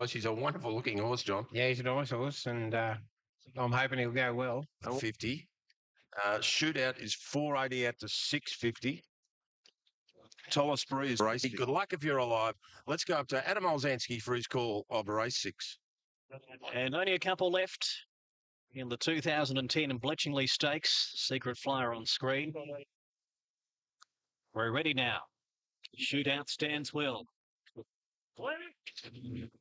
She's a wonderful looking horse, John. Yeah, he's a nice horse, and I'm hoping he'll go well. 50. Shootout is 480 out to 650. Tollisbury is racing. Good luck if you're alive. Let's go up to Adam Olzanski for his call of race 6. And only a couple left in the 2010 Bletchingly Stakes. Secret Flyer on screen. We're ready now. Shootout stands well.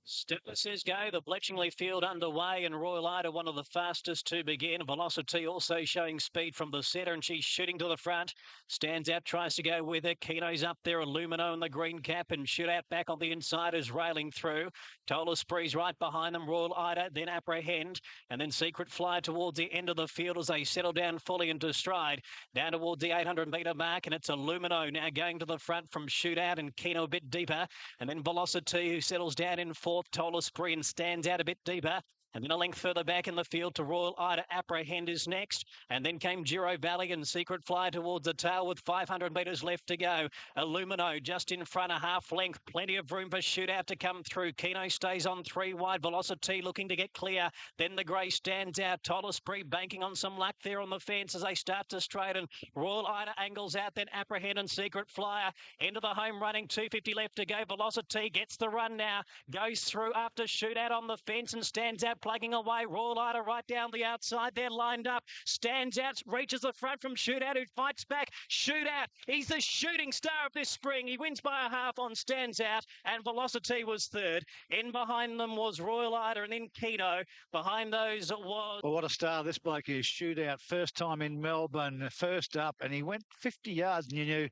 Stepper says go. The Bletchingly field underway, and Royal Ida one of the fastest to begin. Velocity also showing speed from the centre, and she's shooting to the front. Stands out, tries to go with it. Keno's up there, Illumino in the green cap, and Shootout back on the inside is railing through. Tollisbury's right behind them. Royal Ida, then Apprehend, and then Secret Flyer towards the end of the field as they settle down fully into stride. Down towards the 800-metre mark, and it's Illumino now going to the front from Shootout, and Keno a bit deeper, and then Velocity who settles down in fourth. Tollisbury and stands out a bit deeper. And then a length further back in the field to Royal Ida. Apprehend is next. And then came Giro Valley and Secret Flyer towards the tail with 500 metres left to go. Illumino just in front, a half length. Plenty of room for Shootout to come through. Keno stays on 3 wide. Velocity looking to get clear. Then the grey stands out. Tollisbury banking on some luck there on the fence as they start to straighten. Royal Ida angles out. Then Apprehend and Secret Flyer into the home running. 250 left to go. Velocity gets the run now. Goes through after Shootout on the fence and stands out. Plugging away, Royal Ida right down the outside. They're lined up. Stands out, reaches the front from Shootout, who fights back. Shootout, he's the shooting star of this spring. He wins by a half on Stands Out, and Velocity was third. In behind them was Royal Ida, and in Keno. Behind those was... Well, what a star this bloke is. Shootout, first time in Melbourne, first up, and he went 50 yards, and you knew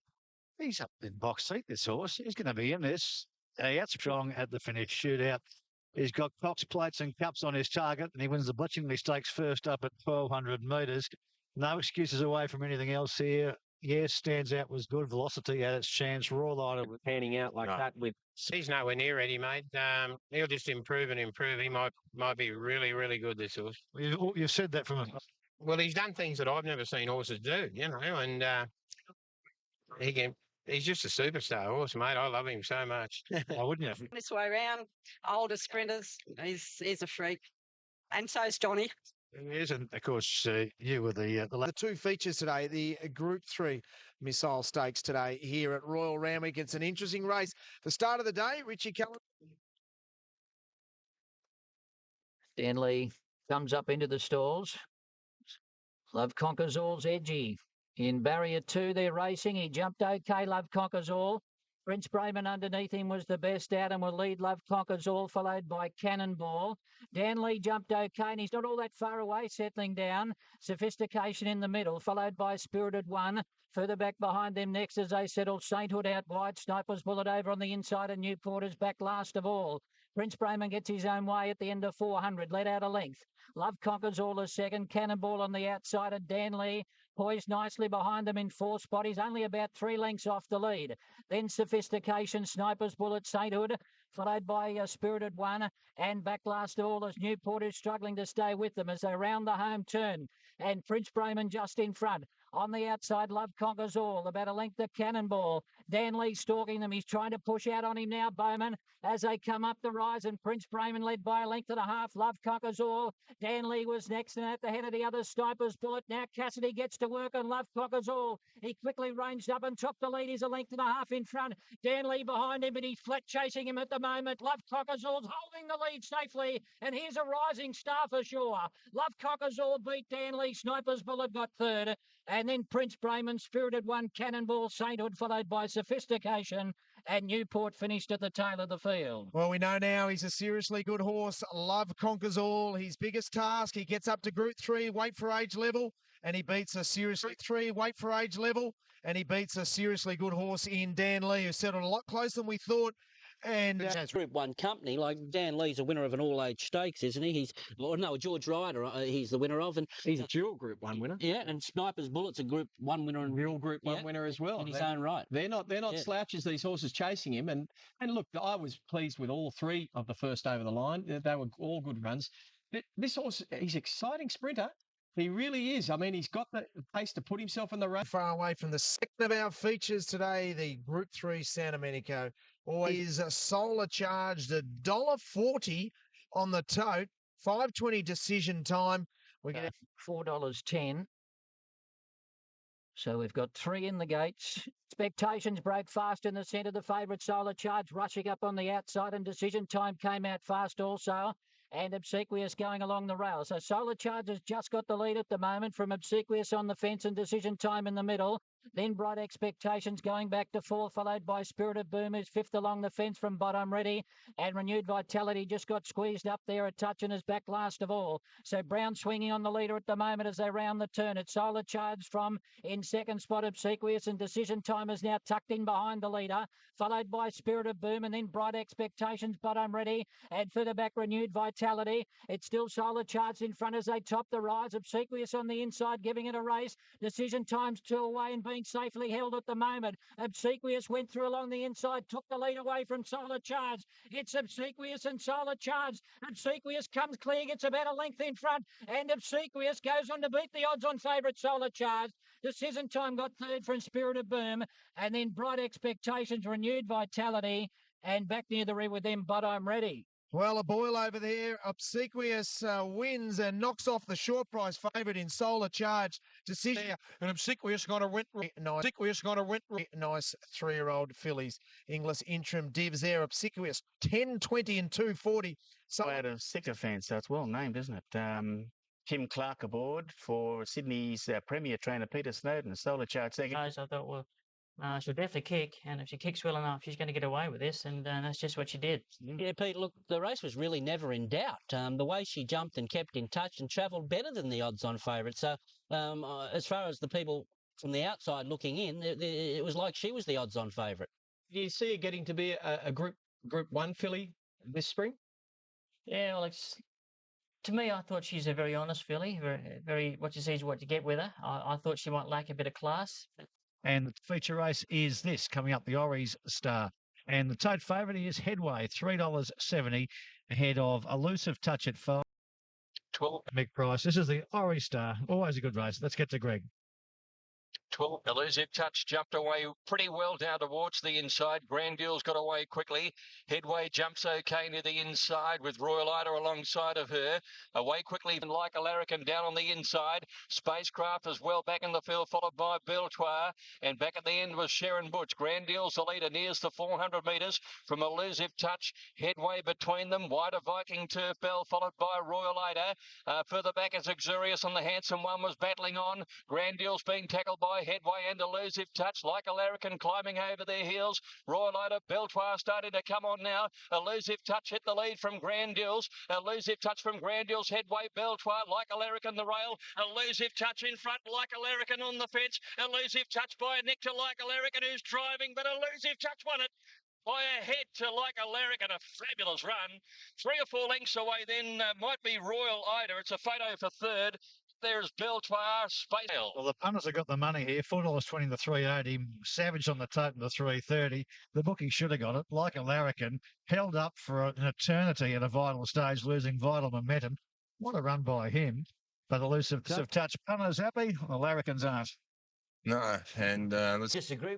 he's up in box seat, this horse. He's going to be in this. He out strong at the finish. Shootout. He's got Cox Plates and Cups on his target, and he wins the Bletchingly Stakes first up at 1,200 metres. No excuses away from anything else here. Yes, Stands Out was good. Velocity had its chance. Royal Ida was panning out like that with... He's nowhere near ready, mate. He'll just improve and improve. He might be really, really good, this horse. You've said that from him. Well, he's done things that I've never seen horses do, you know, and he's just a superstar horse, mate. I love him so much. Why wouldn't you? This way around, older sprinters, he's a freak. And so is Johnny. He is, and of course, you were the two features today, the Group 3 Missile Stakes today here at Royal Randwick. It's an interesting race. The start of the day, Richie Cullen. Stanley comes up into the stalls. Love Conquers All's edgy. In barrier 2, they're racing. He jumped okay. Love Conquers All. Prince Brayman underneath him was the best out and will lead Love Conquers All, followed by Cannonball. Dan Lee jumped okay, and he's not all that far away, settling down. Sophistication in the middle, followed by Spirited One. Further back behind them next as they settle, Sainthood out wide. Sniper's Bullet over on the inside, and Newport is back last of all. Prince Brayman gets his own way at the end of 400, let out a length. Love Conquers All is second. Cannonball on the outside, and Dan Lee poised nicely behind them in fourth spot. He's only about 3 lengths off the lead. Then Sophistication, Sniper's Bullet, Sainthood, followed by Spirited One, and back last of all as Newport is struggling to stay with them as they round the home turn. And Prince Brayman just in front. On the outside, Love Conquers All, about a length of Cannonball. Dan Lee stalking them. He's trying to push out on him now, Bowman, as they come up the rise, and Prince Brayman led by a length and a half. Love Conquers All. Dan Lee was next, and at the head of the other, Sniper's Bullet. Now Cassidy gets to work on Love Conquers All. He quickly ranged up and took the lead. He's a length and a half in front. Dan Lee behind him, but he's flat chasing him at the moment. Love Conquers All's holding the lead safely, and here's a rising star for sure. Love Conquers All beat Dan Lee. Sniper's Bullet got third. And then Prince Brayman, Spirited One, Cannonball, Sainthood, followed by Sophistication, and Newport finished at the tail of the field. Well, we know now he's a seriously good horse. Love Conquers All. His biggest task, he gets up to Group 3, weight for age level, and he beats a seriously good horse in Dan Lee, who settled a lot closer than we thought. And it's Group 1 company, like Dan Lee's a winner of an all-age stakes, isn't he? George Ryder, he's the winner of, and he's a dual Group 1 winner. Yeah, and Sniper's Bullet's a Group 1 winner and real Group 1 winner as well in his own right. They're not slouches, these horses chasing him, and look, I was pleased with all 3 of the first over the line. They were all good runs. But this horse, he's an exciting sprinter. He really is. I mean, he's got the pace to put himself in the race. Far away from the second of our features today, the Group 3 Santa Monica Always solar charged $1.40 on the tote. 5:20 decision time. We get $4.10. So we've got 3 in the gates. Expectations broke fast in the centre. The favourite Solar Charge rushing up on the outside, and decision time came out fast also. And Obsequious going along the rail. So Solar Charge has just got the lead at the moment from Obsequious on the fence, and decision time in the middle. Then Bright Expectations going back to 4, followed by Spirit of Boom, who's 5th along the fence from Bottom Ready. And Renewed Vitality just got squeezed up there a touch and is back last of all. So Brown swinging on the leader at the moment as they round the turn. It's Solar Charge from in second spot Obsequious, and decision time is now tucked in behind the leader, followed by Spirit of Boom, and then Bright Expectations, Bottom Ready, and further back Renewed Vitality. It's still Solar Charge in front as they top the rise. Obsequious on the inside giving it a race. Decision time's 2 away and being safely held at the moment. Obsequious went through along the inside, took the lead away from Solar Charge. It's Obsequious and Solar Charge. Obsequious comes clear, gets about a length in front, and Obsequious goes on to beat the odds on favourite Solar Charge. Decision time got third from Spirit of Boom, and then Bright Expectations, Renewed Vitality, and back near the rear with them, But I'm Ready. Well, a boil over there. Obsequious wins and knocks off the short price favourite in Solar Charge. Decision. And Obsequious got a win. Nice. Obsequious got a win. Nice 3-year-old fillies. English interim divs there. Obsequious 10, 20 and 240. So out of sector fans, so it's well named, isn't it? Kim Clark aboard for Sydney's Premier trainer Peter Snowden. Solar Charge second. I thought, well, she'll definitely kick, and if she kicks well enough, she's going to get away with this, and that's just what she did. Yeah, Pete, look, the race was really never in doubt. The way she jumped and kept in touch and travelled better than the odds-on favourite. So as far as the people from the outside looking in, it was like she was the odds-on favourite. Do you see her getting to be a Group 1 filly this spring? Yeah, well, to me, I thought she's a very honest filly, very what you see is what you get with her. I thought she might lack a bit of class. And the feature race is this, coming up, the Aurie's Star. And the tote favourite is Headway, $3.70, ahead of Elusive Touch at 5. 12 Mick Price. This is the Aurie Star. Always a good race. Let's get to Greg. 12. Elusive Touch jumped away pretty well down towards the inside. Grand Deal's got away quickly. Headway jumps okay near the inside with Royal Ida alongside of her. Away quickly like a Larrikin down on the inside. Spacecraft as well back in the field, followed by Beltoire. And back at the end was Sharon Butch. Grand Deal's the leader, nears the 400 metres from Elusive Touch. Headway between them. Wider Viking Turf Bell, followed by Royal Ida. Further back is Exurious, and the handsome one was battling on. Grand Deal's being tackled by Headway and Elusive Touch, like a Larrikin climbing over their heels. Royal Ida, Beltoire starting to come on now. Elusive Touch hit the lead from Grand Deals. Elusive Touch from Grand Deals, Headway, Beltoire, like a Larrikin the rail. Elusive Touch in front, like a Larrikin on the fence. Elusive Touch by Nectar, like a Larrikin who's driving, but Elusive Touch won it by a head to like a Larrikin, a fabulous run. 3 or 4 lengths away then might be Royal Ida. It's a photo for third. There's Beltoire, Space. Well, the punters have got the money here. $4.20 to $3.80. Savage on the tote to $3.30. The bookie should have got it. Like a Larrikin, held up for an eternity at a vital stage, losing vital momentum. What a run by him. But Elusive Touch. Punters happy? The Larrikins aren't. No, and let's Disagree.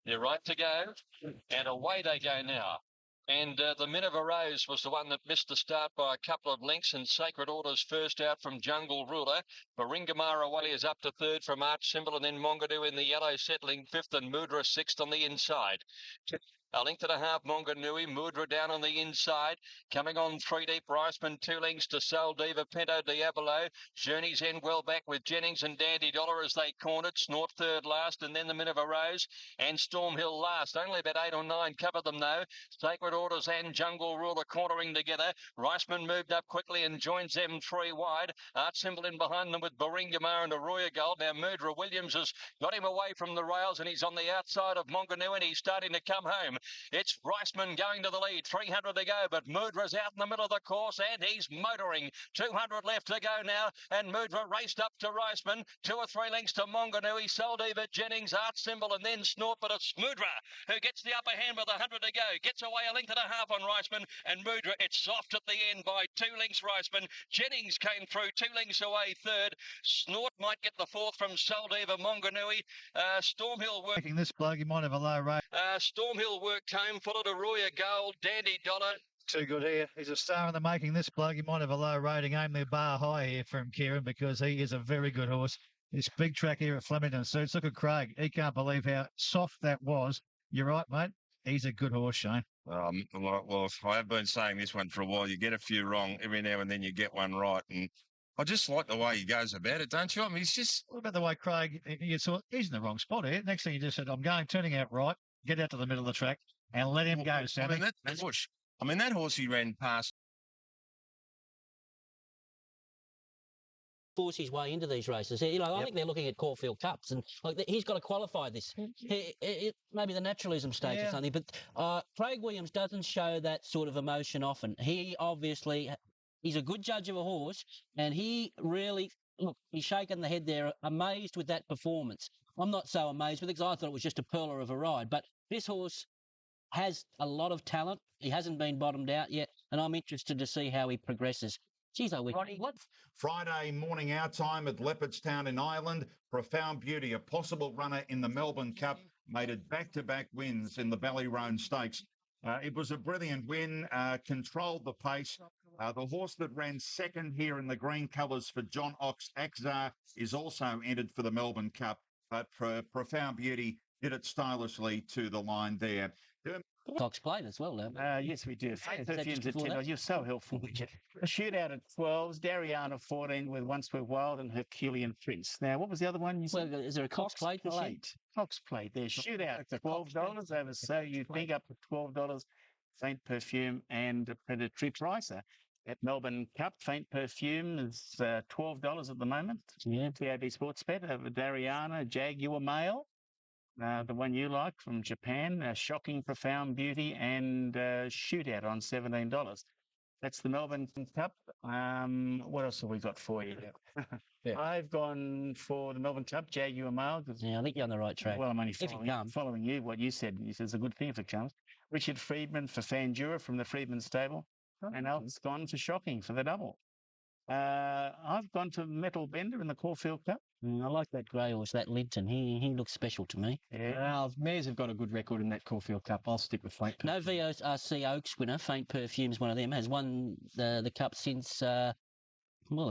They're right to go, and away they go now. And the Minerva Rose was the one that missed the start by a couple of lengths, and Sacred Orders first out from Jungle Ruler. Baringamar away is up to third from Arch Symbol, and then Mongadoo in the yellow settling fifth, and Mudra sixth on the inside. A length and a half, Monganui. Mudra down on the inside. Coming on 3 deep, Riceman 2 lengths to Soul Diva, Pinto Diabolo. Journey's End well back with Jennings and Dandy Dollar as they cornered. Snort third last, and then the Minerva Rose and Storm Hill last. Only about 8 or 9 covered them though. Sacred Orders and Jungle Ruler cornering together. Riceman moved up quickly and joins them 3 wide. Art Symbol in behind them with Baringamar and Arroyo Gold. Now Mudra Williams has got him away from the rails, and he's on the outside of Monganui, and he's starting to come home. It's Reisman going to the lead. 300 to go, but Mudra's out in the middle of the course, and he's motoring. 200 left to go now, and Mudra raced up to Reisman. 2 or 3 lengths to Monganui, Soldiva, Jennings, Art Symbol, and then Snort, but it's Mudra who gets the upper hand with 100 to go. Gets away a length and a half on Reisman, and Mudra, it's soft at the end by 2 lengths Reisman. Jennings came through 2 lengths away third. Snort might get the fourth from Soldiva, Monganui. Stormhill work. Making this bloke, he might have a low rate. Stormhill worked home, followed Arroyo Gold, Dandy Dollar. Too good here. He's a star in the making. This bloke, he might have a low rating. Aim the bar high here from Kieran because he is a very good horse. This big track here at Flemington Suits. Look at Craig. He can't believe how soft that was. You're right, mate. He's a good horse, Shane. Well, I have been saying this one for a while. You get a few wrong every now and then. You get one right, and I just like the way he goes about it, don't you? I mean, he's just. What about the way Craig? You thought he's in the wrong spot here. Next thing you just said, I'm turning out right. Get out to the middle of the track and let him go, Sammy. I mean, that horse he ran past. Force his way into these races. I think they're looking at Caulfield Cups, and he's got to qualify this. Maybe the naturalism stage or something. But Craig Williams doesn't show that sort of emotion often. He obviously, he's a good judge of a horse, and he really, he's shaking the head there, amazed with that performance. I'm not so amazed with it because I thought it was just a pearler of a ride. But this horse has a lot of talent. He hasn't been bottomed out yet, and I'm interested to see how he progresses. Geez, what? Friday morning our time at Leopardstown in Ireland. Profound Beauty, a possible runner in the Melbourne Cup, made it back-to-back wins in the Ballyroan Stakes. It was a brilliant win, controlled the pace. The horse that ran second here in the green colours for John Ox, Axar, is also entered for the Melbourne Cup. But Profound Beauty did it stylishly to the line there. Cox Plate as well, though. Yes, we do. Perfumes at 10. You're so helpful, Richard. A shootout at 12s, Dariana 14 with Once We're Wild and Herculean Prince. Now, what was the other one you said? Well, is there a Cox Plate? Cox Plate. There's shootout at $12 over So You Think up to $12. Faint Perfume and Predatory Pricer. At Melbourne Cup, Faint Perfume is $12 at the moment. Yeah. TAB Sports Bet over Dariana, Jaguar Male. The one you like from Japan, Shocking Profound Beauty and Shootout on $17. That's the Melbourne Cup. What else have we got for you? I've gone for the Melbourne Cup, Jaguar Male. Yeah, I think you're on the right track. Well, I'm only following you, what you said. You said it's a good thing if it comes. Richard Friedman for Fandura from the Friedman stable. And Alf's gone for Shocking for the double. I've gone to Metal Bender in the Caulfield Cup. I like that grey horse, that Linton. He looks special to me. Yeah. Mares have got a good record in that Caulfield Cup. I'll stick with Faint Perfume. No VRC Oaks winner, Faint Perfume's one of them, has won the Cup since, I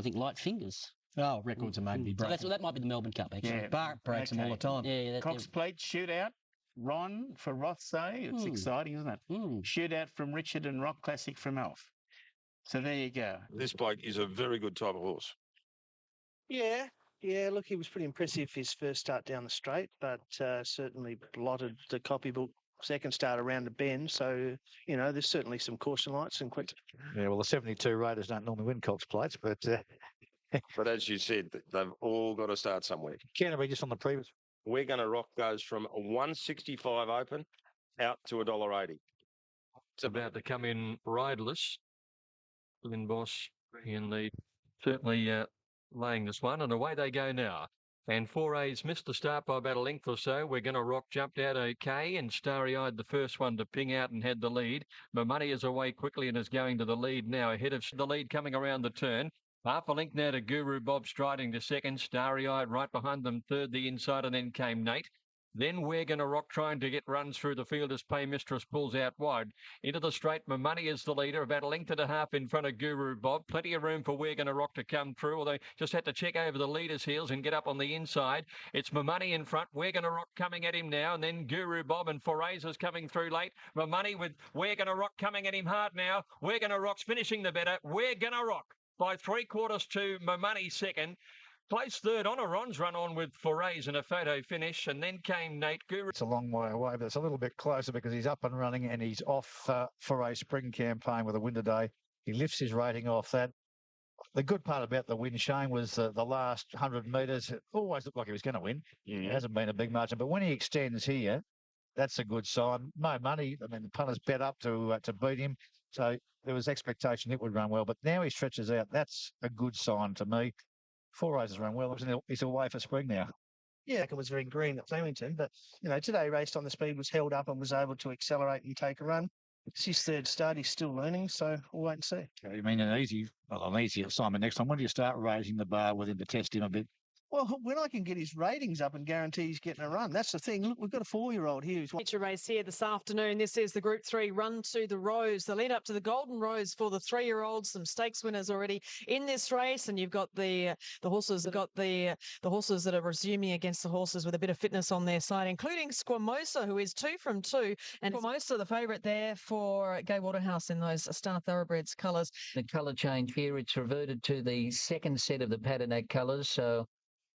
think Light Fingers. Oh, records are made to be broken. So that might be the Melbourne Cup, actually. Yeah, Bart breaks them all the time. Yeah, Cox Plate Shootout. Ron for Rothsay. It's exciting, isn't it? Shootout from Richard and Rock Classic from Alf. So there you go. This bloke is a very good type of horse. Yeah, look, he was pretty impressive his first start down the straight, but certainly blotted the copybook second start around the bend. So, there's certainly some caution lights and quick. Yeah, well, the 72 Raiders don't normally win Cox Plates, but... But as you said, they've all got to start somewhere. Canterbury just on the previous. We're going to rock goes from $1.65 open out to $1.80. It's about to come in riderless. Lynn Boss in the certainly laying this one, and away they go now. And 4A's missed the start by about a length or so. We're going to rock jumped out okay, and Starry-Eyed the first one to ping out and had the lead. My Money is away quickly and is going to the lead now, ahead of the lead coming around the turn. Half a length now to Guru Bob striding to second. Starry-Eyed right behind them third, the inside, and then came Nate. Then We're Gonna Rock trying to get runs through the field as Pay Mistress pulls out wide. Into the straight, My Money is the leader, about a length and a half in front of Guru Bob. Plenty of room for We're Gonna Rock to come through, although just had to check over the leader's heels and get up on the inside. It's My Money in front, We're Gonna Rock coming at him now, and then Guru Bob and Forazer's coming through late. My Money with We're Gonna Rock coming at him hard now. We're Gonna Rock's finishing the better. We're Gonna Rock by 3/4 to My Money second. Close third, Ron's run on with Forays and a photo finish, and then came Nate Guru. It's a long way away, but it's a little bit closer because he's up and running and he's off for a spring campaign with a win today. He lifts his rating off that. The good part about the win, Shane, was the last 100 metres. It always looked like he was going to win. It hasn't been a big margin, but when he extends here, That's a good sign. No money. I mean, the punters bet up to beat him. So there was expectation it would run well. But now he stretches out. That's a good sign to me. 4 races run well. He's away for spring now. Yeah, it was very green at Flemington, but today raced on the speed, was held up and was able to accelerate and take a run. It's his third start. He's still learning, so we'll wait and see. You mean an easy assignment next time? When do you start raising the bar with him to test him a bit? Well, when I can get his ratings up and guarantee he's getting a run, that's the thing. Look, we've got a 4-year-old here who's Feature race here this afternoon. This is the Group 3 Run to the Rose. The lead up to the Golden Rose for the 3-year-olds. Some stakes winners already in this race, and you've got the horses. The horses that are resuming against the horses with a bit of fitness on their side, including Squamosa, who is 2 from 2, and Squamosa, the favourite there for Gay Waterhouse in those Star Thoroughbreds colours. The colour change here, it's reverted to the second set of the Patinack colours, so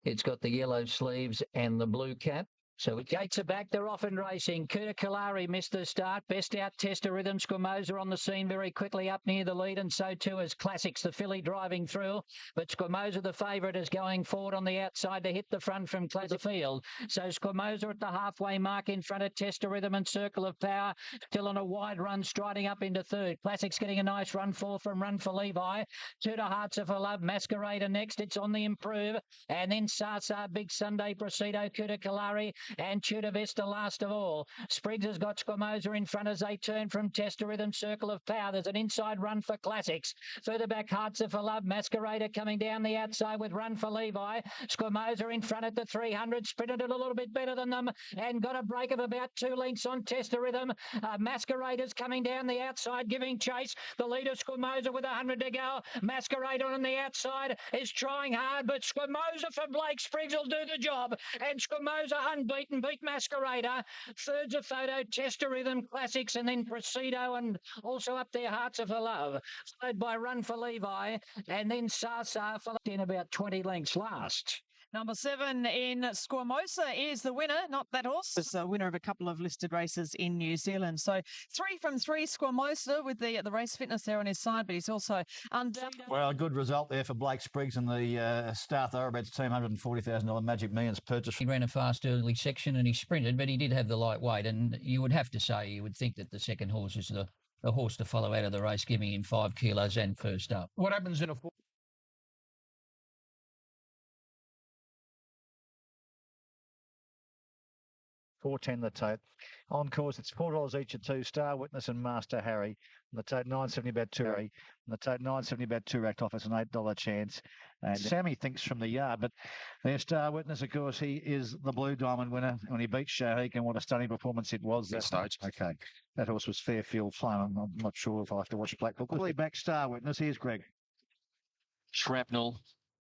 it's got the yellow sleeves and the blue cap. So gates are back. They're off and racing. Kuta Kalari missed the start. Best out tester Rhythm. Squamosa on the scene very quickly up near the lead, and so too is Classics, the filly driving through. But Squamosa, the favourite, is going forward on the outside to hit the front from Classic Field. So Squamosa at the halfway mark in front of Tester Rhythm and Circle of Power. Still on a wide run, striding up into third. Classics getting a nice run fourth from Run for Levi. Tudor Hearts of Love. Masquerader next. It's on the improve. And then Sasa, Big Sunday, Presido, Kuta Kalari, and Tudor Vista last of all. Spriggs has got Squamosa in front as they turn from Tester Rhythm, Circle of Power. There's an inside run for Classics. Further back, Hearts of Love. Masquerader coming down the outside with Run for Levi. Squamosa in front at the 300. Sprinted a little bit better than them and got a break of about 2 lengths on Tester Rhythm. Masquerader's coming down the outside, giving chase. The leader, Squamosa, with 100 to go. Masquerader on the outside is trying hard, but Squamosa for Blake Spriggs will do the job. And Squamosa unbeaten, beat Masquerader. Third's a photo, Tester Rhythm, Classics, and then Presido, and also up there, Hearts of Love. Followed by Run for Levi, and then Sasa followed in about 20 lengths last. Number 7 in Squamosa is the winner, not that horse. It's a winner of a couple of listed races in New Zealand. So 3 from 3 Squamosa with the race fitness there on his side, but he's also under. Well, a good result there for Blake Spriggs and the Star Thoroughbreds team, $140,000 Magic Millions purchase. He ran a fast early section and he sprinted, but he did have the light weight, and you would have to say, you would think that the second horse is the horse to follow out of the race, giving him 5 kilos and first up. What happens in a 4.10 the tote. On course, it's $4 each at 2. Star Witness and Master Harry. And the tote $9.70 about 2. And the tote $9.70 about 2 racked off. It's an $8 chance. And Sammy thinks from the yard, but their Star Witness, of course, he is the Blue Diamond winner when he beat Shahik, and what a stunning performance it was that stage. Okay, that horse was Fairfield Flame. I'm not sure if I have to watch Black Book. We'll back Star Witness. Here's Greg. Shrapnel.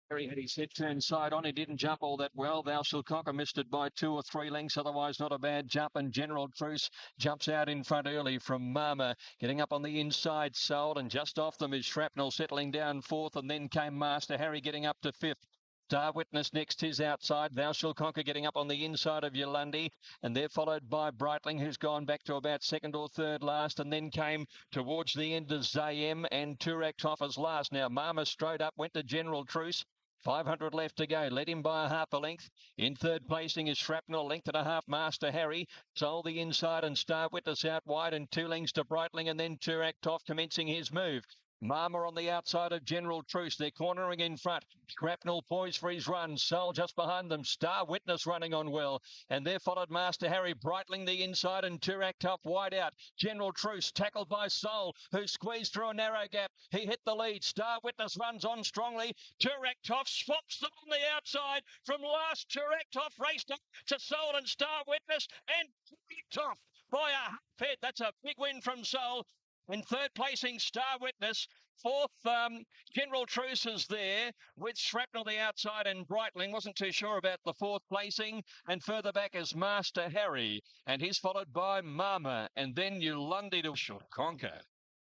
Harry had his head turned side on. He didn't jump all that well. Thou Shall Conquer missed it by 2 or 3 lengths. Otherwise, not a bad jump. And General Truce jumps out in front early from Mama. Getting up on the inside, Sold. And just off them is Shrapnel settling down 4th. And then came Master Harry getting up to 5th. Star Witness next, his outside. Thou Shall Conquer getting up on the inside of Yolandi. And they're followed by Breitling, who's gone back to about 2nd or 3rd last. And then came towards the end of Zayem and Turak Toffers last. Now, Mama straight up went to General Truce. 500 left to go. Led him by a half a length. In third placing is Shrapnel, length and a half. Master Harry sold the inside and Star Witness out wide, and 2 lengths to Breitling, and then Turak Toff commencing his move. Mama on the outside of General Truce. They're cornering in front. Shrapnel poised for his run. Soul just behind them. Star Witness running on well. And there followed Master Harry, Breitling the inside, and Turak Tough wide out. General Truce tackled by Soul, who squeezed through a narrow gap. He hit the lead. Star Witness runs on strongly. Turak Tough swaps them on the outside. From last, Turak Tough raced up to Soul and Star Witness, and Turak Tough by a half head. That's a big win from Soul. In third placing, Star Witness. 4th, General Truce is there with Shrapnel the outside, and Breitling. Wasn't too sure about the 4th placing. And further back is Master Harry. And he's followed by Mama. And then Yolandi to Shall Conquer.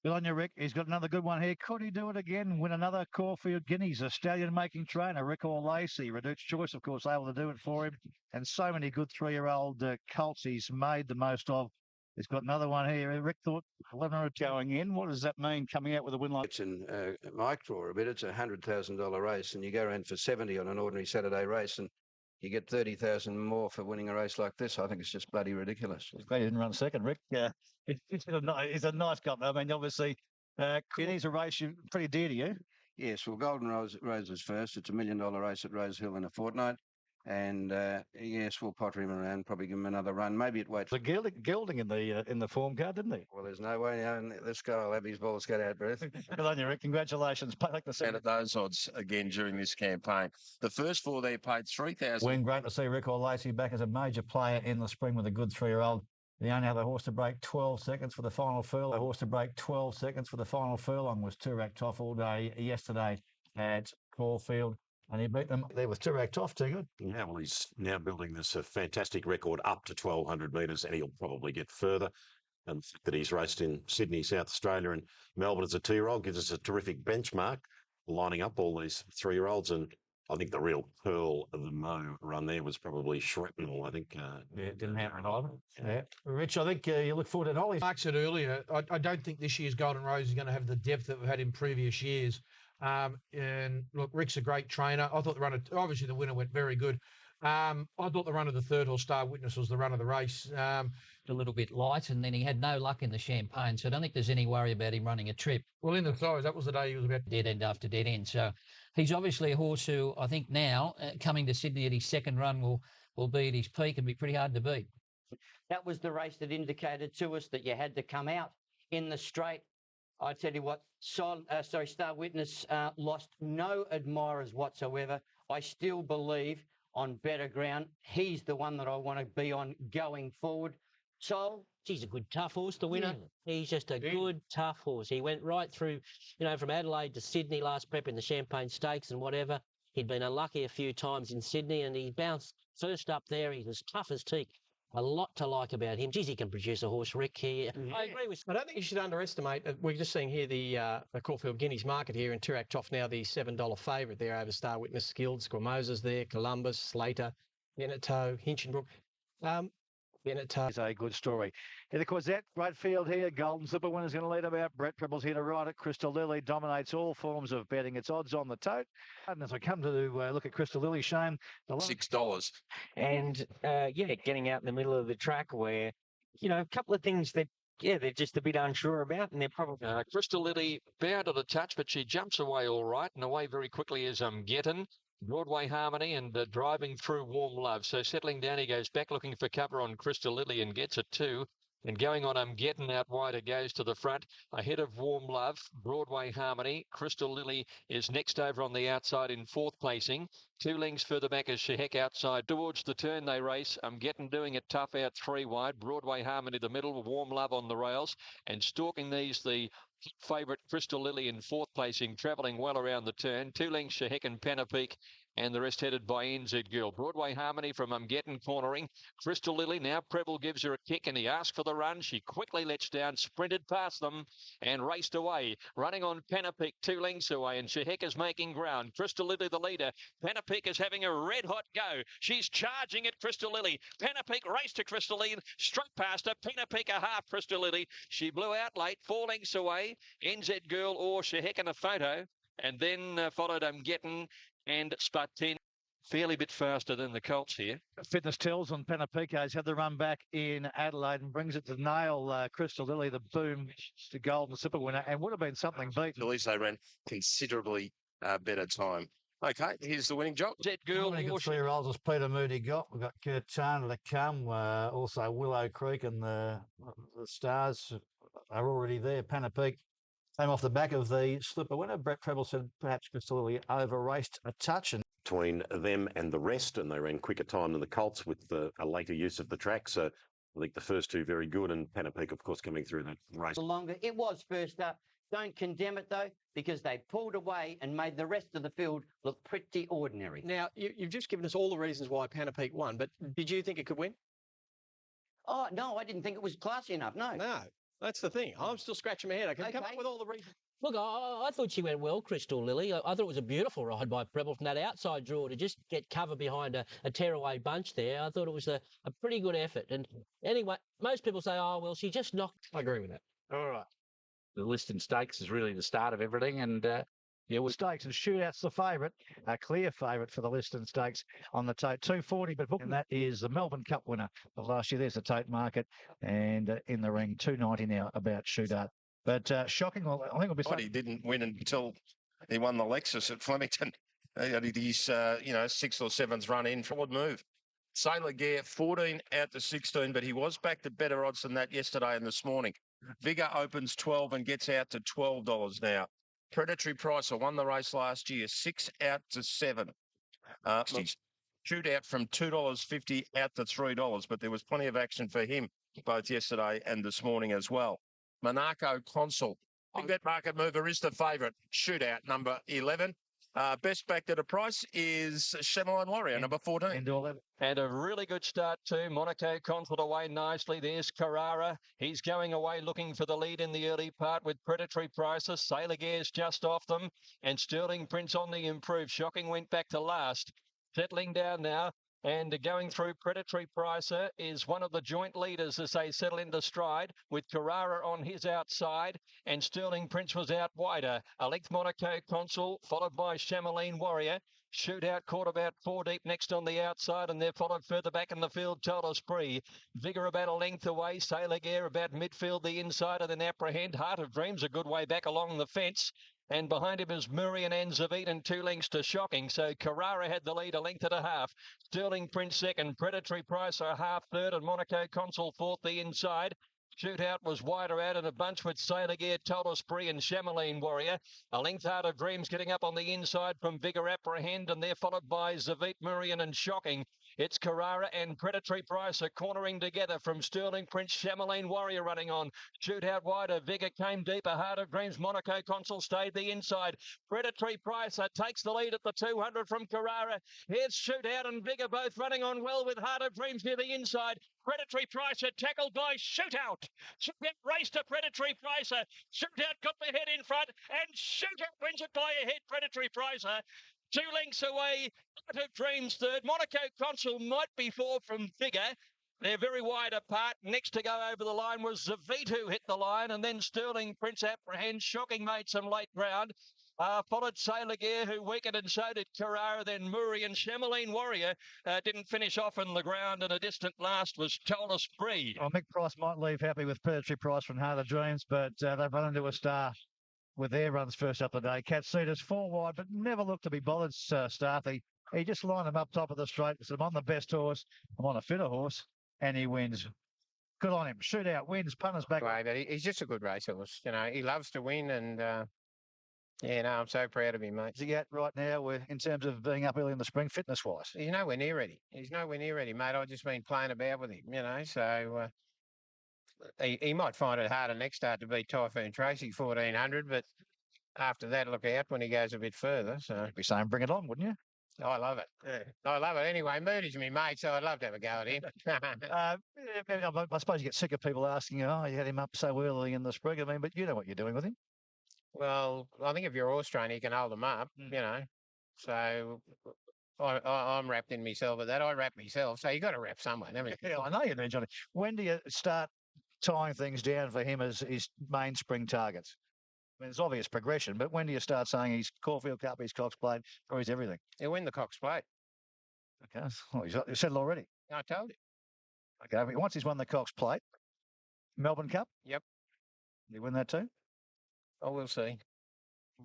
Good on you, Rick. He's got another good one here. Could he do it again? Win another Caulfield Guineas? A stallion-making trainer, Rick Lacey. Reduced Choice, of course, able to do it for him. And so many good 3-year-old colts he's made the most of. He's got another one here. Rick thought 1100 going in. What does that mean coming out with a win like? It's in Mike draw a bit. It's a $100,000 race, and you go around for 70 on an ordinary Saturday race. And you get 30,000 more for winning a race like this. I think it's just bloody ridiculous. It's glad he didn't run second, Rick. Yeah, he's a nice cop. I mean, obviously, it is a race pretty dear to you. Yes, well, Golden Rose is first. It's $1 million race at Rose Hill in a fortnight. And yes, we'll potter him around, probably give him another run. Maybe it waits. The gilding in the form card, didn't he? Well, there's no way now. This guy will have his balls get out breath. Good on you, Rick. Congratulations. Like the And at those odds again during this campaign. The first four there paid 3,000. Win, great to see Rick Lacey back as a major player in the spring with a good 3-year-old. The only other horse to break 12 seconds for the final furlong. The horse to break 12 seconds for the final furlong was Turak Toff all day yesterday at Caulfield. And he beat them there with Turak Toff, too good. Yeah, well, he's now building this fantastic record up to 1,200 metres, and he'll probably get further. And the fact that he's raced in Sydney, South Australia and Melbourne as a 2-year-old gives us a terrific benchmark, lining up all these 3-year-olds. And I think the real pearl of the Mo run there was probably Shrapnel, I think. Yeah, it didn't happen either. Yeah. Rich, I think you look forward to Ollie. Mark said earlier, I don't think this year's Golden Rose is going to have the depth that we've had in previous years. And look, Rick's a great trainer. I thought the runner, obviously the winner went very good. I thought the run of the third horse, Star Witness, was the run of the race. A little bit light, and then he had no luck in the Champagne, so I don't think there's any worry about him running a trip. Well, in the throws, that was the day he was about dead end after dead end. So he's obviously a horse who I think now, coming to Sydney at his second run, will be at his peak and be pretty hard to beat. That was the race that indicated to us that you had to come out in the straight. I tell you what, Star Witness lost no admirers whatsoever. I still believe on better ground, he's the one that I want to be on going forward. So he's a good tough horse, the winner. He's just a good tough horse. He went right through, from Adelaide to Sydney last prep in the Champagne Stakes and whatever. He'd been unlucky a few times in Sydney, and he bounced first up there. He's as tough as teak. A lot to like about him. Geez, he can produce a horse, Rick. Here, I agree with. I don't think you should underestimate. We're just seeing here the Caulfield Guineas market here, and Turak Toff now the $7 favourite there over Star Witness, Guild, Squamosas there, Columbus, Slater, Beneteau, Hinchinbrook. Beneteau is a good story. And of course, that great field here, Golden Slipper winner's going to lead about. Brett Trebble's here to ride it. Crystal Lily dominates all forms of betting. It's odds on the tote. And as I come to look at Crystal Lily, Shane, $6. And getting out in the middle of the track where, a couple of things that, they're just a bit unsure about, and they're probably... Crystal Lily bound at a touch, but she jumps away all right, and away very quickly is Gettin. Broadway Harmony and driving through Warm Love. So settling down, he goes back looking for cover on Crystal Lily and gets it too. And going on, Getting out wider, goes to the front. Ahead of Warm Love, Broadway Harmony. Crystal Lily is next over on the outside in fourth placing. 2 lengths further back is Shehek outside. Towards the turn they race. Getting doing it tough out 3 wide. Broadway Harmony the middle, Warm Love on the rails. And stalking these, the favourite Crystal Lily in fourth placing, travelling well around the turn. 2 lengths Shehek and Panapeak, and the rest headed by NZ Girl. Broadway Harmony from Getting cornering. Crystal Lily, now Preble gives her a kick and he asked for the run. She quickly lets down, sprinted past them and raced away. Running on Panapeak 2 lengths away, and Shehek is making ground. Crystal Lily the leader. Panapeak is having a red hot go. She's charging at Crystal Lily. Panapeak raced to Crystal Lily, struck past her. Panapeak a half Crystal Lily. She blew out late, 4 lengths away. NZ Girl or Shehek in a photo, and then followed Getting and Sput 10. Fairly bit faster than the Colts here. Fitness tells on Panapeiko's had the run back in Adelaide and brings it to nail Crystal Lily, the boom, the Golden Slipper winner, and would have been something beat. At least they ran considerably better time. Okay, here's the winning job. Jet Girl. Good 3-year-olds as Peter Moody got. We've got Kurt Chandler to come. Also Willow Creek and the Stars are already there. Panapeik came off the back of the Slipper winner. Brett Treble said perhaps Crystal Lily over-raced a touch. And between them and the rest, and they ran quicker time than the Colts with a later use of the track. So I think the first two very good, and Panapeik, of course, coming through that race. Longer. It was first up. Don't condemn it, though, because they pulled away and made the rest of the field look pretty ordinary. Now, you've just given us all the reasons why Panapeik won, but did you think it could win? Oh, no, I didn't think it was classy enough, no. No, that's the thing. I'm still scratching my head. I can come up with all the reasons. Look, I thought she went well, Crystal Lily. I thought it was a beautiful ride by Preble from that outside draw to just get cover behind a tearaway bunch there. I thought it was a pretty good effort. And anyway, most people say, oh, well, she just knocked. I agree with that. All right. The Liston Stakes is really the start of everything, and Yeah, Stakes and Shootout's the favourite, a clear favourite for the Liston Stakes on the tote. 240, but and that is the Melbourne Cup winner of last year. There's the tote market, and in the ring, 290 now about Shootout. But shocking, well, I think it'll be. He didn't win until he won the Lexus at Flemington. He had his, sixth or seventh run in. Forward move. Sailor Gare, 14 out to 16, but he was back to better odds than that yesterday and this morning. Vigor opens 12 and gets out to $12 now. Predatory Pricer won the race last year, 6 out to 7. Shootout from $2.50 out to $3, but there was plenty of action for him both yesterday and this morning as well. Monaco Consul. I think that market mover is the favourite. Shootout, number 11. Best backed at a price is Shemline Warrior, number 14. And a really good start too. Monaco Consul away nicely. There's Carrara. He's going away looking for the lead in the early part with Predatory Prices. Sailor Gare's just off them. And Sterling Prince on the improve. Shocking went back to last. Settling down now. And going through Predatory Pricer is one of the joint leaders as they settle into stride with Carrara on his outside and Sterling Prince was out wider. A length Monaco Consul followed by Shamaline Warrior. Shootout caught about 4 deep next on the outside and they're followed further back in the field. Total Spree. Vigor about a length away. Sailor Gare about midfield the inside and then Apprehend. Heart of Dreams a good way back along the fence. And behind him is Murian and Zavit and 2 lengths to Shocking. So Carrara had the lead a length and a half. Sterling Prince second. Predatory Pricer half third and Monaco Consul fourth the inside. Shootout was wider out in a bunch with Sailor Gare, Total Spree and Shamaline Warrior. A length Heart of Dreams getting up on the inside from Vigor Apprehend and they're followed by Zavit, Murian and Shocking. It's Carrara and Predatory Pricer cornering together from Sterling Prince, Shamaline Warrior running on. Shootout wider, Vigor came deeper, Heart of Dreams, Monaco Consul stayed the inside. Predatory Pricer takes the lead at the 200 from Carrara. Here's Shootout and Vigor both running on well with Heart of Dreams near the inside. Predatory Pricer tackled by Shootout. Shootout raced to Predatory Pricer. Shootout got the head in front and Shootout wins it by a head. Predatory Pricer 2 lengths away. Heart of Dreams third. Monaco Consul might be 4 from Vigor. They're very wide apart. Next to go over the line was Zavit who hit the line and then Sterling Prince Apprehend. Shocking made some late ground. Followed Sailor Gare, who weakened, and so did Carrara. Then Muri and Shamaline Warrior didn't finish off on the ground, and a distant last was Tola Spree. Well, Mick Price might leave happy with Predatory Price from Heart of Dreams, but they've run into a star with their runs first up the day. Catseeders 4 wide, but never looked to be bothered, Starthy. He just lined them up top of the straight. Said, I'm on the best horse. I'm on a fitter horse, and he wins. Good on him. Shootout wins. Punters back. Right, but he's just a good racehorse. You know, he loves to win, and yeah, no, I'm so proud of him, mate. Is he at right now in terms of being up early in the spring, fitness-wise? He's nowhere near ready. He's nowhere near ready, mate. I've just been playing about with him, you know, so he might find it harder next start to beat Typhoon Tracy 1400, but after that, look out when he goes a bit further. So you'd be saying bring it on, wouldn't you? I love it. Yeah. I love it. Anyway, Moody's me mate, so I'd love to have a go at him. I suppose you get sick of people asking, oh, you had him up so early in the spring. I mean, but you know what you're doing with him. Well, I think if you're a horse trainer, you can hold them up, you know. So I'm wrapped in myself with that. I wrap myself, so you got to wrap someone, haven't you? Yeah, I know you do, Johnny. When do you start tying things down for him as his main spring targets? I mean, there's obvious progression, but when do you start saying he's Caulfield Cup, he's Cox Plate, or he's everything? He'll win the Cox Plate. Okay, well, he's settled already. I told you. Okay, once he's won the Cox Plate, Melbourne Cup? Yep. You win that too? Oh, we'll see.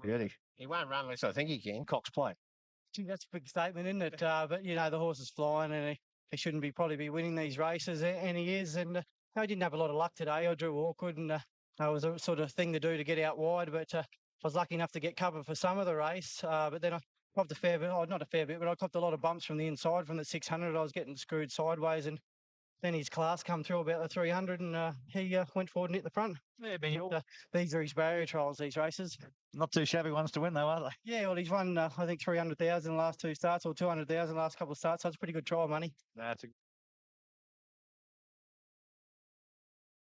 Beauty. He won't run unless I think he can. Cox Plate. That's a big statement, isn't it? But, you know, the horse is flying and he shouldn't probably be winning these races, and he is. And I didn't have a lot of luck today. I drew awkward and it was a sort of thing to do to get out wide, but I was lucky enough to get cover for some of the race. But then I copped a fair bit, not a fair bit, but I copped a lot of bumps from the inside from the 600. I was getting screwed sideways, and then his class come through about the 300 and he went forward and hit the front. Yeah, these are his barrier trials, these races. Not too shabby ones to win, though, are they? Yeah, well, he's won, I think, 300,000 in the last 2 starts or 200,000 in the last couple of starts, so it's pretty good trial money. That's a...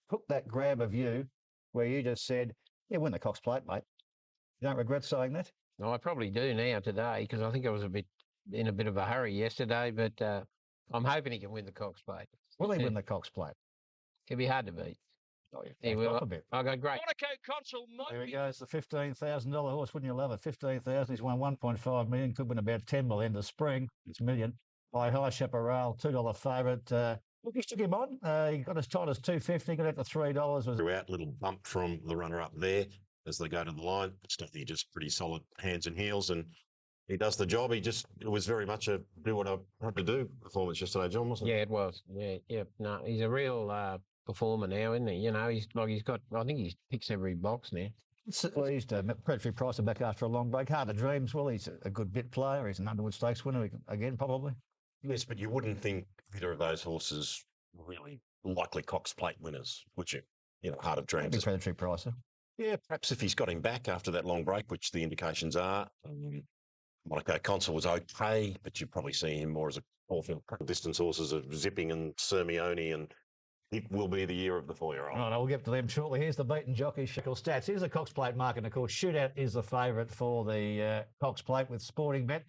Hook that grab of you where you just said, yeah, win the Cox Plate, mate. You don't regret saying that? No, I probably do now today because I think I was in a bit of a hurry yesterday, but I'm hoping he can win the Cox Plate. Will he win the Cox Plate? It'll be hard to beat. He will. I'll go great. Monaco Consul might There he be goes, the $15,000 horse. Wouldn't you love it? 15,000. He's won 1.5 million. Could win about 10 million this spring. It's million. By High Chaparral, $2 favourite. Look, he took him on. He got as tight as $2.50. Got out to $3. Was Throughout, little bump from the runner up there as they go to the line. Stuffy just pretty solid hands and heels, and he does the job. It was very much a do what I had to do performance yesterday, John, wasn't it? Yeah, it was. Yeah. No, he's a real performer now, isn't he? You know, he's got. I think he ticks every box now. pleased. Predatory price are back after a long break. Hard to Dreams. Well, he's a good bit player. He's an Underwood Stakes winner again, probably. Yes, but you wouldn't think either of those horses really likely Cox Plate winners, would you? You know, Heart of Dreams. Maybe Predatory Pricer. Yeah, perhaps if he's got him back after that long break, which the indications are. Monaco Consul was okay, but you probably see him more as a Caulfield distance horses of Zipping and Sermione, and it will be the year of the 4-year-old. Right, we'll get to them shortly. Here's the beaten jockey Shickle stats. Here's the Cox Plate market. Of course, Shootout is the favourite for the Cox Plate with Sporting Bet.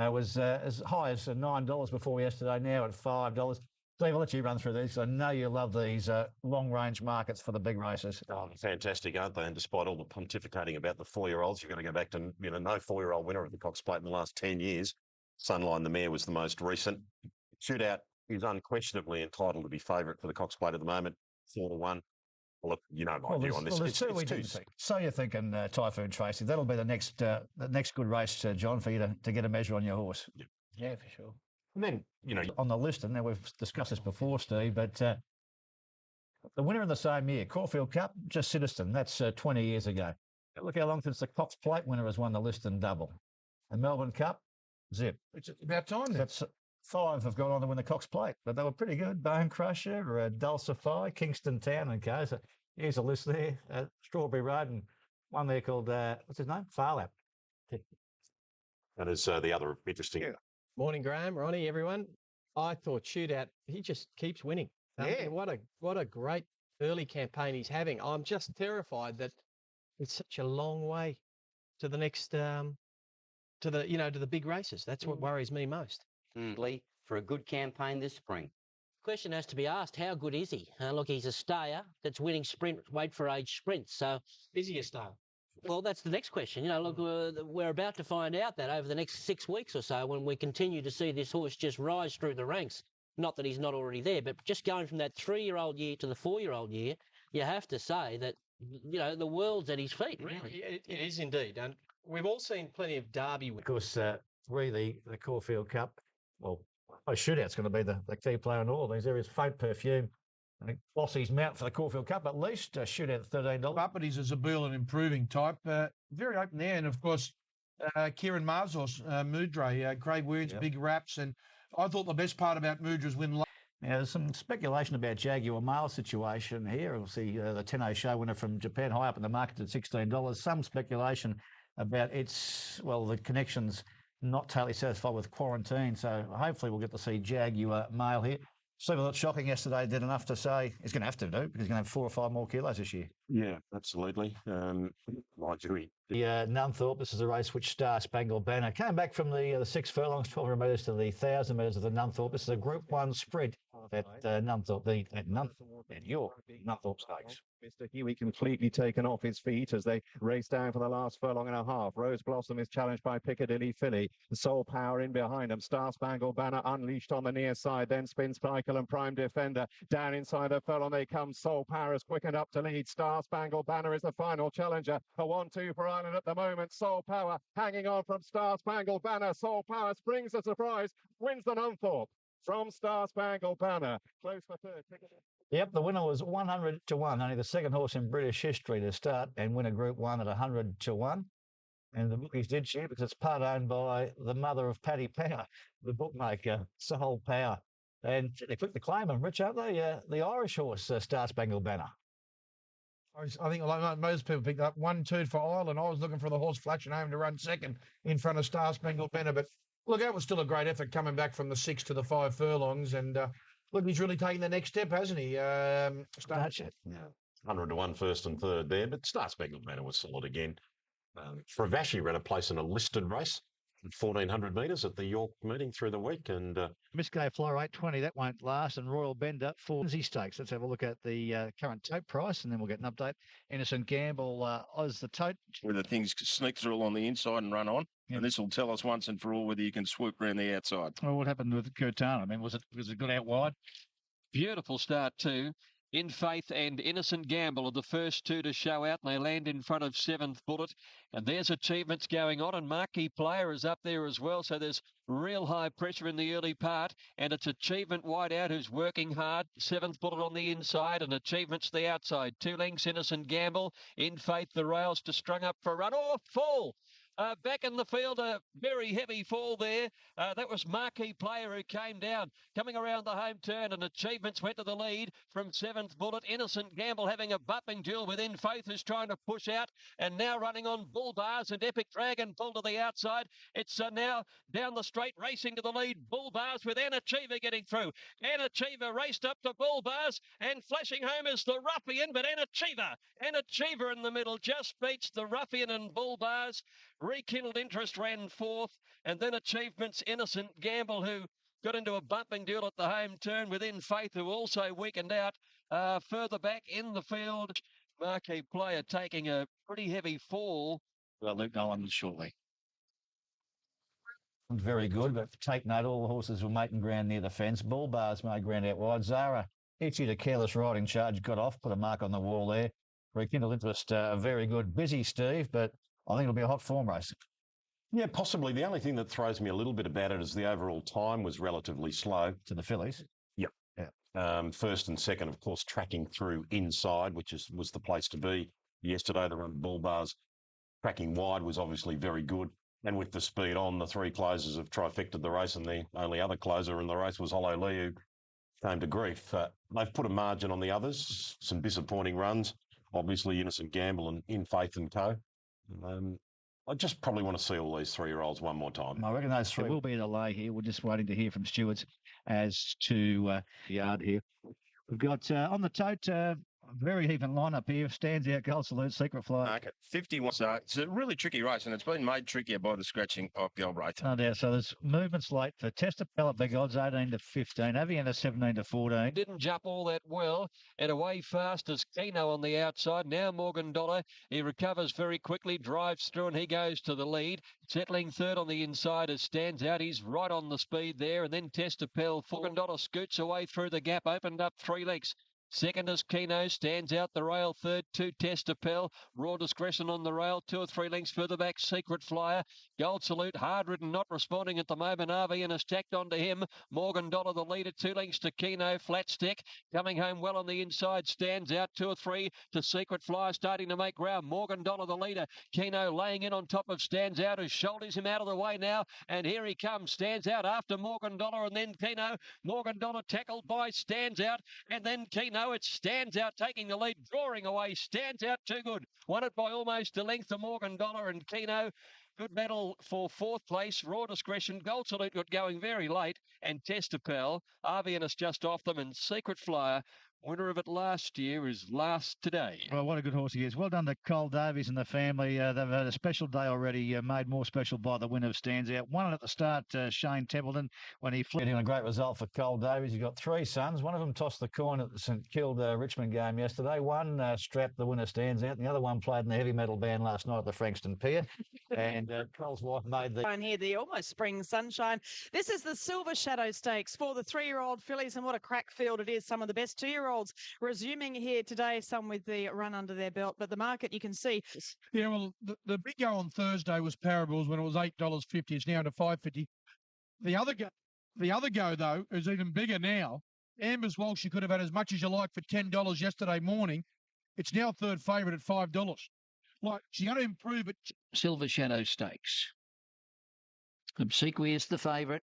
It was as high as $9 before yesterday, now at $5. Steve, I'll let you run through these. I know you love these long-range markets for the big races. Oh, fantastic, aren't they? And despite all the pontificating about the 4-year-olds, you've got to go back to, no 4-year-old winner of the Cox Plate in the last 10 years. Sunline the Mare was the most recent. Shootout is unquestionably entitled to be favourite for the Cox Plate at the moment, 4-1. Well, look, you know my view on this. Well, there's two we didn't think. So you're thinking Typhoon Tracy. That'll be the next good race, John, for you to get a measure on your horse. Yeah, for sure. And then, on the list, and now we've discussed this before, Steve, but the winner in the same year, Caulfield Cup, just Citizen. That's 20 years ago. Look how long since the Cox Plate winner has won the Liston double. The Melbourne Cup, zip. It's about time then. That's 5 have gone on to win the Cox Plate, but they were pretty good. Bone Crusher, Dulcify, Kingston Town and Co. So here's a list there. Strawberry Road and one there called, what's his name? Farlap. That is the other interesting. Yeah. Morning, Graham, Ronnie, everyone. I thought Shootout, he just keeps winning. Yeah. What a great early campaign he's having. I'm just terrified that it's such a long way to the next, to the big races. That's what worries me most. Lee, for a good campaign this spring. Question has to be asked, how good is he? Look, he's a stayer that's winning sprint, weight for age sprints. So is he a stayer? Well, that's the next question. Look, we're about to find out that over the next 6 weeks or so when we continue to see this horse just rise through the ranks. Not that he's not already there, but just going from that 3-year-old year to the 4-year-old year, you have to say that, the world's at his feet, really. It is indeed. And we've all seen plenty of Derby winners. Of course, the Caulfield Cup, well, Shootout's going to be the key player in all these areas. Faint Perfume. I think Bossie's mount for the Caulfield Cup, at least. Shootout at $13. But he's a Zabul and improving type. Very open there. And, of course, Kieran Marzos, Mudra, Craig Williams, big raps. And I thought the best part about Mudra's win. Now, there's some speculation about Jaguar Mail situation here. We'll see the 10-0 show winner from Japan high up in the market at $16. Some speculation about the connections not totally satisfied with quarantine. So hopefully we'll get to see Jaguar Mail here. Steve, I thought shocking yesterday did enough to say he's going to have to do because he's going to have 4 or 5 more kilos this year. Yeah, absolutely. Why do we? The Nunthorpe, this is a race which Star Spangled Banner came back from the 6 furlongs, 1,200 metres to the 1,000 metres of the Nunthorpe. This is a Group 1 sprint at Nunthorpe, York Nunthorpe Stakes. Mr. Huey completely taken off his feet as they race down for the last furlong and a half. Rose Blossom is challenged by Piccadilly Filly. Soul Power in behind them. Star Spangled Banner unleashed on the near side. Then Spin Sparkle and Prime Defender. Down inside the furlong they come. Soul Power has quickened up to lead. Star Spangled Banner is the final challenger. A 1-2 for Ireland at the moment. Soul Power hanging on from Star Spangled Banner. Soul Power springs a surprise. Wins the Nunthorpe from Star Spangled Banner. Close for third. Yep, the winner was 100 to 1. Only the second horse in British history to start and win a Group 1 at 100 to 1. And the bookies did cheer because it's part owned by the mother of Paddy Power, the bookmaker, Soul Power. And they clicked the claim on Rich, aren't they? The Irish horse, Star Spangled Banner. I think like most people picked up 1-2 for Ireland. I was looking for the horse Fletching home to run second in front of Star Spangled Banner. But look, that was still a great effort coming back from the 6 to the 5 furlongs. And look, he's really taken the next step, hasn't he? That's it. Yeah. 100 to 1 first and third there, but Star Spangled Banner was solid again. Fravashi ran a place in a listed race. 1,400 metres at the York meeting through the week. And Misco Flyer 820, that won't last. And Royal Bender for Memsie Stakes. Let's have a look at the current tote price, and then we'll get an update. Innocent Gamble, Oz the tote. Where the things sneak through on the inside and run on. Yeah. And this will tell us once and for all whether you can swoop around the outside. Well, what happened with Curtana? I mean, was it good out wide? Beautiful start too. In Faith and Innocent Gamble are the first two to show out, and they land in front of Seventh Bullet. And there's achievements going on, and Marquee Player is up there as well, so there's real high pressure in the early part, and it's Achievement wide out who's working hard. Seventh Bullet on the inside, and Achievements the outside. 2 lengths, Innocent Gamble. In Faith, the rails to strung up for a run. Oh, fall! Back in the field, a very heavy fall there. That was Marquee Player who came down. Coming around the home turn, and Achievements went to the lead from Seventh Bullet. Innocent Gamble having a bumping duel with In Faith, who's trying to push out, and now running on Bull Bars, and Epic Dragon pull to the outside. It's now down the straight, racing to the lead. Bull Bars with Anachiever getting through. Anachiever raced up to Bull Bars, and flashing home is the Ruffian, but Anachiever in the middle just beats the Ruffian and Bull Bars. Rekindled Interest ran fourth, and then Achievements Innocent Gamble, who got into a bumping duel at the home turn with In Faith, who also weakened out. Further back in the field, Marquee Player taking a pretty heavy fall. Well, Luke Nolan shortly. Very good, but take note, all the horses were making ground near the fence. Bull Bars made ground out wide. Zara issued a careless riding charge, got off, put a mark on the wall there. Rekindled Interest, very good. Busy, Steve, but I think it'll be a hot form race. Yeah, possibly. The only thing that throws me a little bit about it is the overall time was relatively slow. To the fillies? Yep. Yeah. First and second, of course, tracking through inside, which was the place to be. Yesterday, the run Bull Bars tracking wide was obviously very good. And with the speed on, the 3 closers have trifected the race, and the only other closer in the race was Hollow Lee, who came to grief. They've put a margin on the others, some disappointing runs. Obviously, Innocent Gamble and In Faith and Co. I just probably want to see all these 3-year-olds one more time. I reckon those 3 will be a delay here. We're just waiting to hear from stewards as to the yard here. We've got on the tote, very even lineup here. Stands out, Gold Salute, Secret Flight. Market 51. So it's a really tricky race, and it's been made trickier by the scratching of Galbraith. No doubt. So there's movements late for Tester Pellet, big odds 18 to 15. Avienda 17 to 14. Didn't jump all that well, and away fast as Keno on the outside. Now Morgan Dollar, he recovers very quickly, drives through, and he goes to the lead. Settling third on the inside as Stands Out. He's right on the speed there, and then Tester Pell. Morgan Dollar scoots away through the gap, opened up 3 lengths. Second is Keno, Stands Out the rail. Third, 2 Tester Pell. Raw Discretion on the rail. 2 or 3 lengths further back, Secret Flyer. Gold Salute, hard ridden, not responding at the moment. RV is stacked onto him. Morgan Dollar the leader, 2 lengths to Keno. Flat Stick coming home well on the inside. Stands Out 2 or 3 to Secret Flyer, starting to make ground. Morgan Dollar the leader. Keno laying in on top of Stands Out, who shoulders him out of the way now. And here he comes. Stands Out after Morgan Dollar, and then Keno. Morgan Dollar tackled by Stands Out, and then Keno. It Stands Out taking the lead, drawing away. Stands Out too good. Won it by almost a length to Morgan Dollar and Keno. Good battle for 4th place. Raw Discretion. Gold Salute got going very late. And Testapel. Arvianus just off them. And Secret Flyer, winner of it last year, is last today. Well, what a good horse he is. Well done to Cole Davies and the family. They've had a special day already, made more special by the winner of Stands Out. Won it at the start, Shane Templeton, when he flew. Getting a great result for Cole Davies. He's got 3 sons. One of them tossed the coin at the St Kilda Richmond game yesterday. One strapped the winner Stands Out. And the other one played in the heavy metal band last night at the Frankston Pier. And Cole's wife made the... And here, the almost spring sunshine. This is the Silver Shadow Stakes for the 3-year-old fillies, and what a crack field it is. Some of the best 2-year-olds resuming here today, some with the run under their belt, but the market you can see. Yeah, well, the big go on Thursday was Parables when it was $8.50. It's now to $5.50. The other go though is even bigger now. Amber's Walsh, you could have had as much as you like for $10 yesterday morning. It's now third favourite at $5. Like, she's going to improve it. Silver Shadow Stakes. Obsequious the favourite.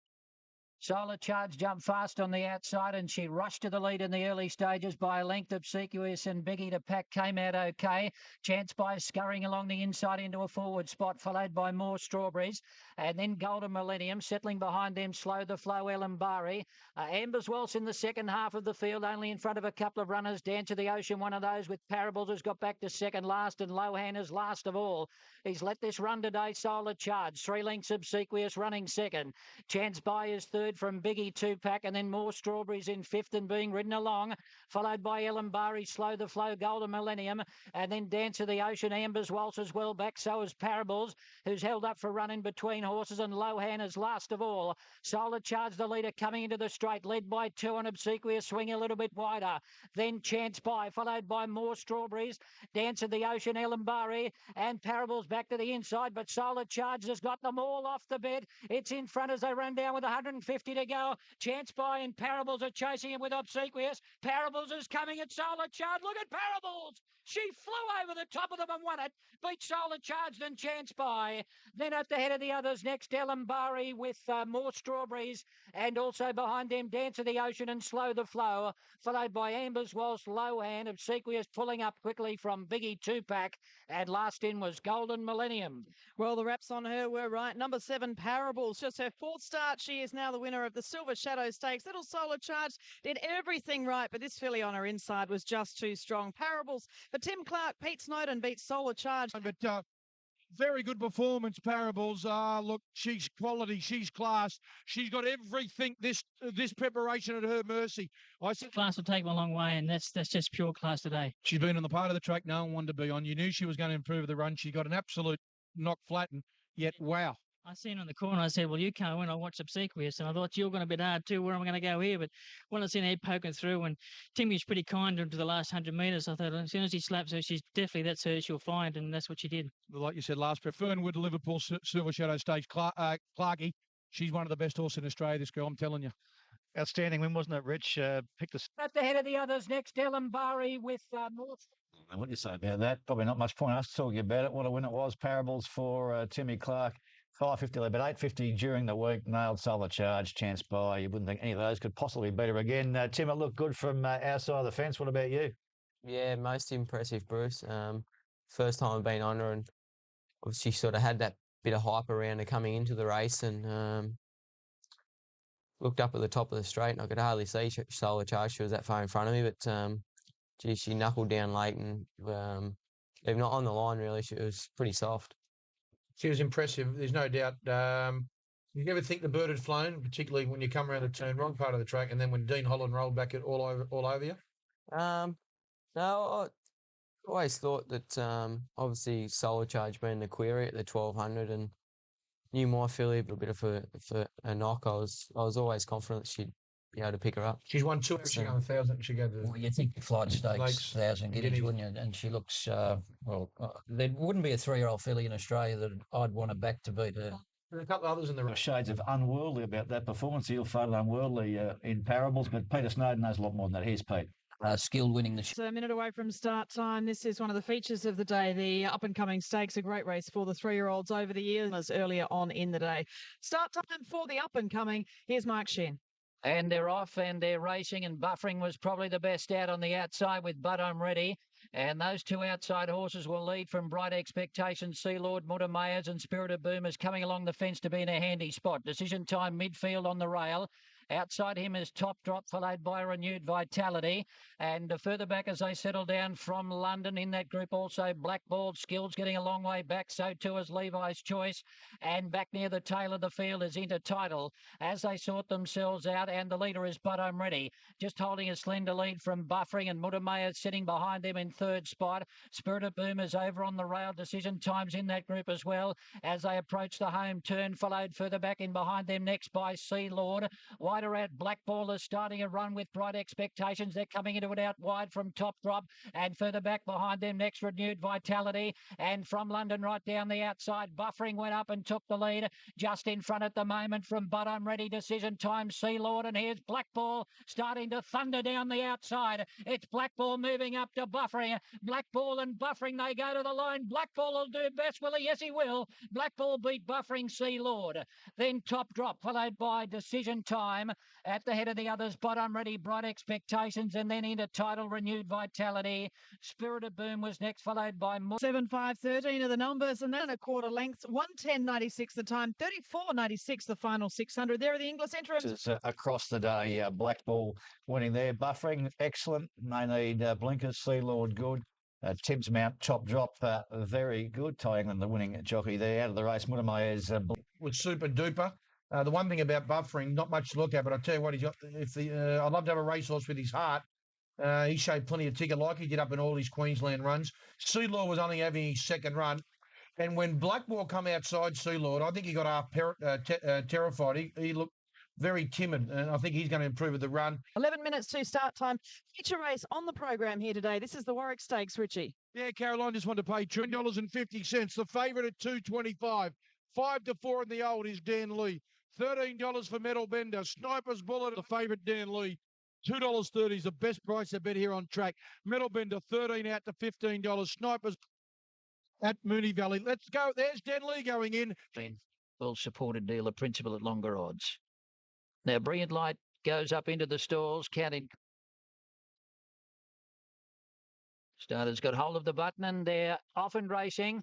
Solar Charge jumped fast on the outside and she rushed to the lead in the early stages by a length. Obsequious and Biggie to Pack came out okay. Chance by scurrying along the inside into a forward spot, followed by More Strawberries. And then Golden Millennium settling behind them, Slow the Flow, Ellenbari. Amber's Waltz in the second half of the field, only in front of a couple of runners. Dance of the Ocean, one of those with Parables, has got back to second last, and Lohan is last of all. He's let this run today, Solar Charge. 3 lengths Obsequious running second. Chance by is third from Biggie 2-pack, and then More Strawberries in fifth and being ridden along, followed by Ellenbari, Slow the Flow, Golden Millennium, and then Dance of the Ocean. Amber's Waltz as well back, so is Parables, who's held up for running between horses, and Lohan is last of all. Solar Charge, the leader, coming into the straight, led by 2 and Obsequious swing a little bit wider. Then Chance by, followed by More Strawberries, Dance of the Ocean, Ellenbari, and Parables back to the inside, but Solar Charge has got them all off the bed. It's in front as they run down with 150 to go. Chance by and Parables are chasing him with Obsequious. Parables is coming at Solar Charge. Look at Parables! She flew over the top of them and won it. Beat Solar Charge, then Chance by. Then at the head of the others next, Ellenbari with More Strawberries, and also behind them Dance of the Ocean and Slow the Flow, followed by Amber's Waltz, Lohan, Obsequious pulling up quickly from Biggie 2-pack, and last in was Golden Millennium. Well, the wraps on her were right. Number 7, Parables, just her 4th start. She is now the winner of the Silver Shadow Stakes. Little Solar Charge did everything right, but this filly on her inside was just too strong. Parables for Tim Clark. Pete Snowden beats Solar Charge. But very good performance, Parables. Look, she's quality, she's class. She's got everything this preparation at her mercy. I said Class will take them a long way, and that's just pure class today. she's been on the part of the track no one wanted to be on. You knew she was going to improve the run. She got an absolute knock flat, and yet, wow. I seen on the corner, I said, well, you can't win. I watched Obsequious, and I thought you're going to be hard too. Where am I going to go here? But when I seen her poking through, and Timmy was pretty kind to the last 100 metres, I thought as soon as he slaps her, she's definitely, that's her, she'll find, and that's what she did. Like you said last prep, Fernwood, Liverpool, Silver Shadow Stakes, Clarkie. She's one of the best horses in Australia, this girl, I'm telling you. Outstanding win, wasn't it, Rich? Picked us. At the head of the others next, Ellenbari with More. What do you say about that? Probably not much point us talking about it. What a win it was. Parables for Timmy Clark. 550, but 850 during the week. Nailed Solar Charge, Chance by. You wouldn't think any of those could possibly beat her again. Tim, it looked good from our side of the fence. What about you? Yeah, most impressive, Bruce. First time I've been on her, and obviously sort of had that bit of hype around her coming into the race, and looked up at the top of the straight, and I could hardly see Solar Charge. She was that far in front of me, but gee, she knuckled down late, and if not on the line, really, she was pretty soft. She was impressive, there's no doubt. You ever think the bird had flown, particularly when you come around the turn, wrong part of the track, and then when Dean Holland rolled back it all over you? No, I always thought that obviously Solar Charge being the query at the 1200 and knew my filly a bit of a knock. I was always confident she'd be able to pick her up. She's won 2, she won 1,000. She gave the. Well, you think Flight Stakes 1,000 guineas, wouldn't you? And she looks there wouldn't be a 3-year-old filly in Australia that I'd want to back to beat her. There's a couple of others in the race. Shades of unworldly about that performance. He'll faded unworldly in Parables, but Peter Snowden knows a lot more than that. Here's Pete. Skilled winning the. So a minute away from start time. This is one of the features of the day, the up-and-coming stakes, a great race for the 3-year-olds over the years earlier on in the day. Start time for the up-and-coming. Here's Mark Shin. And they're off and they're racing, and Buffering was probably the best out on the outside with But I'm Ready. And those 2 outside horses will lead from Bright Expectations, Sea Lord, Mudra Mayers and Spirited Boomers coming along the fence to be in a handy spot. Decision Time midfield on the rail. Outside him is Top Drop, followed by Renewed Vitality. And further back as they settle down from London in that group also Blackballed Skills getting a long way back. So too is Levi's Choice. And back near the tail of the field is Intertitle as they sort themselves out. And the leader is But I'm Ready. Just holding a slender lead from Buffering, and Mudra sitting behind them in 3rd spot. Spirited Boomers over on the rail. Decision Times in that group as well as they approach the home turn, followed further back in behind them next by Sea Lord. wider out. Black Ball is starting a run with Bright Expectations. They're coming into it out wide from Top Drop, and further back behind them next Renewed Vitality, and from London right down the outside, Buffering went up and took the lead. Just in front at the moment from But I'm Ready, Decision Time, Sea Lord, and here's Black Ball starting to thunder down the outside. It's Black Ball moving up to Buffering. Black Ball and Buffering, they go to the line. Black Ball will do best, will he? Yes, he will. Black Ball beat Buffering, Sea Lord. Then Top Drop, followed by Decision Time. At the head of the others, But I'm Ready, Bright Expectations, and then into Title, Renewed Vitality. Spirit of Boom was next, followed by 7, 5, 13 are the numbers, and then a quarter lengths. 1:10.96 the time, 34.96 the final 600. There are the English interims. It's, across the day, Black Ball winning there. Buffering, excellent. They need blinkers. Sea Lord, good. Tibbs Mount, Top Drop, very good. Ty England, the winning jockey there. Out of the race, Mudra was super duper. The one thing about Buffering, not much to look at, but I tell you what, he's got. I'd love to have a racehorse with his heart. He showed plenty of ticket like he did up in all his Queensland runs. Sea Lord was only having his second run. And when Blackmore come outside Sea Lord, I think he got half terrified. He looked very timid, and I think he's going to improve with the run. 11 minutes to start time. Feature race on the program here today. This is the Warwick Stakes, Richie. Yeah, Caroline just wanted to pay $2.50. The favourite at $2.25. 5 to 4 in the old is Dan Lee. $13 for Metal Bender. Sniper's Bullet, the favourite Dan Lee. $2.30 is the best price I bet here on track. Metal Bender, 13 out to $15. Snipers at Moonee Valley. Let's go. There's Dan Lee going in. Well-supported dealer principal at longer odds. Now, Brilliant Light goes up into the stalls, counting. Starter's got hold of the button, and they're off and racing.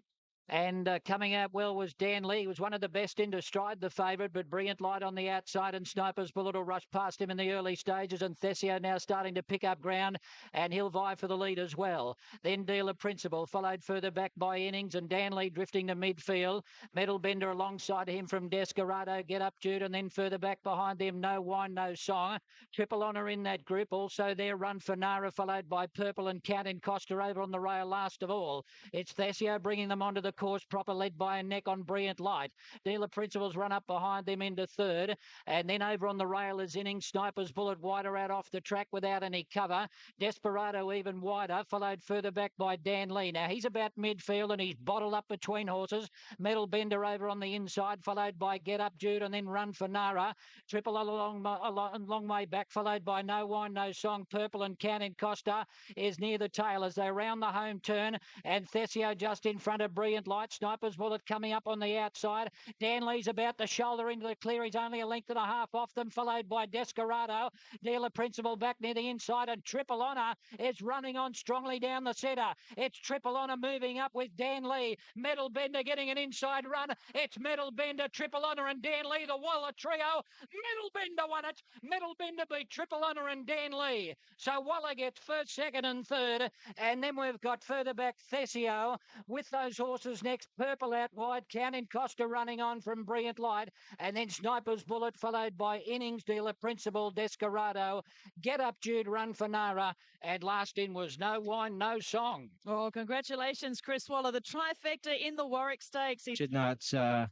And coming out well was Dan Lee. He was one of the best into stride, the favourite, but Brilliant Light on the outside, and Sniper's Bullet will rush past him in the early stages, and Thesio now starting to pick up ground, and he'll vie for the lead as well. Then Dealer Principal, followed further back by Innings, and Dan Lee drifting to midfield. Metal Bender alongside him from Desperado, Get Up Jude, and then further back behind them, No Wine, No Song. Triple Honour in that group. Also there, Run for Nara, followed by Purple and Counting Costa over on the rail last of all. It's Thesio bringing them onto the course proper, led by a neck on Brilliant Light. Dealer Principals run up behind them into third, and then over on the rail is Innings. Sniper's Bullet wider out off the track without any cover. Desperado even wider, followed further back by Dan Lee. Now he's about midfield, and he's bottled up between horses. Metal Bender over on the inside, followed by Get Up Jude, and then Run for Nara. Triple a long way back, followed by No Wine, No Song. Purple and Counting Costa is near the tail as they round the home turn, and Thesio just in front of Brilliant Light. Sniper's Bullet coming up on the outside. Dan Lee's about to shoulder into the clear. He's only a length and a half off them, followed by Desperado. Dealer Principal back near the inside, and Triple Honour is running on strongly down the centre. It's Triple Honour moving up with Dan Lee. Metal Bender getting an inside run. It's Metal Bender, Triple Honour, and Dan Lee, the Waller trio. Metal Bender won it. Metal Bender beat Triple Honour and Dan Lee. So Waller gets first, second, and third. And then we've got further back Thesio with those horses next. Purple out wide, Counting Costa running on from Brilliant Light, and then Sniper's Bullet, followed by Innings, Dealer Principal, Desperado, Get Up Jude, Run for Nara, and last in was No Wine, No Song. Oh, congratulations, Chris Waller, the trifecta in the Warwick Stakes. No, it's a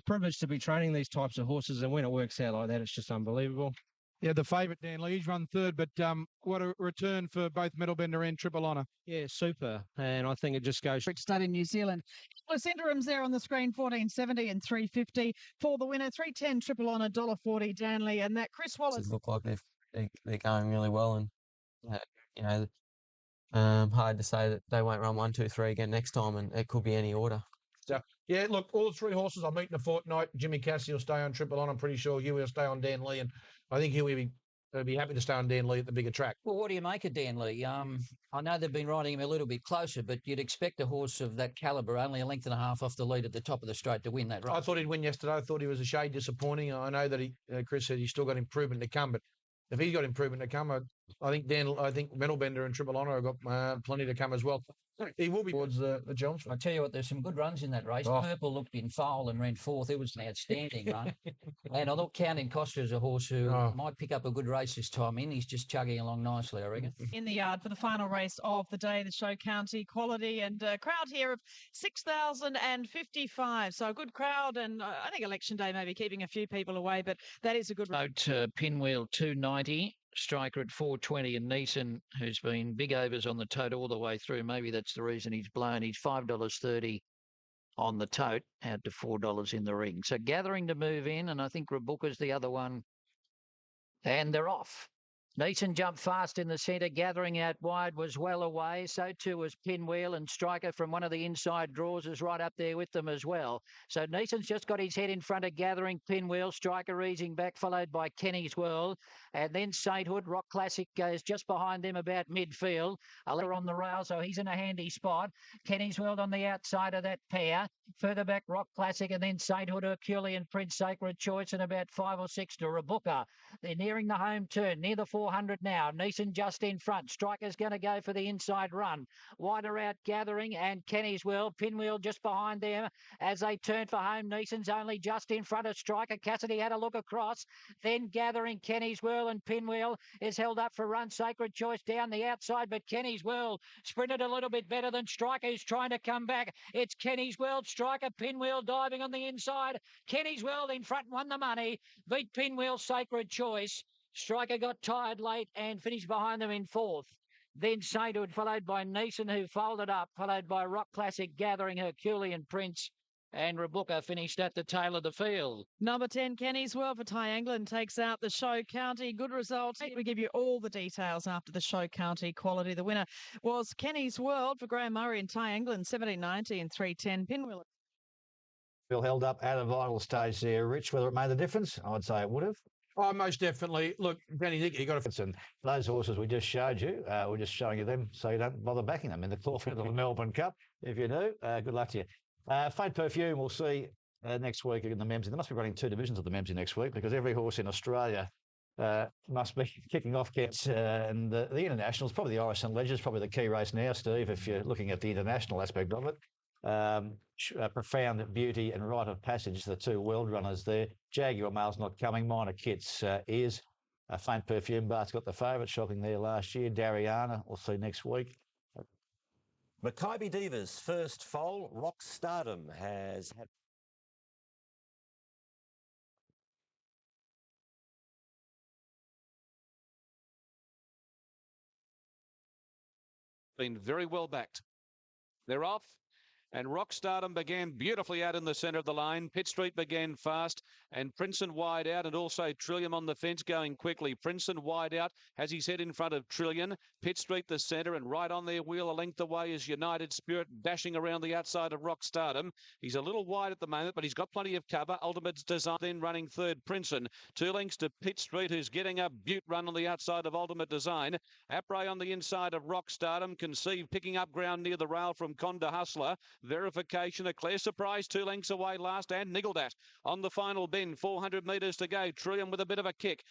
privilege to be training these types of horses, and when it works out like that, it's just unbelievable. Yeah, the favourite, Dan Lee, he's run third, but what a return for both Metal Bender and Triple Honour. Yeah, super. And I think it just goes... Start in New Zealand. Plus interims there on the screen, 14.70 and 3.50 for the winner. 3.10 Triple Honour, $1.40 Danley, and that Chris Wallace. It look like they're going really well, and you know, hard to say that they won't run 1, 2, 3 again next time, and it could be any order. So, yeah, look, all three horses I'll meet in a fortnight. Jimmy Cassie will stay on Triple Honour. I'm pretty sure Huey will stay on Dan Lee, and I think Huey will be happy to stay on Dan Lee at the bigger track. Well, what do you make of Dan Lee? I know they've been riding him a little bit closer, but you'd expect a horse of that calibre only a length and a half off the lead at the top of the straight to win that race. I thought he'd win yesterday. I thought he was a shade disappointing. I know that Chris said he's still got improvement to come, but if he's got improvement to come, I think Metal Bender and Triple Honour have got plenty to come as well. He will be towards the Chelmsford. I tell you what, there's some good runs in that race. Oh. Purple looked in foal and ran fourth. It was an outstanding run. And I thought Counting Costa is a horse who might pick up a good race this time in. He's just chugging along nicely, I reckon. In the yard for the final race of the day, the Show County Quality, and a crowd here of 6,055. So a good crowd, and I think election day maybe keeping a few people away, but that is a good Out Pinwheel 290, Striker at 420, and Neeson, who's been big overs on the tote all the way through. Maybe that's the reason he's blown. He's $5.30 on the tote, out to $4 in the ring. So gathering to move in, and I think Rabuka's the other one. And they're off. Neeson jumped fast in the centre, gathering out wide was well away. So too was Pinwheel, and Striker from one of the inside draws is right up there with them as well. So Neeson's just got his head in front of gathering Pinwheel, Striker easing back, followed by Kenny's World. And then Sainthood, Rock Classic goes just behind them about midfield. A letter on the rail, so he's in a handy spot. Kenny's World on the outside of that pair. Further back, Rock Classic, and then Sainthood, Herculean Prince, Sacred Choice, and about 5 or 6 to Rabuka. They're nearing the home turn, near the 400 now. Neeson just in front. Striker's going to go for the inside run. Wider out gathering, and Kenny's World. Pinwheel just behind them as they turn for home. Neeson's only just in front of Striker. Cassidy had a look across. Then gathering Kenny's World, and Pinwheel is held up for run. Sacred Choice down the outside, but Kenny's World sprinted a little bit better than Striker, who's trying to come back. It's Kenny's World. Striker, Pinwheel diving on the inside. Kenny's World in front, won the money. Beat Pinwheel, Sacred Choice. Striker got tired late and finished behind them in fourth. Then Sainthood, followed by Neeson, who folded up, followed by Rock Classic, gathering Herculean Prince. And Rabuka finished at the tail of the field. Number 10, Kenny's World for Ty England, takes out the Show County. Good result. We give you all the details after the Show County Quality. The winner was Kenny's World for Graham Murray and Ty England, 1790 and 310. Pinwheel. Bill held up at a vital stage there, Rich. Whether it made a difference, I'd say it would have. Oh, most definitely. Look, Danny, you got to. And those horses we just showed you, we're just showing you them so you don't bother backing them in the quarter of the Melbourne Cup. If you do, good luck to you. Faint Perfume, we'll see next week in the Memsie. They must be running 2 divisions of the Memsie next week because every horse in Australia must be kicking off counts. And the internationals, probably the Irish and Ledgers, probably the key race now, Steve, if you're looking at the international aspect of it. Profound Beauty and Rite of Passage, the 2 world runners there. Jaguar Mail's not coming. Minor Kits is. Faint Perfume, Bart's got the favourite, shocking there last year. Dariana, we'll see next week. Makybe Diva's first foal, Rock Stardom, has had been very well backed. They're off. And Rock Stardom began beautifully out in the centre of the line. Pitt Street began fast, and Princeton wide out, and also Trillium on the fence going quickly. Princeton wide out, has his head in front of Trillium. Pitt Street the centre, and right on their wheel a length away is United Spirit dashing around the outside of Rock Stardom. He's a little wide at the moment, but he's got plenty of cover. Ultimate's Design then running third, Princeton. 2 lengths to Pitt Street, who's getting a beaut run on the outside of Ultimate Design. Après on the inside of Rock Stardom. Conceive picking up ground near the rail from Conda Hustler. Verification, a clear surprise, 2 lengths away last, and niggled at. On the final bend, 400 metres to go. Trillium with a bit of a kick.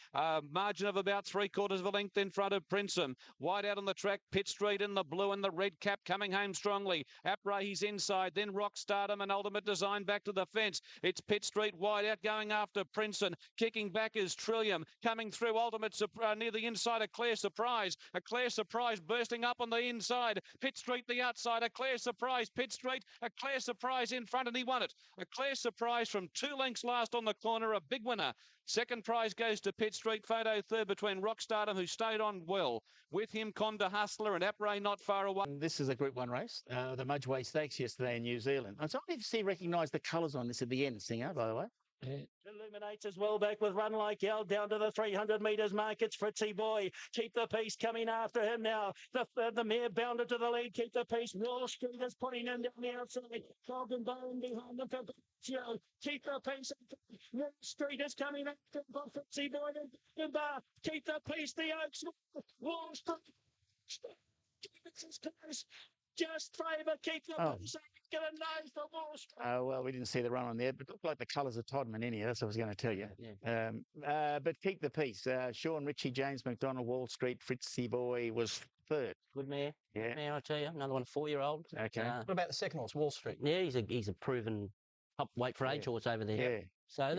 Margin of about 3/4 of a length in front of Princeton. Wide out on the track, Pitt Street in the blue and the red cap coming home strongly. Après, he's inside, then Rock Stardom and Ultimate Design back to the fence. It's Pitt Street wide out going after Princeton. Kicking back is Trillium. Coming through Ultimate near the inside, a clear surprise. A clear surprise bursting up on the inside. Pitt Street the outside, a clear surprise. Pitt Street, a clear surprise in front, and he won it. A clear surprise from 2 lengths last on the corner, a big winner. Second prize goes to Pitt Street. Photo third between Rock Stardom, who stayed on well. With him, Conda Hustler and Après not far away. This is a Group 1 race, the Makybe Stakes yesterday in New Zealand. I was wondering if you recognise the colours on this at the end, Singer, by the way. Illuminates as well back with Run Like Hell down to the 300 metres mark. It's Fritzy Boy. Keep the Peace coming after him now. The mare bounded to the lead. Keep the Peace. Wall Street is putting him down the outside. Golden Bone behind them for Baccio. Keep the Peace. Wall Street is coming after Fritzy Boy. The bar. Keep the Peace. The Oaks. Wall Street. It's close. Just favour. Keep the Peace. Get a nose for Wall Street. Oh, well, we didn't see the run on there, but it looked like the colours of Todman in here. That's what I was going to tell you. Yeah. But Keep the Peace. Sean Ritchie, James McDonald, Wall Street, Fritzy Boy was third. Good mare. Yeah. Mare, I tell you, another one, 4-year-old. Okay. What about the second horse, Wall Street? Yeah, he's a proven top weight for age horse over there. Yeah. So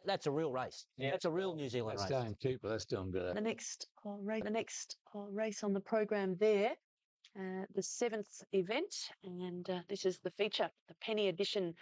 that's a real race. Yeah. That's a real New Zealand race. Cooper, that's doing good. The next race on the program there, the 7th event, and this is the feature, the Penny Edition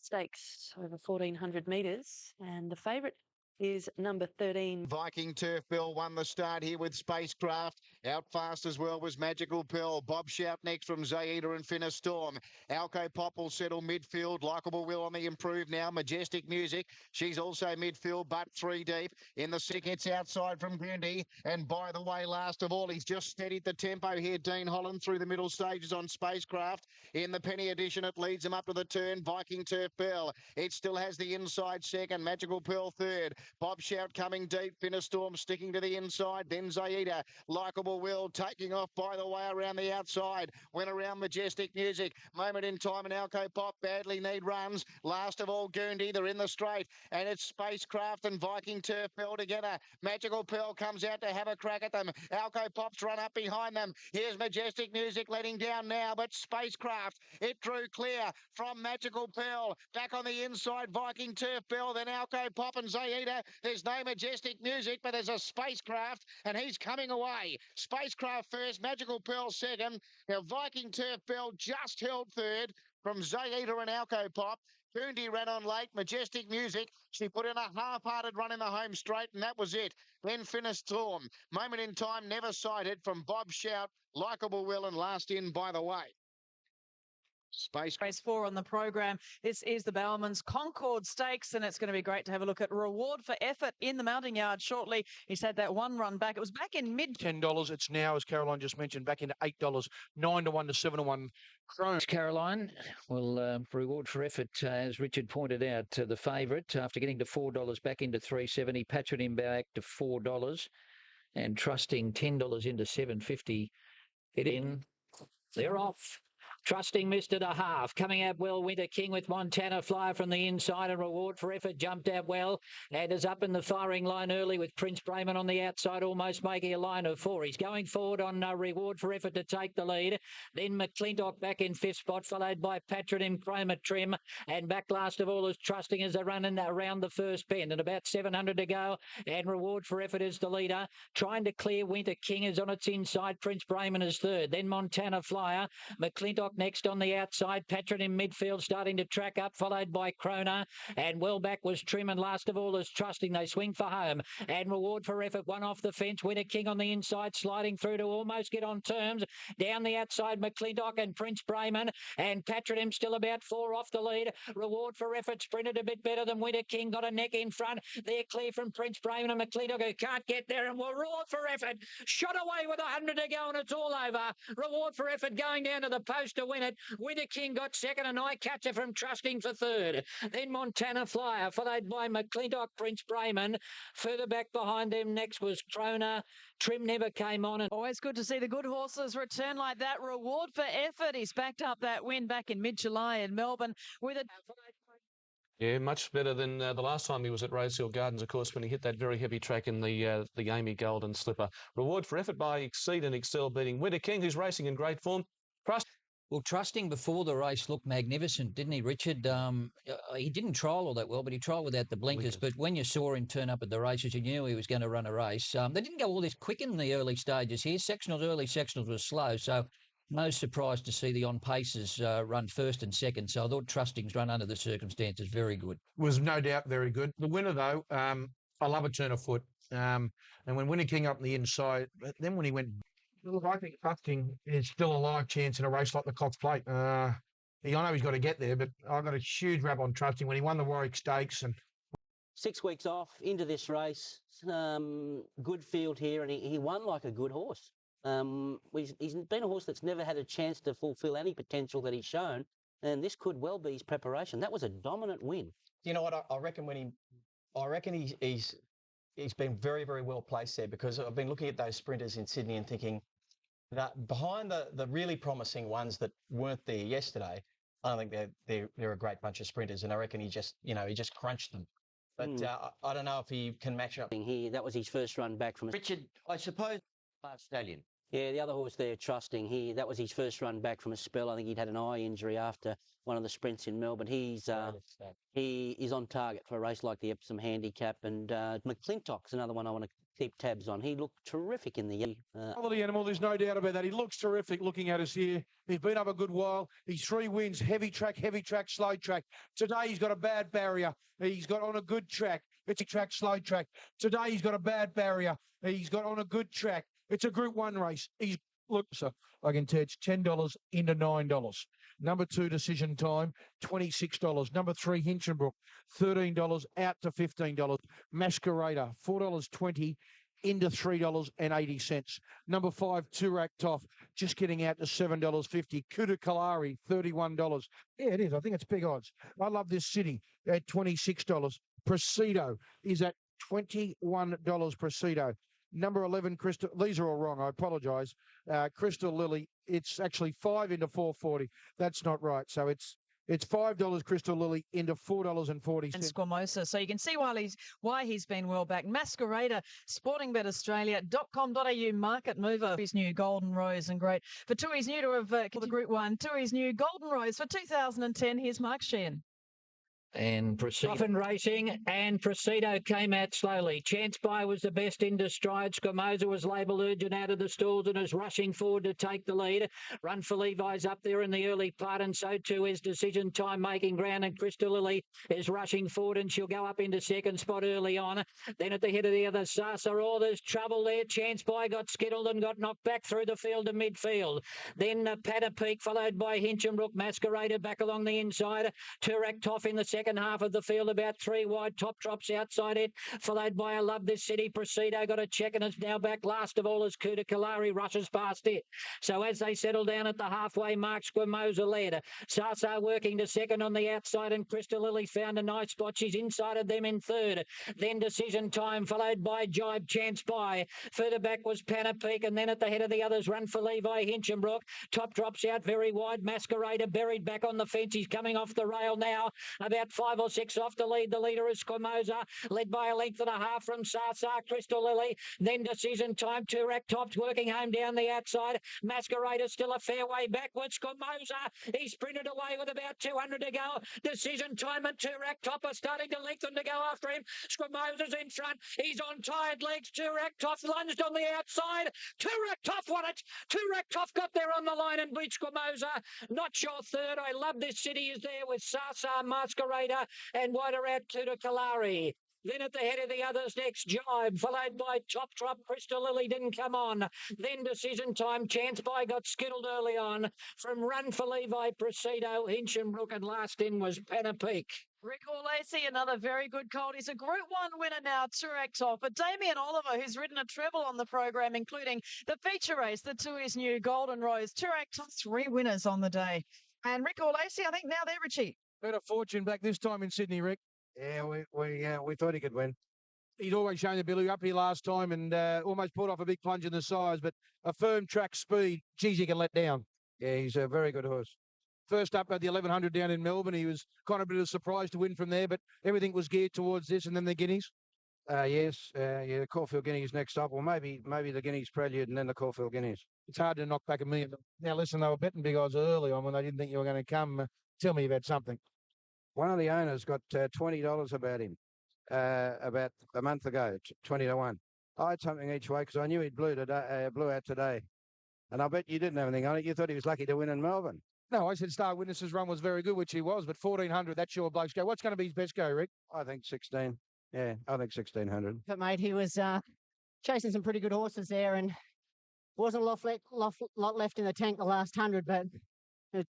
Stakes over 1,400 metres, and the favourite is number 13. Viking Turf Bill won the start here with Spacecraft. Out fast as well was Magical Pearl. Bob Shout next from Zaida and Finna Storm. Alco Pop will settle midfield. Likeable Will on the improve now. Majestic Music. She's also midfield, but 3 deep. In the second, it's outside from Grundy. And by the way, last of all, he's just steadied the tempo here. Dean Holland through the middle stages on Spacecraft. In the Penny Edition, it leads him up to the turn. Viking Turf Bill. It still has the inside second. Magical Pearl third. Bob Shout coming deep. Finna Storm sticking to the inside. Then Zaida. Likeable Will taking off by the way around the outside. Went around Majestic Music. Moment in time and Alco Pop badly need runs. Last of all, Grundy. They're in the straight. And it's Spacecraft and Viking Turf Pearl together. Magical Pearl comes out to have a crack at them. Alco Pop's run up behind them. Here's Majestic Music letting down now, but Spacecraft, it drew clear from Magical Pearl. Back on the inside, Viking Turf Pearl, then Alco Pop and Zaida. There's no Majestic Music, but there's a Spacecraft, and he's coming away. Spacecraft first, Magical Pearl second. Now, Viking Turf Pearl just held third from Zaida and Alco Pop. Grundy ran on late. Majestic Music. She put in a half-hearted run in the home straight, and that was it. Then finished Storm. Moment in time, never sighted from Bob Shout, Likeable Will, and last in by the way. Race 4 on the program. This is the Bowerman's Concord Stakes, and it's going to be great to have a look at Reward for Effort in the mounting yard shortly. He's had that one run back. It was back in mid $10. It's now, as Caroline just mentioned, back into $8, 9 to 1 to 7 to 1. Caroline, well, Reward for Effort, as Richard pointed out, the favourite after getting to $4 back into $3.70, patched him back to $4, and trusting $10 into $7.50. It in. They're off. Trusting missed it a half. Coming out well, Winter King with Montana Flyer from the inside. And Reward for Effort jumped out well. And is up in the firing line early with Prince Brayman on the outside, almost making a line of 4. He's going forward on Reward for Effort to take the lead. Then McClintock back in 5th spot, followed by Patronym, Chroma Trim. And back last of all is Trusting as they're running around the first bend. And about 700 to go. And Reward for Effort is the leader. Trying to clear Winter King is on its inside. Prince Brayman is third. Then Montana Flyer. McClintock next on the outside. Patron in midfield starting to track up, followed by Krona. And well back was Trim, and last of all is Trusting. They swing for home. And Reward for Effort, one off the fence. Winter King on the inside, sliding through to almost get on terms. Down the outside, McClintock and Prince Brayman. And Patronym still about 4 off the lead. Reward for Effort sprinted a bit better than Winter King. Got a neck in front. They're clear from Prince Brayman and McClintock, who can't get there. And Reward for Effort shot away with 100 to go, and it's all over. Reward for Effort going down to the post to win it. Winter King got second, and Eye Catcher from Trusting for third. Then Montana Flyer, followed by McClintock, Prince Brayman. Further back behind them next was Krona. Trim never came on. And always good to see the good horses return like that. Reward for Effort. He's backed up that win back in mid-July in Melbourne with a... Yeah, much better than the last time he was at Rosehill Gardens, of course, when he hit that very heavy track in the Amy Golden Slipper. Reward for Effort by Exceed and Excel, beating Winter King, who's racing in great form. Well, Trusting before the race looked magnificent, didn't he, Richard? He didn't trial all that well, but he trialled without the blinkers. But when you saw him turn up at the races, you knew he was going to run a race. They didn't go all this quick in the early stages here. Early sectionals were slow, so no surprise to see the on-paces run first and second. So I thought Trusting's run under the circumstances very good. Was no doubt very good. The winner, though, I love a turn of foot. And when Winter King up the inside, but then when he went... Look, I think Trusting is still a live chance in a race like the Cox Plate. I know he's got to get there, but I got a huge rap on Trusting when he won the Warwick Stakes. And 6 weeks off into this race, good field here, and he won like a good horse. He's been a horse that's never had a chance to fulfil any potential that he's shown, and this could well be his preparation. That was a dominant win. You know what? I reckon he's been very, very well placed there, because I've been looking at those sprinters in Sydney and thinking that behind the really promising ones that weren't there yesterday, I don't think they're a great bunch of sprinters, and I reckon he just crunched them. But I don't know if he can match up. Here, that was his first run back from Richard, I suppose Stallion. Yeah, the other horse there, Trusting, that was his first run back from a spell. I think he'd had an eye injury after one of the sprints in Melbourne. He is on target for a race like the Epsom Handicap, and McClintock's another one I want to keep tabs on. He looked terrific in the Quality animal, there's no doubt about that. He looks terrific looking at us here. He's been up a good while. He's 3 wins, heavy track, slow track. Today he's got a bad barrier. He's got on a good track. It's a track, slow track. Today he's got a bad barrier. He's got on a good track. It's a Group 1 race. Look, so I can tell it's $10 into $9. Number 2, Decision Time, $26. Number 3, Hinchinbrook, $13 out to $15. Masquerader, $4.20 into $3.80. Number 5, Turak Toff, just getting out to $7.50. Kuta Kalari, $31. Yeah, it is. I think it's big odds. I love this city at $26. Presido is at $21. Presido. Number 11, Crystal. These are all wrong. I apologise. Crystal Lily. It's actually 5 into $4.40. That's not right. So it's $5 Crystal Lily into $4.40. And Squamosa. So you can see why he's been well back. Masquerader, sportingbetaustralia.com.au market mover. His new Golden Rose and great. For Tui's new to have the Group 1. Tui's new Golden Rose for 2010. Here's Mark Sheehan. And Often Racing and Presido came out slowly. Chance Buy was the best into stride. Squamosa was labelled urgent out of the stalls and is rushing forward to take the lead. Run for Levi's up there in the early part, and so too is Decision Time making ground, and Crystal Lily is rushing forward, and she'll go up into second spot early on. Then at the head of the other, Sasa, there's trouble there. Chance Buy got skittled and got knocked back through the field to midfield. Then Patter Peak followed by Hinchinbrook. Masquerader back along the inside. Turak Toff in the second half of the field, about 3 wide. Top Drops outside it, followed by I Love This City. Presido got a check and is now back. Last of all as Kuta Kalari rushes past it. So as they settle down at the halfway mark, Squamosa led. Sasa working to second on the outside, and Crystal Lily found a nice spot. She's inside of them in third. Then Decision Time, followed by Jibe, Chance Buy. Further back was Panna Peak, and then at the head of the others, Run for Levi, Hinchinbrook. Top Drops out very wide. Masquerader buried back on the fence. He's coming off the rail now. About 5 or 6 off the lead. The leader is Squamosa, led by a length and a half from Sasa, Crystal Lily. Then Decision Time, Turak Tops working home down the outside. Masquerader still a fair way backwards. Squamosa, he sprinted away with about 200 to go. Decision Time and Turak Top are starting to lengthen to go after him. Squamosa's in front. He's on tired legs. Turak Top lunged on the outside. Turak Top won it. Turak Top got there on the line and beat Squamosa. Not sure third. I Love This City is there with Sasa, Masquerader, and wider out Kuta Kalari. Then at the head of the others next, Jibe, followed by Top Drop. Crystal Lily didn't come on. Then Decision Time, Chance Buy got skittled early on. From Run for Levi, Presido, Hinchinbrook, and last in was Panna Peak. Rick Lacey, another very good colt. He's a Group 1 winner now, Turak Top. But Damien Oliver, who's ridden a treble on the program, including the feature race, the Tui's new Golden Rose. Turak Top, 3 winners on the day. And Rick Lacey, I think now they're Richie. Had a fortune back this time in Sydney, Rick. Yeah, we thought he could win. He's always shown the ability up here last time and almost pulled off a big plunge in the size, but a firm track speed, geez, he can let down. Yeah, he's a very good horse. First up at the 1100 down in Melbourne, he was kind of a bit of a surprise to win from there, but everything was geared towards this, and then the Guineas. Yes, the Caulfield Guineas next up, or maybe the Guineas Prelude and then the Caulfield Guineas. It's hard to knock back $1 million. Now listen, they were betting big odds early on when they didn't think you were going to come. Tell me about something. One of the owners got $20 about him about a month ago, 20 to 1. I had something each way because I knew he'd blew out today. And I bet you didn't have anything on it. You thought he was lucky to win in Melbourne. No, I said Star Witness's run was very good, which he was, but 1400, that's your bloke's go. What's going to be his best go, Rick? I think 16. Yeah, I think 1600. But, mate, he was chasing some pretty good horses there and wasn't a lot left in the tank the last 100, but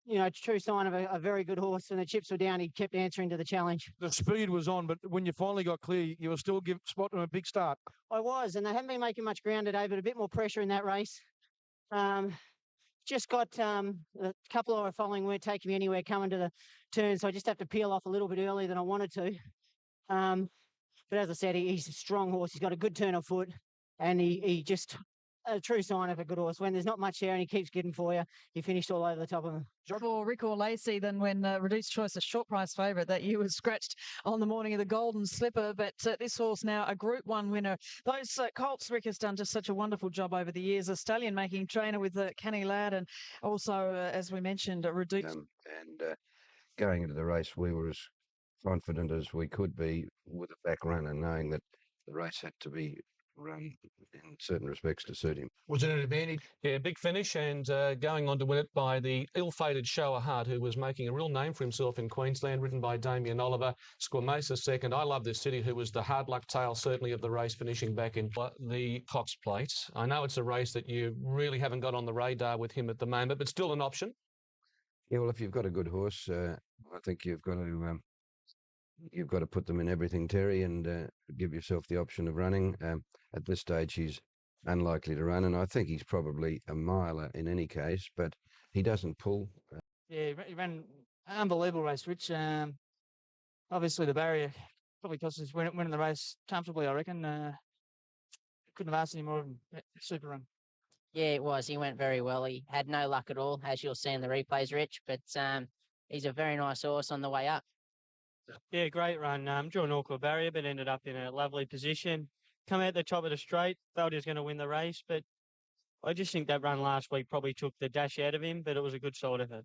it's true sign of a very good horse. When the chips were down, he kept answering to the challenge. The speed was on, but when you finally got clear, you were still spotting a big start. I was, and they haven't been making much ground today, but a bit more pressure in that race. Just got a couple I were following weren't taking me anywhere coming to the turn, so I just have to peel off a little bit earlier than I wanted to. But as I said, he's a strong horse. He's got a good turn of foot, and he just a true sign of a good horse. When there's not much there and he keeps getting for you, he finished all over the top of him. For Rick or Lacey than when reduced choice, a short price favourite that you was scratched on the morning of the Golden Slipper. But this horse now a Group 1 winner. Those colts, Rick has done just such a wonderful job over the years. A stallion making trainer with Canny Lad, and also, as we mentioned, a reduced. Going into the race, we were as confident as we could be with a back runner, knowing that the race had to be run in certain respects to suit him. Was it an advantage? Yeah, big finish, and going on to win it by the ill-fated Shower Heart, who was making a real name for himself in Queensland, ridden by Damien Oliver. Squamesa second. I Love This City, who was the hard luck tail, certainly, of the race, finishing back in the Cox Plate. I know it's a race that you really haven't got on the radar with him at the moment, but still an option. Yeah, well, if you've got a good horse, I think you've got to put them in everything, Terry, and give yourself the option of running. At this stage, he's unlikely to run, and I think he's probably a miler in any case, but he doesn't pull. Yeah, he ran an unbelievable race, Rich. Obviously, the barrier probably cost us winning the race comfortably, I reckon. Couldn't have asked any more of him. Super run. Yeah, it was. He went very well. He had no luck at all, as you'll see in the replays, Rich, but he's a very nice horse on the way up. Yeah, great run. Drew an awkward barrier, but ended up in a lovely position. Come out the top of the straight, thought he was going to win the race, but I just think that run last week probably took the dash out of him, but it was a good side effort.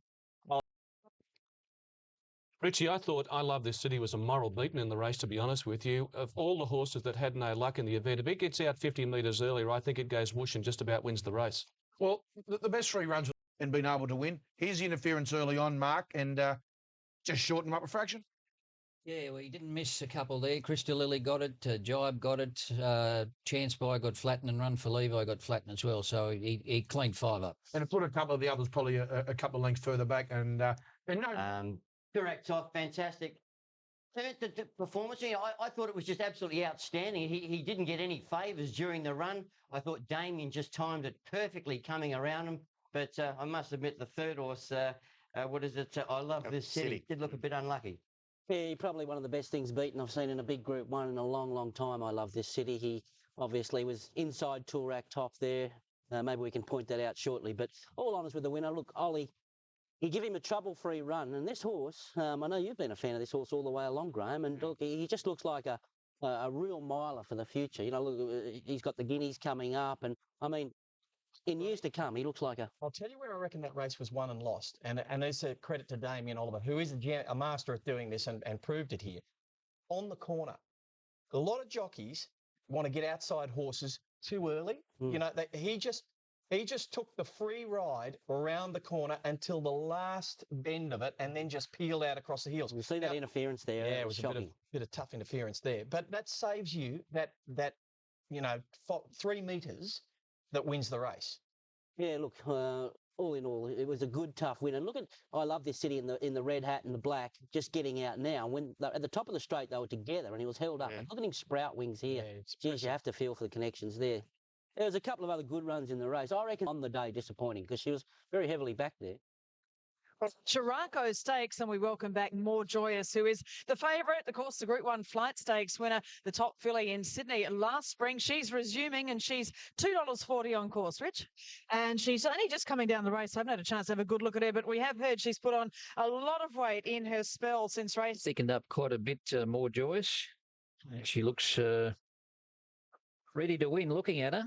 Richie, I thought I Love This City was a moral beaten in the race, to be honest with you. Of all the horses that had no luck in the event, if it gets out 50 metres earlier, I think it goes whoosh and just about wins the race. Well, the best 3 runs and been able to win. Here's the interference early on, Mark, and just shorten him up a fraction. Yeah, well, he didn't miss a couple there. Crystal Lily got it, Jibe got it, Chance By got flattened, and Run for Levi got flattened as well. So he cleaned 5 up. And it put a couple of the others probably a couple of lengths further back. And no. Correct, Toff. Fantastic. The performance, I thought it was just absolutely outstanding. He didn't get any favours during the run. I thought Damien just timed it perfectly coming around him. But I must admit, the third horse, what is it? I Love This City. Did look a bit unlucky. Yeah, probably one of the best things beaten I've seen in a big Group 1 in a long, long time. I Love This City. He obviously was inside Toorak top there. Maybe we can point that out shortly. But all honours with the winner. Look, Ollie, he give him a trouble-free run. And this horse, I know you've been a fan of this horse all the way along, Graham. And look, he just looks like a real miler for the future. You know, look, he's got the guineas coming up. And, I mean, in years to come, he looks like a... I'll tell you where I reckon that race was won and lost. And there's a credit to Damien Oliver, who is a master at doing this and proved it here. On the corner, a lot of jockeys want to get outside horses too early. You know, he just took the free ride around the corner until the last bend of it and then just peeled out across the heels. You see that interference there? Yeah, it was shocking. a bit of tough interference there. But that saves you that 3 metres that wins the race. Yeah, look, all in all, it was a good, tough win. And look at, I Love This City in the red hat and the black, just getting out now. When at the top of the straight, they were together and he was held up. And look at him sprout wings here. Yeah, geez, you have to feel for the connections there. There was a couple of other good runs in the race. I reckon on the day disappointing because she was very heavily back there. Chiraco Stakes, and we welcome back More Joyous, who is the favourite, of course, the Group 1 Flight Stakes winner, the top filly in Sydney last spring. She's resuming, and she's $2.40 on course, Rich. And she's only just coming down the race. I haven't had a chance to have a good look at her, but we have heard she's put on a lot of weight in her spell since race. Thickened up quite a bit, More Joyous. She looks ready to win looking at her.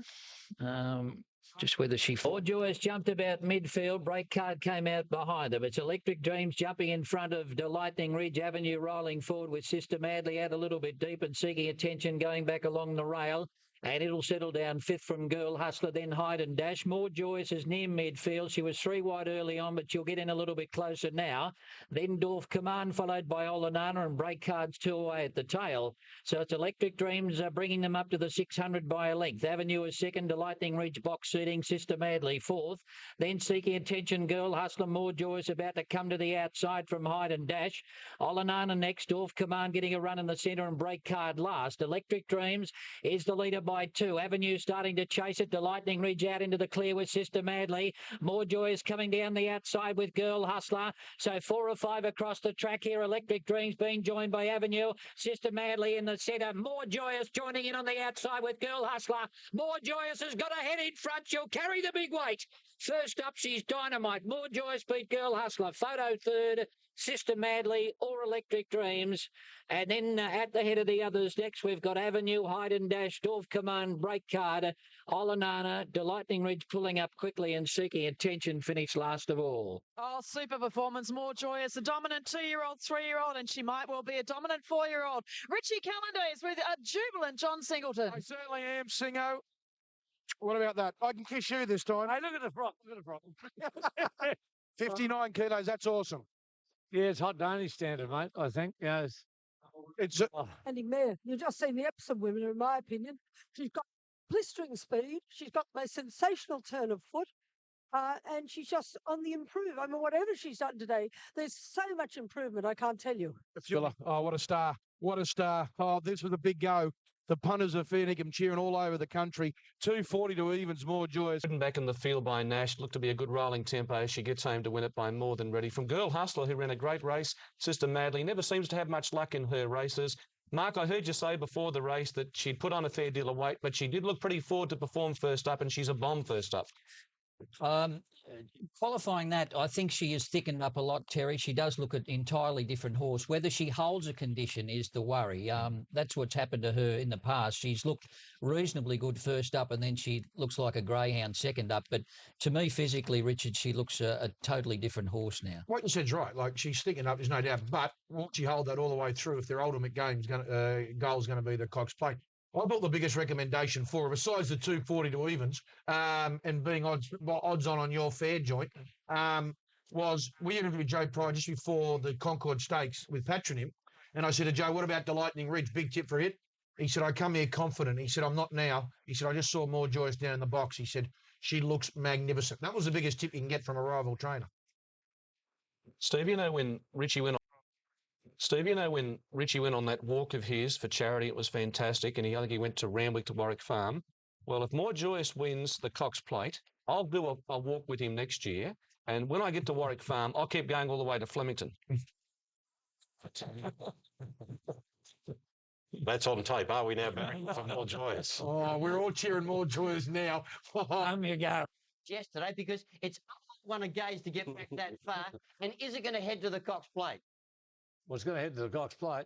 Just whether she... More Joyous jumped about midfield. Break card came out behind her. It's Electric Dreams jumping in front of Lightning Ridge Avenue, rolling forward with Sister Madly out a little bit deep and seeking attention, going back along the rail. And it'll settle down 5th from Girl Hustler, then Hide and Dash. More Joyous is near midfield. She was 3 wide early on, but she'll get in a little bit closer now. Then Dorf Command, followed by Olanana, and Break Cards 2 away at the tail. So it's Electric Dreams bringing them up to the 600 by a length. Avenue is second to Lightning Ridge, box seating Sister Madly 4th. Then Seeking Attention, Girl Hustler, More Joyous about to come to the outside from Hide and Dash. Olanana next, Dorf Command getting a run in the centre, and Break Card last. Electric Dreams is the leader by by 2. Avenue starting to chase it. The Lightning Ridge out into the clear with Sister Madly. More Joyous coming down the outside with Girl Hustler. So 4 or 5 across the track here. Electric Dreams being joined by Avenue. Sister Madly in the centre. More Joyous joining in on the outside with Girl Hustler. More Joyous has got a head in front. She'll carry the big weight. First up, she's Dynamite. More Joyous beat Girl Hustler. Photo third. Sister Madly or Electric Dreams. And then at the head of the others next, we've got Avenue, Hide and Dash, Dorf Command, Break Card, Olanana, Lightning Ridge pulling up quickly and seeking attention, finished last of all. Oh, super performance. More Joyous, a dominant 2-year-old, 3-year-old, and she might well be a dominant 4-year-old. Richie Calendar is with a jubilant John Singleton. I certainly am, Singo. What about that? I can kiss you this time. Hey, look at the front. Look at the front. 59 kilos, that's awesome. Yeah, it's hot Danish standard, mate, I think. Yeah, it's Andy Mayer, you've just seen the Epsom women, in my opinion. She's got blistering speed. She's got the most sensational turn of foot. And she's just on the improve. I mean, whatever she's done today, there's so much improvement, I can't tell you. Oh, what a star. What a star. Oh, this was a big go. The punters of Fairnickham cheering all over the country. 240 to evens, More Joyous. Ridden back in the field by Nash. Looked to be a good rolling tempo. She gets home to win it by more than ready. From Girl Hustler, who ran a great race. Sister Madly never seems to have much luck in her races. Mark, I heard you say before the race that she'd put on a fair deal of weight, but she did look pretty forward to perform first up, and she's a bomb first up. Qualifying that, I think she has thickened up a lot, Terry. She does look an entirely different horse. Whether she holds a condition is the worry. That's what's happened to her in the past. She's looked reasonably good first up, and then she looks like a greyhound second up. But to me, physically, Richard, she looks a totally different horse now. What you said's right. Like, she's thickened up, there's no doubt. But will she hold that all the way through if their ultimate goal's going to be the Cox Plate? I thought the biggest recommendation for her, besides the 240 to evens and being odds on your fair joint, was we interviewed Joe Pryor just before the Concord Stakes with Patronym. And I said to Joe, what about the Lightning Ridge? Big tip for it. He said, I come here confident. He said, I'm not now. He said, I just saw More Joyous down in the box. He said, she looks magnificent. That was the biggest tip you can get from a rival trainer. Steve, you know when Richie went on that walk of his for charity, it was fantastic, and I think he went to Randwick to Warwick Farm. Well, if More Joyous wins the Cox Plate, I'll do a walk with him next year, and when I get to Warwick Farm, I'll keep going all the way to Flemington. That's on tape, are we now, Barry? For More Joyous. Oh, we're all cheering More Joyous now. You go. Yesterday, because it's one of gaze to get back that far, and is it going to head to the Cox Plate? Well, it's going to head to the Cox Plate,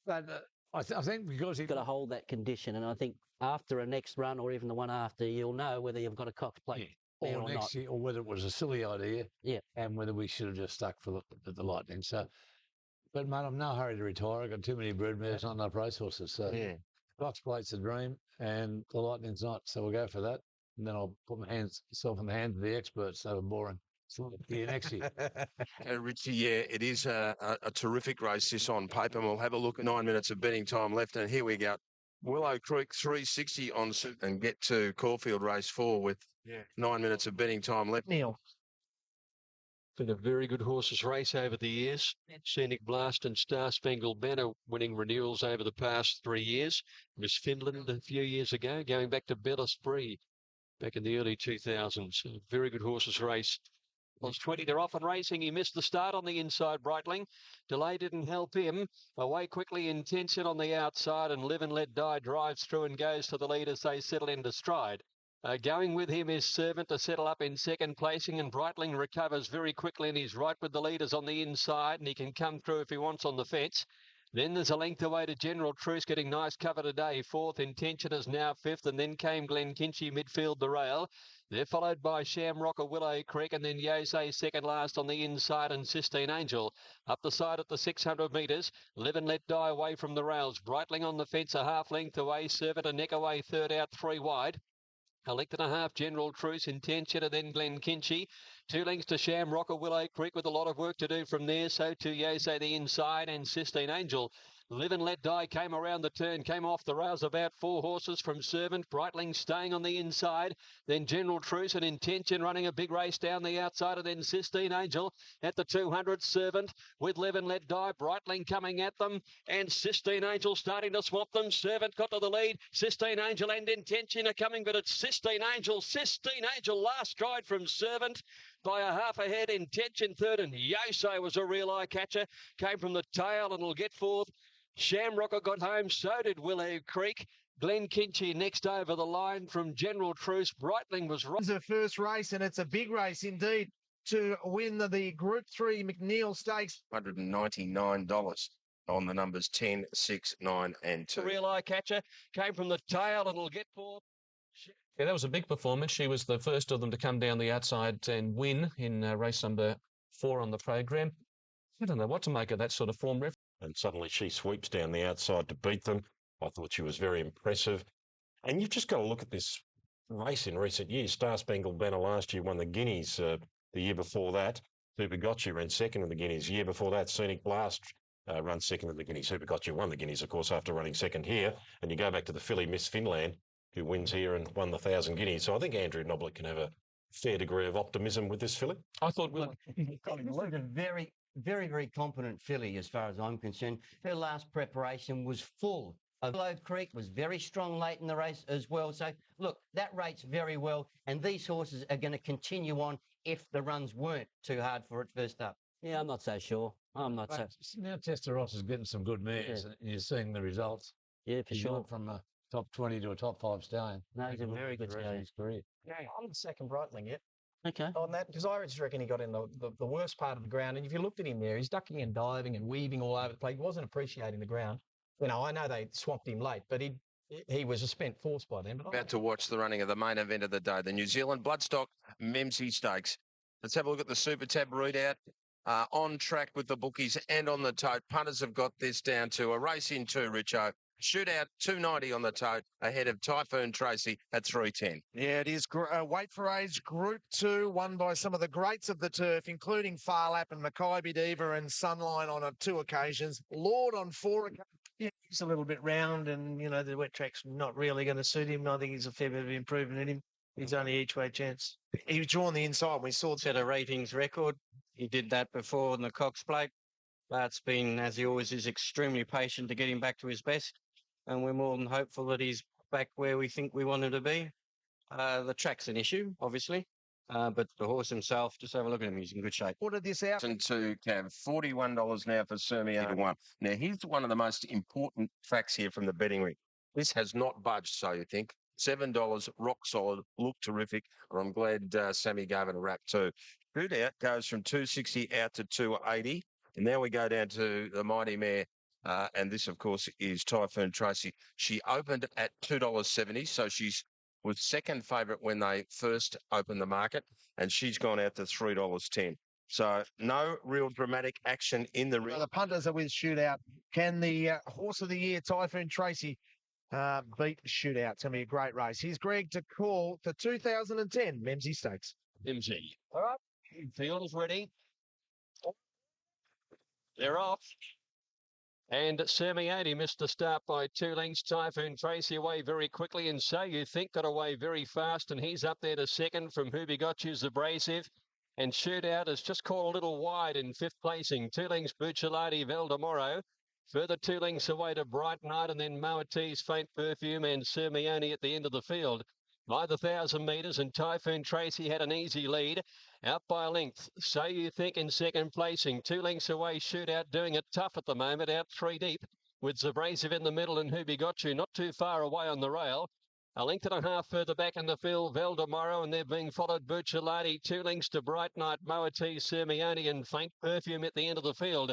but I think because You've got to hold that condition, and I think after a next run or even the one after, you'll know whether you've got a Cox Plate there or not. Year, or whether it was a silly idea, yeah, and whether we should have just stuck for the Lightning. So, but mate, I'm in no hurry to retire. I've got too many broodmares, not enough racehorses. So, yeah, Cox Plate's a dream, and the Lightning's not. So we'll go for that, and then I'll put myself in the hands of the experts. So boring. Yeah, next year. Richie, yeah, it is a terrific race this on paper, and we'll have a look at 9 minutes of betting time left, and here we go. Willow Creek 360 on and get to Caulfield race 4 with 9 minutes of betting time left. Neil. Been a very good horses race over the years. Scenic Blast and Star Spangled Banner winning renewals over the past 3 years. Miss Finland a few years ago, going back to Bella Spree back in the early 2000s. A very good horses race. Was 20, they're off and racing. He missed the start on the inside, Breitling. Delay didn't help him. Away quickly, Intention on the outside, and Live and Let Die drives through and goes to the lead as they settle into stride. Going with him is Servant to settle up in second placing, and Breitling recovers very quickly, and he's right with the leaders on the inside, and he can come through if he wants on the fence. Then there's a length away to General Truce, getting nice cover today. Fourth, Intention is now fifth, and then came Glen Kinchy midfield the rail. They're followed by Shamrock of Willow Creek, and then Yosei second last on the inside, and Sistine Angel. Up the side at the 600 metres, Live and Let Die away from the rails. Breitling on the fence, a half length away. Servant a neck away, third out, 3 wide. A length and a half, General Truce, Intention, and then Glen Kinchy. 2 lengths to Shamrock of Willow Creek with a lot of work to do from there. So to Yosei the inside and Sistine Angel. Live and Let Die came around the turn, came off the rails about 4 horses from Servant. Brightling staying on the inside. Then General Truce and Intention running a big race down the outside. And then Sistine Angel at the 200. Servant with Live and Let Die. Brightling coming at them. And Sistine Angel starting to swap them. Servant got to the lead. Sistine Angel and Intention are coming, but it's Sistine Angel. Sistine Angel last stride from Servant by a half a head. Intention third, and Yoso was a real eye catcher. Came from the tail and will get fourth. Shamrocker got home, so did Willow Creek. Glen Kinchy next over the line from General Truce. Brightling was right. It's her first race, and it's a big race indeed to win the Group 3 McNeil Stakes. $199 on the numbers 10, 6, 9 and 2. Real eye catcher. Came from the tail and will get fourth. Yeah, that was a big performance. She was the first of them to come down the outside and win in race number 4 on the program. I don't know what to make of that sort of form, Ref. And suddenly she sweeps down the outside to beat them. I thought she was very impressive. And you've just got to look at this race in recent years. Star Spangled Banner last year won the Guineas. The year before that, Supergotchi ran second in the Guineas. The year before that, Scenic Blast ran second in the Guineas. Supergotchi won the Guineas, of course, after running second here. And you go back to the filly Miss Finland, who wins here and won the 1,000 Guineas. So I think Andrew Noblet can have a fair degree of optimism with this filly. I thought, well, This is a very, very competent filly as far as I'm concerned. Her last preparation was full. Willow Creek was very strong late in the race as well. So, look, that rates very well. And these horses are going to continue on if the runs weren't too hard for it first up. Yeah, I'm not so sure. I'm not so. Now Testaros is getting some good mares, and you're seeing the results. Yeah, for He's sure. gone from a top 20 to a top 5 stallion. No, he's a very good rest of his career. Yeah, I'm the second Brightling yet. Okay. On that, because I just reckon he got in the worst part of the ground. And if you looked at him there, he's ducking and diving and weaving all over the place. He wasn't appreciating the ground. You know, I know they swamped him late, but he was a spent force by then. But About to watch the running of the main event of the day, the New Zealand Bloodstock Memsie Stakes. Let's have a look at the Super Tab readout. On track with the bookies and on the tote. Punters have got this down to a race in 2, Richo. Shootout 290 on the tote ahead of Typhoon Tracy at 310. Yeah, it is. Weight for Age Group 2, won by some of the greats of the turf, including Farlap and Makybe Diva and Sunline on 2 occasions. Lord on 4 occasions. Yeah, he's a little bit round, and you know the wet track's not really going to suit him. I think he's a fair bit of improvement in him. He's only each way chance. He was drawn the inside. We saw Set a ratings record. He did that before in the Cox Plate. Bart's been, as he always is, extremely patient to get him back to his best. And we're more than hopeful that he's back where we think we want him to be. The track's an issue, obviously. But the horse himself, just have a look at him. He's in good shape. Ordered this out. And 2, Cav, $41 now for Sirmione 1. Now, here's one of the most important facts here from the betting ring. This has not budged, so you think. $7, rock solid, look terrific. And I'm glad Sammy gave it a wrap too. Shootout goes from 260 out to 280. And now we go down to the mighty mare. And this, of course, is Typhoon Tracy. She opened at $2.70, so she's was second favourite when they first opened the market, and she's gone out to $3.10. So no real dramatic action in the ring. The punters are with Shootout. Can the horse of the year, Typhoon Tracy, beat Shootout? It's going to be a great race. Here's Greg to call the 2010 Memsie Stakes. Memsie. All right. Field is ready. They're off. And Sirmione missed the start by 2 lengths. Typhoon Tracy away very quickly, and So You Think got away very fast, and he's up there to second from Who Got You's Abrasive. And Shootout has just caught a little wide in 5th placing. 2 lengths Bucciolati Valdemoro. Further 2 lengths away to Bright Night, and then Moati's Faint Perfume and Sirmione at the end of the field. By the 1,000 metres, and Typhoon Tracy had an easy lead. Out by a length. So You Think in 2nd placing. 2 lengths away, Shootout doing it tough at the moment, out 3 deep. With Zabrasive in the middle and Who Got You not too far away on the rail. A length and a half further back in the field, Valdemoro, and they're being followed Bucciolati. 2 lengths to Bright Night, Moati, Sirmione and Faint Perfume at the end of the field.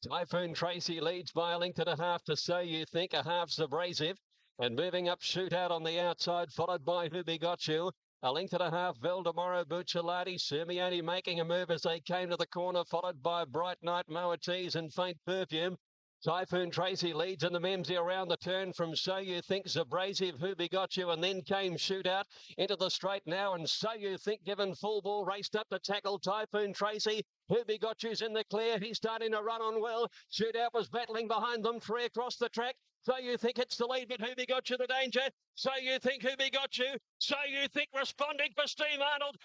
Typhoon Tracy leads by a length and a half to So You Think, a half's Abrasive. And moving up, Shootout on the outside, followed by Who Got You. A length and a half, Valdemoro, Bucciolati, Sirmione making a move as they came to the corner, followed by Bright Night, Moatiz and Faint Perfume. Typhoon Tracy leads in the Memsie around the turn from So You Think's Abrasive, Who Begot You, and then came Shootout into the straight now, and So You Think given full ball, raced up to tackle Typhoon Tracy. Who Begot You's in the clear. He's starting to run on well. Shootout was battling behind them, 3 across the track. So You Think it's the lead, but Who Begot You the danger? So You Think Who Begot You? So You Think responding for Steve Arnold.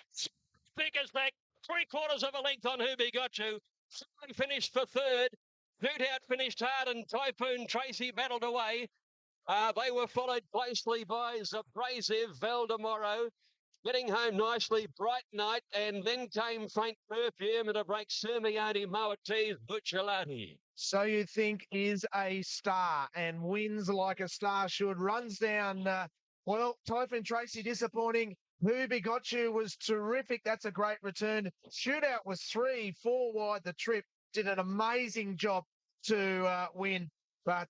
Think is back, 3/4 of a length on Who Begot You. Flying finished for third. Shootout finished hard and Typhoon Tracy battled away. They were followed closely by Abrasive, Valdemoro, getting home nicely, Bright Night, and then came Faint Perfume and a break Sermione, Moatiz, Buccellati. So You Think is a star and wins like a star should. Runs down, Typhoon Tracy disappointing. Who Begot You was terrific. That's a great return. Shootout was 3, 4 wide the trip. Did an amazing job to win. But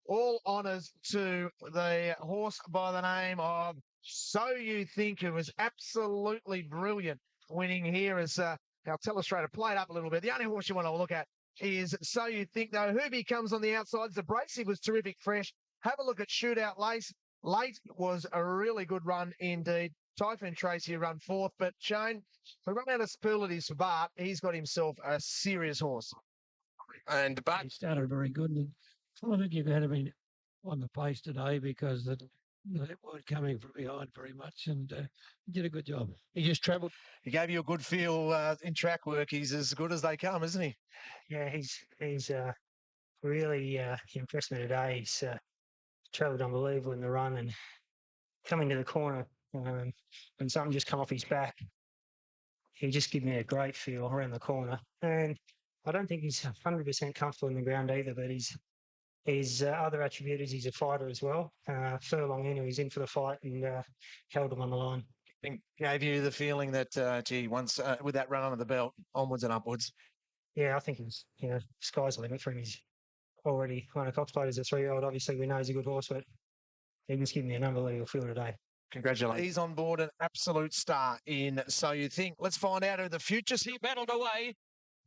all honours to the horse by the name of So You Think, who was absolutely brilliant winning here as our telestrator played up a little bit. The only horse you want to look at is So You Think, though. Who comes on the outside? Abrasive was terrific fresh. Have a look at Shootout Late was a really good run indeed. Typhoon Tracy run 4th, but Shane, we run out of superlatives for Bart. He's got himself a serious horse. And Bart He started very good. And I think you've had to be on the pace today because they weren't coming from behind very much, and he did a good job. He just travelled. He gave you a good feel in track work. He's as good as they come, isn't he? Yeah, he's really impressed me today. He's travelled unbelievable in the run and coming to the corner when something just come off his back. He just gave me a great feel around the corner, and I don't think he's 100% comfortable in the ground either. But his other attribute is he's a fighter as well. Furlong in, he's in for the fight and held him on the line. I think gave you the feeling that, once with that run under the belt, onwards and upwards. Yeah, I think he's, sky's the limit for him. He's already won a Cox Plate as a 3-year-old. Obviously, we know he's a good horse, but he just gave me an unbelievable feel today. Congratulations. He's on board, an absolute star in So You Think. Let's find out who the future. He battled away.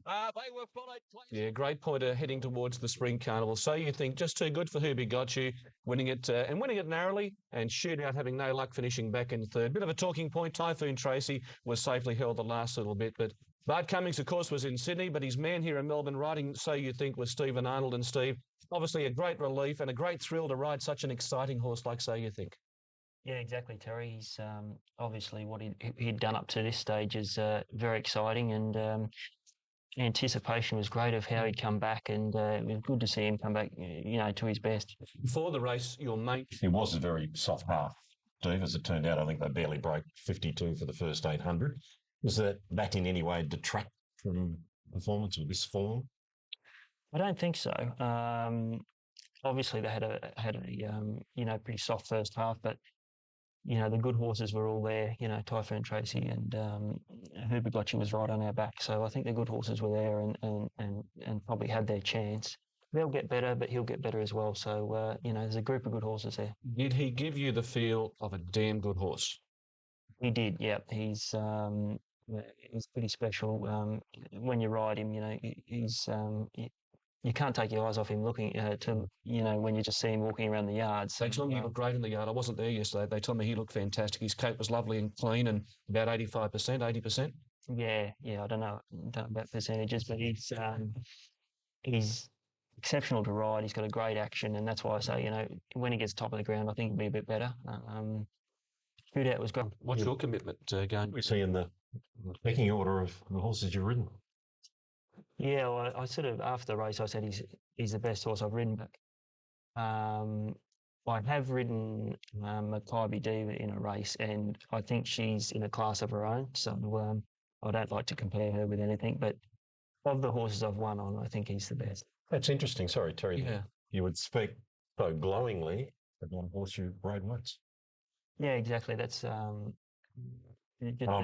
They were followed. Yeah, great pointer heading towards the Spring Carnival. So You Think just too good for Who Begot You, winning it narrowly, and Shootout having no luck finishing back in third. Bit of a talking point. Typhoon Tracy was safely held the last little bit, but Bart Cummings, of course, was in Sydney, but his man here in Melbourne riding So You Think was Stephen Arnold. And Steve, obviously a great relief and a great thrill to ride such an exciting horse like So You Think. Yeah, exactly, Terry. He's obviously what he'd done up to this stage is very exciting, and anticipation was great of how he'd come back, and it was good to see him come back, to his best. Before the race, your mate... It was a very soft half, Steve. As it turned out, I think they barely broke 52 for the first 800. Was that in any way detract from performance or this form? I don't think so. Obviously, they had a pretty soft first half, but the good horses were all there. Typhoon Tracy and Who Begot You was right on our back. So I think the good horses were there and probably had their chance. They'll get better, but he'll get better as well. So, there's a group of good horses there. Did he give you the feel of a damn good horse? He did, yeah. He's pretty special. When you ride him, you can't take your eyes off him looking when you just see him walking around the yard. They told me he looked great in the yard. I wasn't there yesterday. They told me he looked fantastic. His coat was lovely and clean and about 85%, 80%. Yeah. I don't know about percentages, but he's exceptional to ride. He's got a great action, and that's why I say, when he gets top of the ground, I think he'll be a bit better. Shootout was great. What's your commitment going? We see in the pecking order of the horses you've ridden. Yeah, well, I sort of, after the race, I said he's the best horse I've ridden. But I have ridden Makybe Diva in a race, and I think she's in a class of her own. So I don't like to compare her with anything. But of the horses I've won on, I think he's the best. That's interesting. Sorry, Terry. Yeah. You would speak so glowingly of one horse you rode once. Yeah, exactly. That's... I'm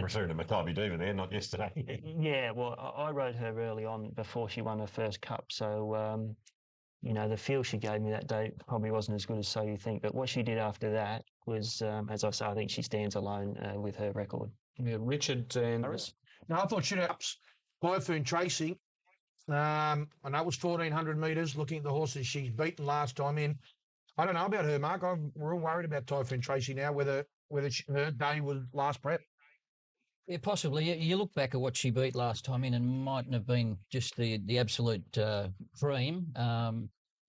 referring to Makybe Diva there, not yesterday. Yeah, well, I rode her early on before she won her first cup. So, the feel she gave me that day probably wasn't as good as So You Think. But what she did after that was, as I say, I think she stands alone with her record. Yeah, Richard and... No, I thought Shootout's Typhoon Tracy I know it was 1,400 metres. Looking at the horses she's beaten last time in, I don't know about her, Mark. We're all worried about Typhoon Tracy now. Whether her day was last prep. Yeah, possibly. You look back at what she beat last time in, and mightn't have been just the absolute cream.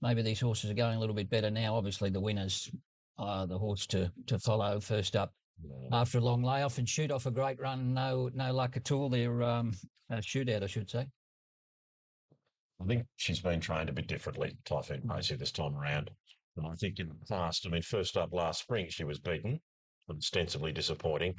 Maybe these horses are going a little bit better now. Obviously, the winners are the horse to follow first up after a long layoff, and shoot off a great run. No luck at all there. Shootout, I should say. I think she's been trained a bit differently, Typhoon Tracy, this time around. And I think in the past, I mean, first up last spring, she was beaten, ostensibly disappointing.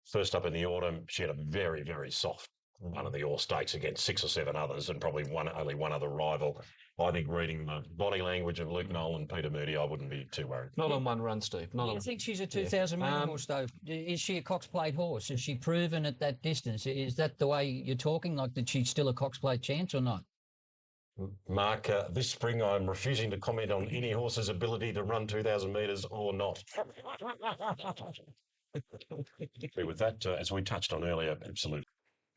First up in the autumn, she had a very, very soft run of the All Stakes against 6 or 7 others and probably only one other rival. I think reading the body language of Luke Noel and Peter Moody, I wouldn't be too worried. Not on one run, Steve. Not on. I think she's a 2,000 metre horse, though. Is she a Cox Plate horse? Has she proven at that distance? Is that the way you're talking? Like, that she's still a Cox Plate chance or not? Mark, this spring I'm refusing to comment on any horse's ability to run 2,000 metres or not. With that, as we touched on earlier, absolutely.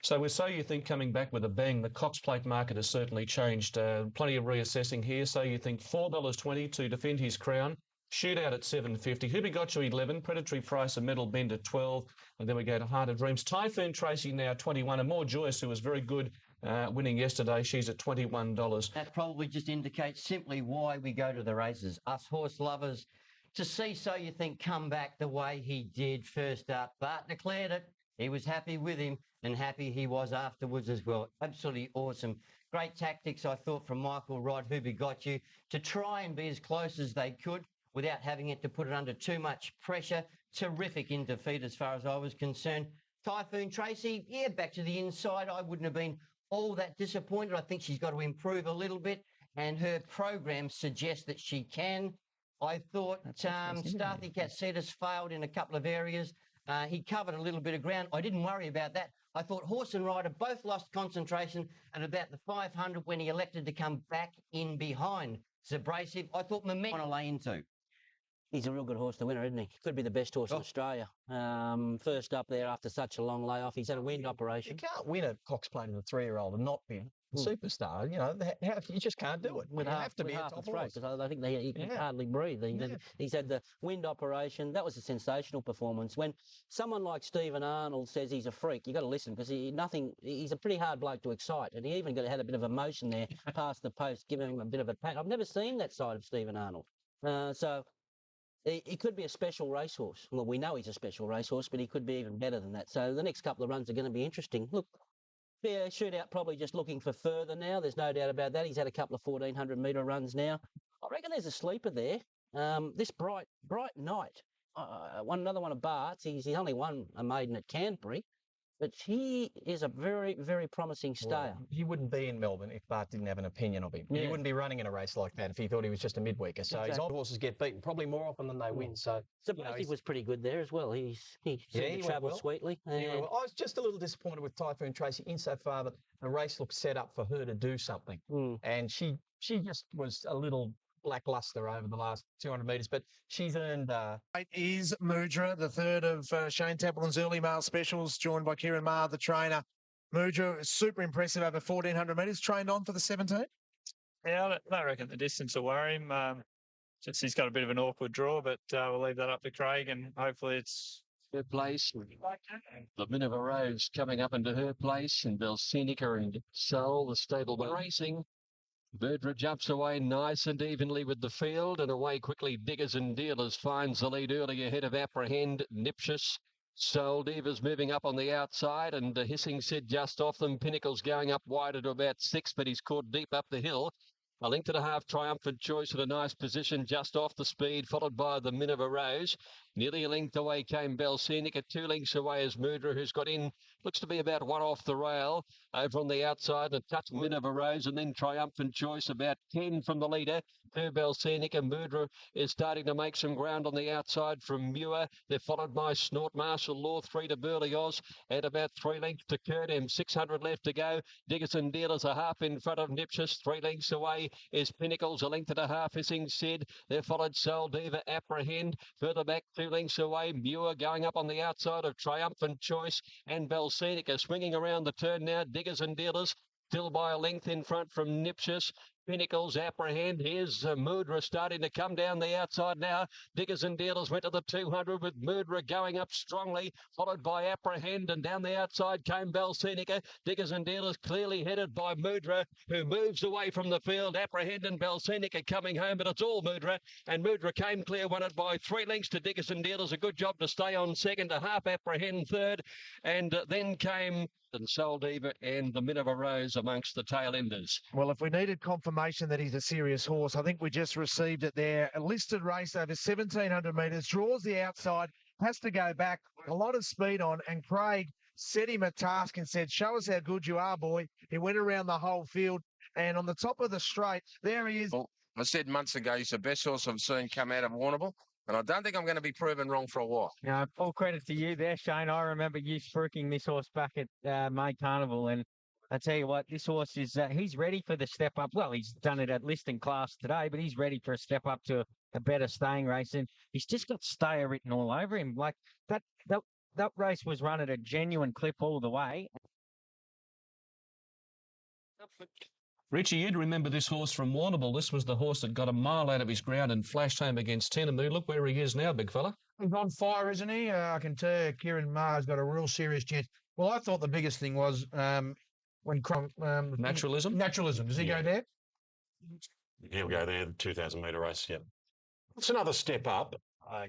So we So You Think coming back with a bang. The Cox Plate market has certainly changed. Plenty of reassessing here. So You Think $4.20 to defend his crown. Shootout at $7.50. Who Got You 11. Predatory Price a Medal Bend at 12. And then we go to Heart of Dreams. Typhoon Tracy now 21. And more Joyous, who was very good winning yesterday. She's at $21. That probably just indicates simply why we go to the races. Us horse lovers, to see So You Think come back the way he did first up, but declared it. He was happy with him, and happy he was afterwards as well. Absolutely awesome. Great tactics, I thought, from Michael Rod, Who Got You, to try and be as close as they could without having it to put it under too much pressure. Terrific in defeat as far as I was concerned. Typhoon Tracy, yeah, back to the inside. I wouldn't have been all that disappointed. I think she's got to improve a little bit, and her program suggests that she can. I thought Starthy Katsetas failed in a couple of areas. He covered a little bit of ground. I didn't worry about that. I thought horse and rider both lost concentration at about the 500 when he elected to come back in behind. It's abrasive. I thought momentum to lay into. He's a real good horse to winner, isn't he? Could be the best horse in Australia. First up there after such a long layoff. He's had a wind operation. You can't win a Cox Plate as a 3-year-old and not be a superstar. You know, you just can't do it. You have to be a top horse. Because I think he can hardly breathe. He's had the wind operation. That was a sensational performance. When someone like Stephen Arnold says he's a freak, you've got to listen, because he's a pretty hard bloke to excite. And he even had a bit of emotion there past the post, giving him a bit of a pat. I've never seen that side of Stephen Arnold. So he could be a special racehorse. Well, we know he's a special racehorse, but he could be even better than that. So the next couple of runs are going to be interesting. Look, yeah, Shootout probably just looking for further now. There's no doubt about that. He's had a couple of 1,400 metre runs now. I reckon there's a sleeper there. This Bright Knight, another one of Bart's. He's only won a maiden at Canterbury, but he is a very, very promising stayer. Well, he wouldn't be in Melbourne if Bart didn't have an opinion of him. Yeah. He wouldn't be running in a race like that if he thought he was just a midweeker. So his old horses get beaten probably more often than they win. So he was pretty good there as well. He seemed to travel sweetly. I was just a little disappointed with Typhoon Tracy insofar that the race looked set up for her to do something. And she just was a little lackluster over the last 200 metres, but she's earned... It is Mudra, the third of Shane Templeton's early male specials, joined by Kieran Maher, the trainer. Mudra is super impressive over 1,400 metres, trained on for the 17. Yeah, I don't reckon the distance will worry him. Just he's got a bit of an awkward draw, but we'll leave that up to Craig, and hopefully it's... Her place. The Minerva Rose coming up into her place, and Belsenica and Soul, the stable racing. Mudra jumps away nice and evenly with the field, and away quickly Diggers and Dealers finds the lead early ahead of Apprehend, Nipsius. Soul Diva's moving up on the outside, and Hissing Sid just off them. Pinnacle's going up wider to about 6, but he's caught deep up the hill. A length and a half Triumphant Choice at a nice position just off the speed, followed by the Minerva Rose. Nearly a length away came Belsenica, 2 lengths away is Mudra, who's got in, looks to be about 1 off the rail. Over on the outside, a touch Minerva Rose, and then Triumphant Choice, about 10 from the leader. To Belsenica. Mudra is starting to make some ground on the outside from Muir. They're followed by Snort Martial Law, 3 to Burley Oz, and about 3 lengths to Curdem. 600 left to go. Diggers and Dealers are half in front of Nipsius. 3 lengths away is Pinnacles, a length and a half Hissing Sid. They're followed Soul Diva, Apprehend. Further back, 2 lengths away, Muir going up on the outside of Triumphant Choice, and Belsenica swinging around the turn now. Diggers and Dealers Still by a length in front from Nipsius. Pinnacles apprehend. Here's Mudra starting to come down the outside now. Diggers and Dealers went to the 200 with Mudra going up strongly, followed by Apprehend, and down the outside came Belsenica. Diggers and Dealers clearly headed by Mudra, who moves away from the field. Apprehend and Belsenica coming home, but it's all Mudra, and Mudra came clear, won it by 3 lengths to Diggers and Dealers. A good job to stay on second, a half Apprehend third, and then came and Soul Diva and the Minerva Rose amongst the tail enders. Well, if we needed confirmation that he's a serious horse, I think we just received it there. A listed race over 1,700 metres, draws the outside, has to go back, a lot of speed on, and Craig set him a task and said, show us how good you are, boy. He went around the whole field, and on the top of the straight, there he is. Well, I said months ago he's the best horse I've seen come out of Warrnambool, and I don't think I'm going to be proven wrong for a while. Full credit to you there, Shane. I remember you spruiking this horse back at May Carnival, and I tell you what, this horse is, he's ready for the step up. Well, he's done it at Liston class today, but he's ready for a step up to a better staying race, and he's just got stayer written all over him. Like, that race was run at a genuine clip all the way. Richie, you'd remember this horse from Warrnambool. This was the horse that got a mile out of his ground and flashed home against Tenamu. Look where he is now, big fella. He's on fire, isn't he? I can tell you, Kieran Maher's got a real serious chance. Well, I thought the biggest thing was when Naturalism. Naturalism. Does he go there? He'll go there, the 2,000 metre race, yep. It's another step up.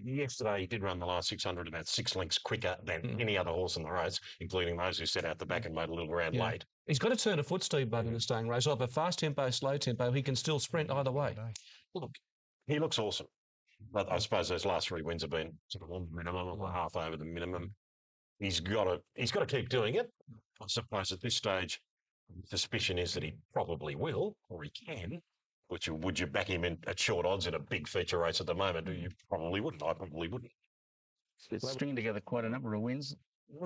Yesterday, he did run the last 600 about 6 lengths quicker than any other horse in the race, including those who set out the back and made a little ground late. He's got to turn a foot, Steve Budd, in the staying race. Either fast tempo, slow tempo, he can still sprint either way. Look, he looks awesome. But I suppose those last 3 wins have been sort of on the minimum or half over the minimum. He's got to keep doing it. I suppose at this stage, the suspicion is that he probably will, or he can. Would you back him in at short odds in a big feature race at the moment? You probably wouldn't. I probably wouldn't. It's stringing together quite a number of wins,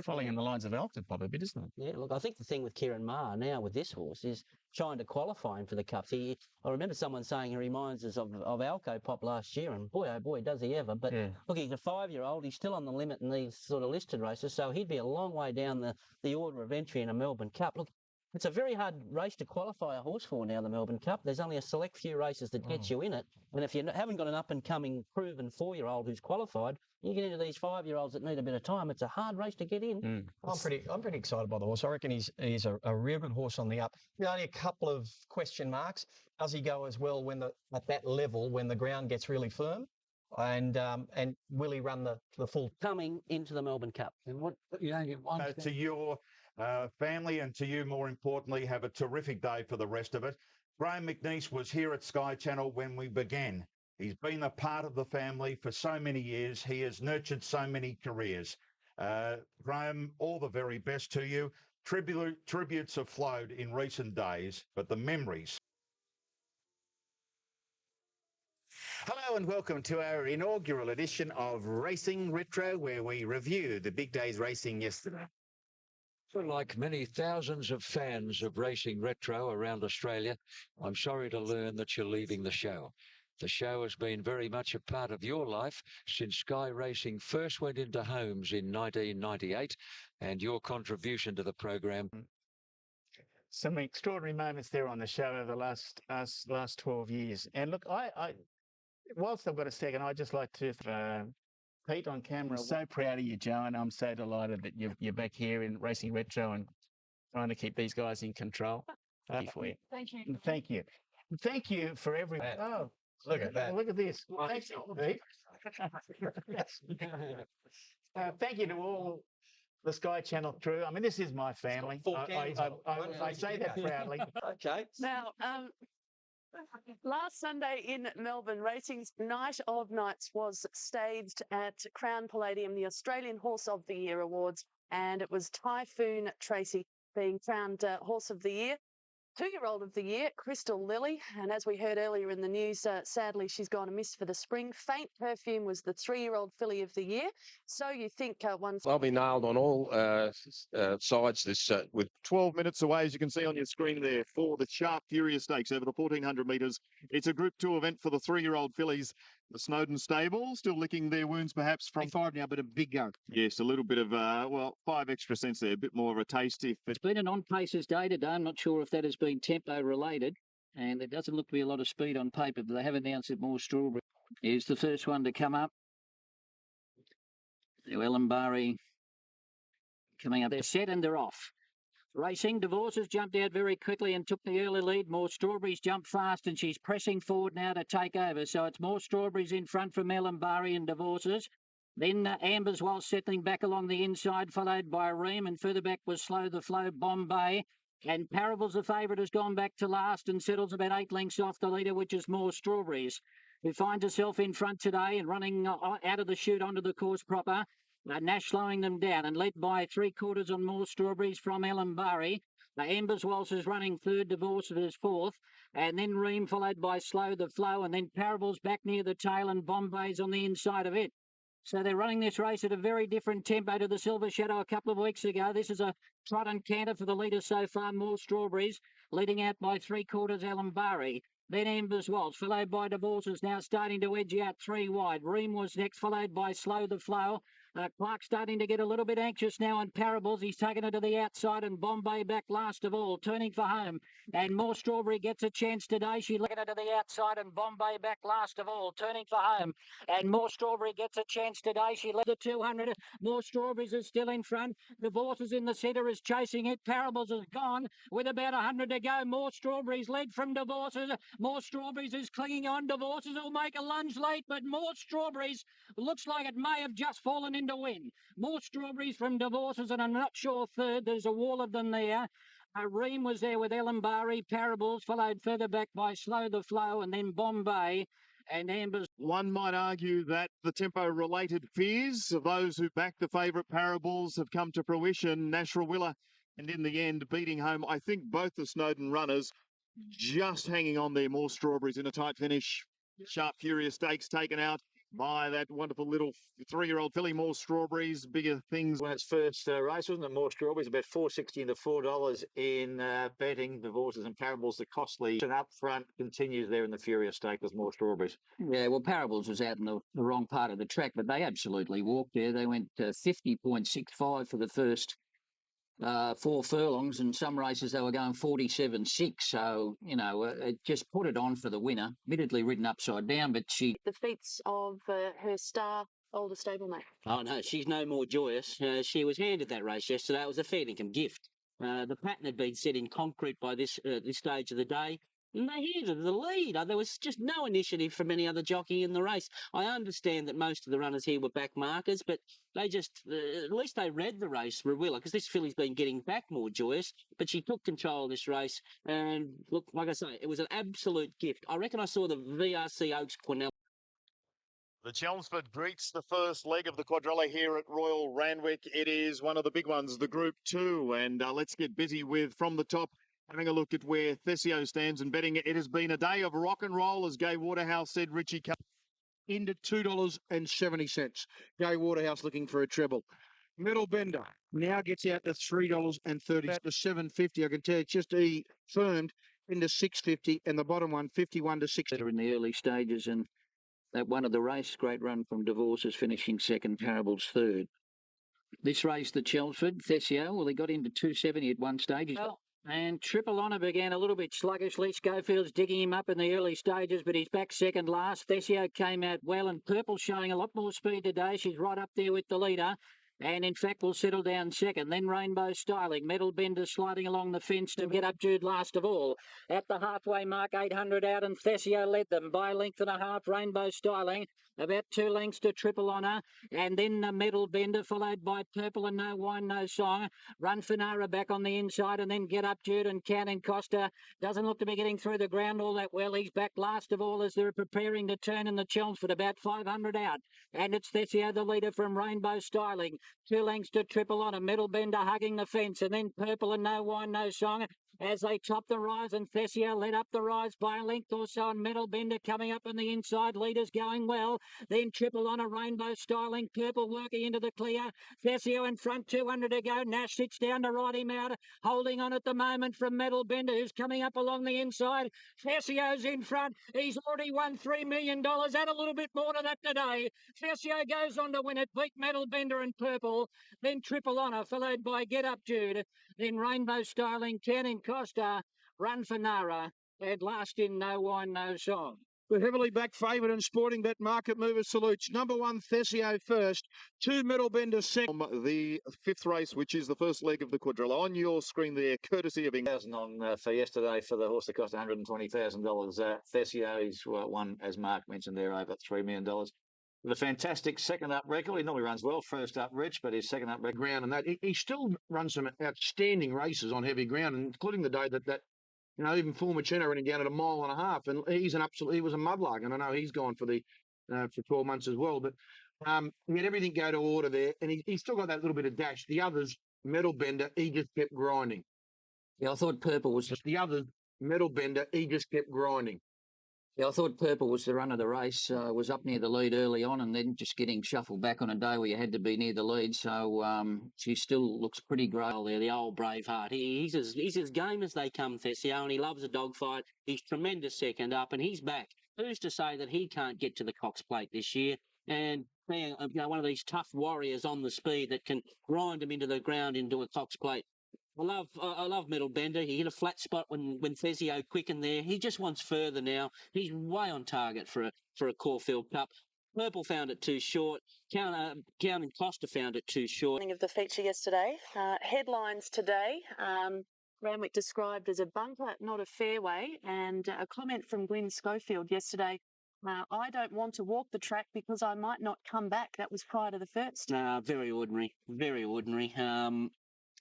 following in the lines of Alfred probably a bit, isn't it? Yeah, look, I think the thing with Kieran Maher now with this horse is trying to qualify him for the Cups. I remember someone saying he reminds us of Alco Pop last year, and boy, oh boy, does he ever. But look, he's a 5-year-old. He's still on the limit in these sort of listed races, so he'd be a long way down the order of entry in a Melbourne Cup. Look, it's a very hard race to qualify a horse for now, the Melbourne Cup. There's only a select few races that get you in it. And if you haven't got an up-and-coming, proven 4-year-old who's qualified, you get into these 5-year-olds that need a bit of time. It's a hard race to get in. I'm pretty excited by the horse. I reckon he's a real good horse on the up. There's only a couple of question marks. Does he go as well at that level when the ground gets really firm? And will he run the full coming into the Melbourne Cup? And what you don't get one to your family, and to you more importantly, have a terrific day for the rest of it. Graham McNeil was here at Sky Channel when we began. He's been a part of the family for so many years. He has nurtured so many careers. Graham, all the very best to you. Tributes have flowed in recent days, but the memories. Hello and welcome to our inaugural edition of Racing Retro, where we review the big day's racing yesterday. Well, like many thousands of fans of Racing Retro around Australia, I'm sorry to learn that you're leaving the show. The show has been very much a part of your life since Sky Racing first went into homes in 1998, and your contribution to the program. Some extraordinary moments there on the show over the last 12 years. And look, whilst I've got a second, I'd just like to Pete on camera. I'm so proud of you, Joe, and I'm so delighted that you're back here in Racing Retro and trying to keep these guys in control. For you. Thank you. Thank you. Thank you for every. Oh, look at that. Look at this. Thanks, Pete. Thank you to all the Sky Channel crew. I mean, this is my family. I say that proudly. Okay. Now, last Sunday in Melbourne, Racing's Night of Nights was staged at Crown Palladium, the Australian Horse of the Year Awards, and it was Typhoon Tracy being crowned Horse of the Year. 2-year-old of the year, Crystal Lily, and as we heard earlier in the news, sadly she's gone amiss for the spring. Faint Perfume was the 3-year-old filly of the year. So you think They'll be nailed on all sides this with 12 minutes away, as you can see on your screen there, for the Sharp Furious Stakes over the 1,400 metres. It's a Group 2 event for the 3-year-old fillies. The Snowden stable still licking their wounds perhaps from 5 now, but a big go. Yes, a little bit of, 5 extra cents there, a bit more of a taste. It's been an on-paces day today. I'm not sure if that has been tempo-related, and there doesn't look to be a lot of speed on paper, but they have announced it more strawberry. Here's the first one to come up. Ellen Barry coming up. They're set and they're off. Racing, Divorces jumped out very quickly and took the early lead. More Strawberries jumped fast and she's pressing forward now to take over. So it's More Strawberries in front from Ellen Barry and Divorces. Then Amber's while settling back along the inside, followed by Ream, and further back was Slow the Flow Bombay. And Parables, the favourite, has gone back to last and settles about 8 lengths off the leader, which is More Strawberries, who finds herself in front today and running out of the chute onto the course proper. Nash slowing them down and led by 3/4 on More Strawberries from Ellen Barry. Amber's Waltz is running third, Divorces is fourth, and then Ream followed by Slow the Flow, and then Parables back near the tail and Bombay's on the inside of it. So they're running this race at a very different tempo to the Silver Shadow a couple of weeks ago. This is a trot and canter for the leader so far, More Strawberries, leading out by 3/4 Ellen Barry. Then Amber's Waltz, followed by Divorces, now starting to edge out 3 wide. Ream was next, followed by Slow the Flow. Clark starting to get a little bit anxious now on Parables. He's taken it to the outside and Bombay back last of all, turning for home. And More Strawberry gets a chance today. She's looking it to the outside and Bombay back last of all, turning for home. And More Strawberry gets a chance today. She led the 200. More Strawberries is still in front. Divorces in the centre is chasing it. Parables is gone with about 100 to go. More Strawberries led from Divorces. More Strawberries is clinging on. Divorces will make a lunge late, but More Strawberries looks like it may have just fallen into win. More Strawberries from Divorces, and I'm not sure third. There's a wall of them there. Ream was there with Ellen Barry. Parables followed further back by Slow the Flow, and then Bombay. And Amber's. One might argue that the tempo-related fears of those who back the favourite Parables have come to fruition. Nashra Willa, and in the end, beating home, I think, both the Snowden runners, just hanging on there. More Strawberries in a tight finish. Sharp Furious Stakes taken out by that wonderful little 3-year-old filly. More Strawberries, bigger things. When its first race, wasn't it? More Strawberries, about $4.60 into $4 in betting. Divorces and Parables, the costly. And up front continues there in the Furious Stake with More Strawberries. Yeah, well, Parables was out in the wrong part of the track, but they absolutely walked there. They went 50.65 for the first 4 furlongs, and some races they were going 47.6. So, it just put it on for the winner. Admittedly ridden upside down, but she. The feats of her star older stablemate. Oh, no, she's no more Joyous. She was handed that race yesterday. It was a fair income gift. The pattern had been set in concrete by this stage of the day. And they handed the lead. There was just no initiative from any other jockey in the race. I understand that most of the runners here were back markers, but they just, at least they read the race, Rawilla, because this filly's been getting back more Joyous, but she took control of this race. And look, like I say, it was an absolute gift. I reckon I saw the VRC Oaks Cornell. The Chelmsford greets the first leg of the quadrilla here at Royal Randwick. It is one of the big ones, the Group 2, and let's get busy with, from the top, having a look at where Thesio stands and betting. It has been a day of rock and roll, as Gay Waterhouse said. Richie into $2.70. Gay Waterhouse looking for a treble. Metal Bender now gets out to $3.30 to $7.50. I can tell you, it's just firmed into $6.50, and the bottom one 51 to $6. Better in the early stages, and that one of the race, great run from Divorces, finishing second, Parables third. This race, the Chelmsford, Thesio, well, he got into 270 at one stage. And Triple Honour began a little bit sluggishly. Schofield's digging him up in the early stages, but he's back second last. Thesio came out well, and Purple showing a lot more speed today. She's right up there with the leader. And in fact, will settle down second. Then Rainbow Styling. Metal Bender sliding along the fence to get up Jude last of all. At the halfway mark, 800 out, and Thesio led them by a length and a half. Rainbow Styling about 2 lengths to Triple Honour. And then the Metal Bender, followed by Purple and No Wine, No Song. Run Finara back on the inside, and then Get Up Jude and Counting Costa. Doesn't look to be getting through the ground all that well. He's back last of all as they're preparing to turn in the Chelmsford, about 500 out. And it's Thesio, the leader, from Rainbow Styling. 2 lengths to Triple Honour. Metal Bender hugging the fence, and then Purple and No Wine, No Song. as they top the rise, and Thessia led up the rise by a length or so, and Metal Bender coming up on the inside, leaders going well. Then Triple on a Rainbow Styling, Purple working into the clear. Thessia in front, 200 to go. Nash sits down to ride him out, holding on at the moment from Metal Bender, who's coming up along the inside. Thessio's in front. He's already won $3 million. Add a little bit more to that today. Thessio goes on to win it, beat Metal Bender and Purple. Then Triple Honour, followed by Get Up Jude. Then Rainbow Styling, Canning Costa, Run for Nara, and last in No Wine, No Song. The heavily backed favourite and sporting bet Market Mover salutes. Number 1, Thessio first. 2, Metal Bender second. The fifth race, which is the first leg of the quadrilla. On your screen there, courtesy of England. On for yesterday for the horse that cost $120,000. Thessio is won, as Mark mentioned there, over $3 million. With a fantastic second up record. He normally runs well first up, Rich, but his second up record. Ground and that he still runs some outstanding races on heavy ground, including the day that even Formicino running down at 1.5 miles, and he was a mudlark, and I know he's gone for 12 months as well. But he had everything go to order there, and he's still got that little bit of dash. The others, Metal Bender, he just kept grinding. Yeah, I thought Purple was the others, Metal Bender, he just kept grinding. Yeah, I thought Purple was the run of the race, was up near the lead early on and then just getting shuffled back on a day where you had to be near the lead. So she still looks pretty great there, the old Braveheart. He's as game as they come, Thessio, and he loves a dogfight. He's tremendous second up, and he's back. Who's to say that he can't get to the Cox Plate this year? And being one of these tough warriors on the speed that can grind him into the ground into a Cox Plate. I love Metal Bender. He hit a flat spot when Thessio quickened there. He just wants further now. He's way on target for a Caulfield Cup. Purple found it too short. Count and Costa found it too short. Of the feature yesterday. Headlines today. Randwick described as a bunker, not a fairway, and a comment from Glenn Schofield yesterday. I don't want to walk the track because I might not come back. That was prior to the first. Very ordinary. Very ordinary.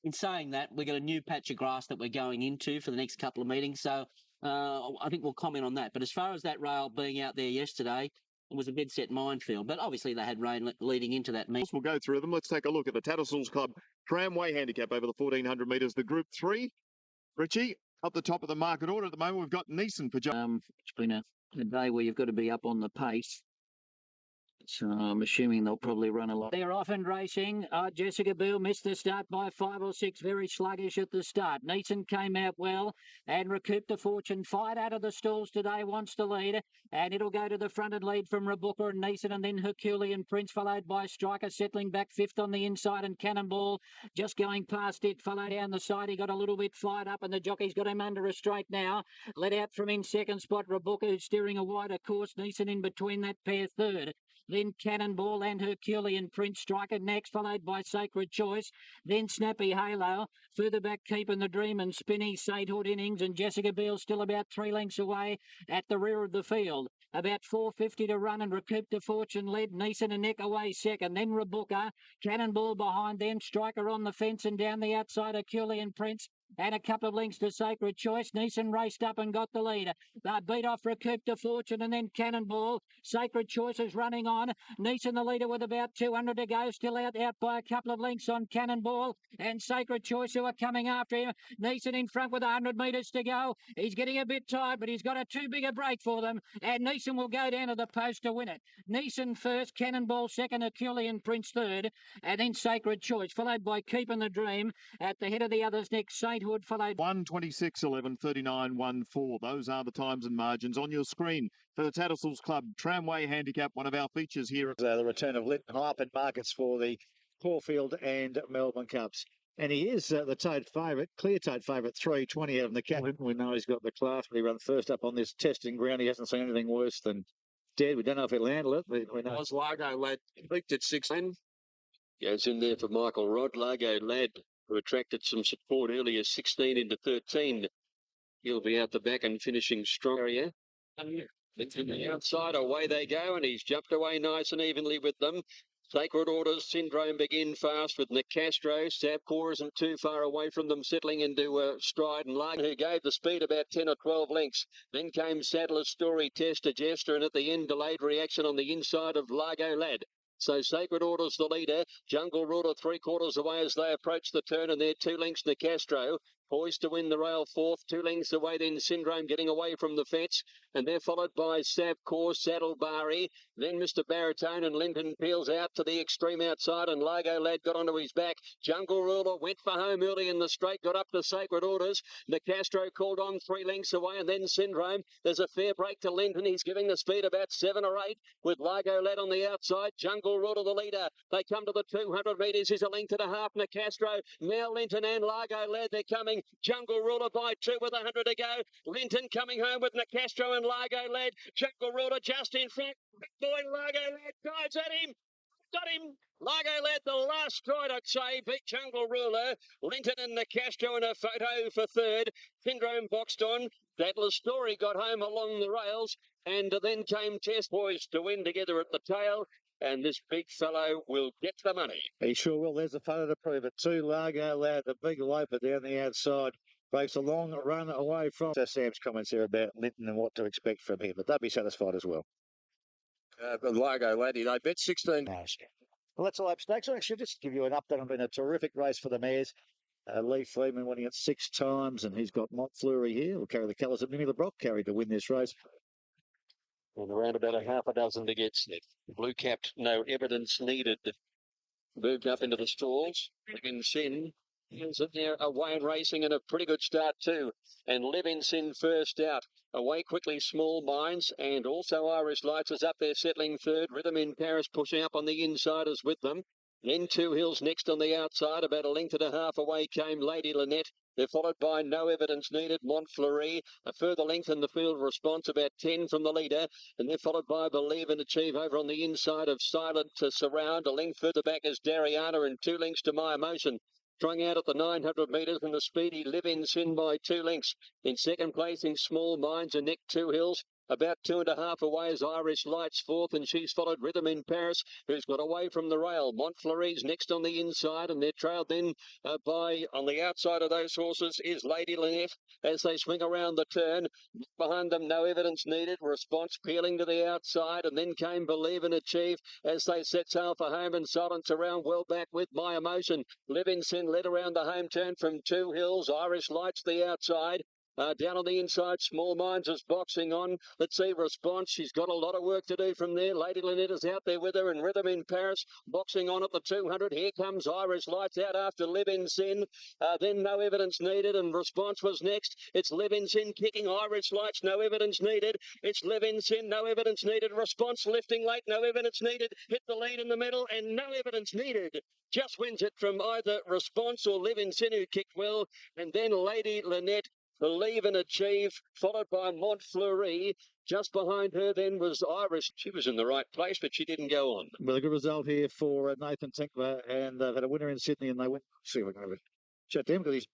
In saying that, we've got a new patch of grass that we're going into for the next couple of meetings, so I think we'll comment on that. But as far as that rail being out there yesterday, it was a dead-set minefield. But obviously they had rain leading into that meet. We'll go through them. Let's take a look at the Tattersalls Club Tramway Handicap over the 1,400 metres. The Group 3, Richie, up the top of the market order at the moment, we've got Neeson for it's been a day where you've got to be up on the pace. So I'm assuming they'll probably run a lot. They're off and racing. Jessica Biel missed the start by 5 or 6, very sluggish at the start. Neeson came out well and recouped the fortune. Fight out of the stalls today, wants to lead, and it'll go to the front and lead from Rebecca and Neeson, and then Herculean Prince, followed by Striker, settling back 5th on the inside, and Cannonball just going past it, followed down the side. He got a little bit fired up, and the jockey's got him under a straight now. Let out from in second spot, Rebecca, who's steering a wider course. Neeson in between that pair third. Then Cannonball and Herculean Prince, Striker next, followed by Sacred Choice. Then Snappy Halo, further back Keeping the Dream and Spinny, Sainthood Innings, and Jessica Biel still about 3 lengths away at the rear of the field. About 4.50 to run, and Recoup the Fortune led. Neeson and neck away second. Then Rebecca, Cannonball behind them, Striker on the fence, and down the outside Herculean Prince. And a couple of lengths to Sacred Choice. Neeson raced up and got the lead. They beat off Recoup to Fortune and then Cannonball. Sacred Choice is running on. Neeson the leader with about 200 to go. Still out by a couple of lengths on Cannonball and Sacred Choice, who are coming after him. Neeson in front with 100 metres to go. He's getting a bit tired, but he's got a too big a break for them. And Neeson will go down to the post to win it. Neeson first, Cannonball second, Herculean Prince third, and then Sacred Choice, followed by Keeping the Dream. At the head of the others next, Sainthood followed 1:26:11, 39:14. Those are the times and margins on your screen for the Tattersalls Club Tramway Handicap, one of our features here. The return of Liston high up in markets for the Caulfield and Melbourne Cups. And he is the tote favourite, clear tote favourite, 3.20 out of the cap. We know he's got the class, but he runs first up on this testing ground. He hasn't seen anything worse than dead. We don't know if he'll handle it. We know. Largo Lad peaked at 16. Goes in there for Michael Rod. Largo Lad, who attracted some support earlier, 16 into 13. He'll be out the back and finishing strong area. It's in the outside, away they go, and he's jumped away nice and evenly with them. Sacred Orders Syndrome begin fast with Nicastro. Sapcore isn't too far away from them, settling into stride, and Largo, who gave the speed about 10 or 12 lengths. Then came Saddler's Story, Test to Jester, and at the end, delayed reaction on the inside of Largo Lad. So Sacred Order's the leader. Jungle Ruler 3/4 away as they approach the turn, and they're 2 lengths Nicastro. Poised to win the rail fourth, 2 lengths away then Syndrome getting away from the fence, and they're followed by Sav Course, Saddle Bari, then Mr. Baritone and Linton peels out to the extreme outside, and Largo Lad got onto his back. Jungle Ruler went for home early in the straight, got up to Sacred Orders. The Castro called on 3 lengths away, and then Syndrome. There's a fair break to Linton. He's giving the speed about 7 or 8 with Largo Lad on the outside. Jungle Ruler the leader. They come to the 200 metres. Is a length and a half. Nicastro, now Linton and Largo Lad. They're coming. Jungle Ruler by 2 with 100 to go. Linton coming home with Nicastro and Largo Lad. Jungle Ruler just in front. Big boy Largo Lad dives at him. Got him. Largo Lad, the last stride, I'd say, beat Jungle Ruler. Linton and Nicastro in a photo for third. Syndrome boxed on. Dadler's Story got home along the rails. And then came Test Boys to win together at the tail. And this big fellow will get the money. He sure will. There's a photo to prove it too. Largo Lad, the big loper down the outside, breaks a long run away from Sam's comments here about Linton and what to expect from him. But they'll be satisfied as well. Largo Lad, they bet 16. Well, that's all up stakes. I should just give you an update. It's been a terrific race for the mares. Lee Freeman winning it 6 times, and he's got Montfleury here. Will carry the colours of Mimi LeBrock, carried to win this race. And around about a half a dozen to get set. Blue capped, no evidence needed. Moved up into the stalls. Living Sin is in there away and racing, and a pretty good start too. And Living Sin first out. Away quickly, Small Minds, and also Irish Lights is up there settling third. Rhythm in Paris pushing up on the insiders with them. Then Two Hills next on the outside. About a length and a half away came Lady Lynette. They're followed by No Evidence Needed, Montfleury. A further length in the field response, about 10 from the leader. And they're followed by Believe and Achieve over on the inside of Silent to Surround. A length further back is Dariana, and 2 lengths to My Emotion. Strung out at the 900 metres, and the speedy Live-In Sin by 2 lengths. In second place in Small Minds and Nick Two Hills. About 2.5 away is Irish Lights fourth, and she's followed Rhythm in Paris, who's got away from the rail. Montfleury's next on the inside, and they're trailed then by, on the outside of those horses, is Lady Lynette as they swing around the turn. Behind them, No Evidence Needed. Response peeling to the outside, and then came Believe and Achieve as they set sail for home, and Silence around well back with My Emotion. Live in Sin led around the home turn from Two Hills. Irish Lights the outside. Down on the inside, Small Minds is boxing on. Let's see Response. She's got a lot of work to do from there. Lady Lynette is out there with her, and Rhythm in Paris boxing on at the 200. Here comes Irish Lights out after Live in Sin. Then No Evidence Needed, and Response was next. It's Live in Sin kicking Irish Lights. No Evidence Needed. It's Live in Sin. No Evidence Needed. Response lifting late. No Evidence Needed. Hit the lead in the middle, and No Evidence Needed just wins it from either Response or Live in Sin, who kicked well, and then Lady Lynette. Believe and Achieve, followed by Montfleury. Just behind her then was Irish. She was in the right place, but she didn't go on. Well, a good result here for Nathan Tinkler, and they've had a winner in Sydney, and they went. See if we can chat to him because he's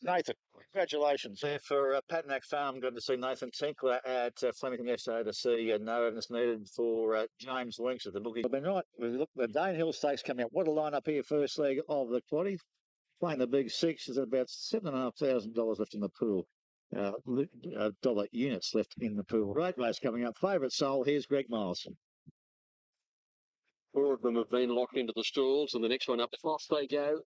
Nathan. Congratulations there for Padnack Farm. Good to see Nathan Tinkler at Flemington yesterday to see No Evidence Needed for James Winks at the bookie. I've been right. We look the Danehill Stakes coming up. What a lineup here, first leg of the quaddy. Playing the big 6 is about $7,500 left in the pool. Dollar units left in the pool. Great race coming up. Favourite Soul. Here's Greg Miles. 4 of them have been locked into the stalls, and the next one up. Off they go.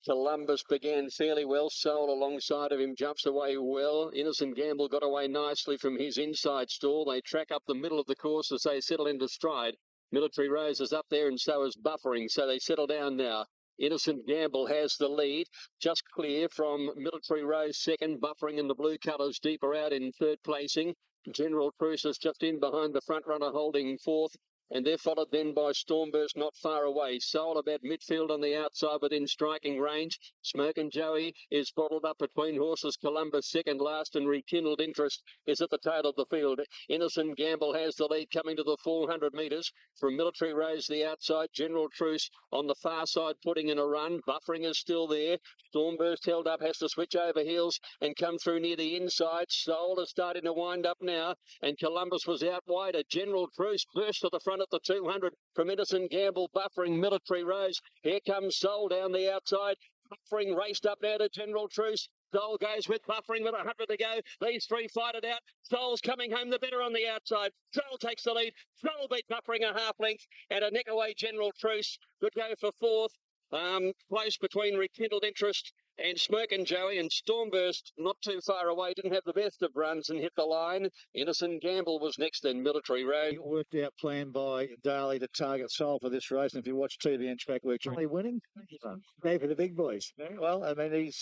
Columbus began fairly well. Soul alongside of him jumps away well. Innocent Gamble got away nicely from his inside stall. They track up the middle of the course as they settle into stride. Military Rose is up there, and so is Buffering, so they settle down now. Innocent Gamble has the lead, just clear from Military Rose second, Buffering in the blue colours deeper out in third placing. General Truce is just in behind the front runner holding fourth. And they're followed then by Stormburst not far away. Soul about midfield on the outside within striking range. Smoke and Joey is bottled up between horses. Columbus second last, and Rekindled Interest is at the tail of the field. Innocent Gamble has the lead coming to the 400 metres. From Military Rose the outside. General Truce on the far side putting in a run. Buffering is still there. Stormburst held up, has to switch over heels and come through near the inside. Soul is starting to wind up now, and Columbus was out wider. General Truce burst to the front at the 200 from Innocent Gamble. Buffering Military Rose. Here comes Soul down the outside. Buffering raced up now to General Truce. Soul goes with Buffering with 100 to go. These three fight it out. Soul's coming home the better on the outside. Soul takes the lead. Soul beat Buffering a half length, and a neck away General Truce could go for fourth. Close between Rekindled Interest and Smirkin' Joey, and Stormburst not too far away, didn't have the best of runs and hit the line. Innocent Gamble was next, then Military Road. Worked out plan by Daly to target Sol for this race, and if you watch TVN track work, Johnny winning. Go for the big boys. Well, I mean,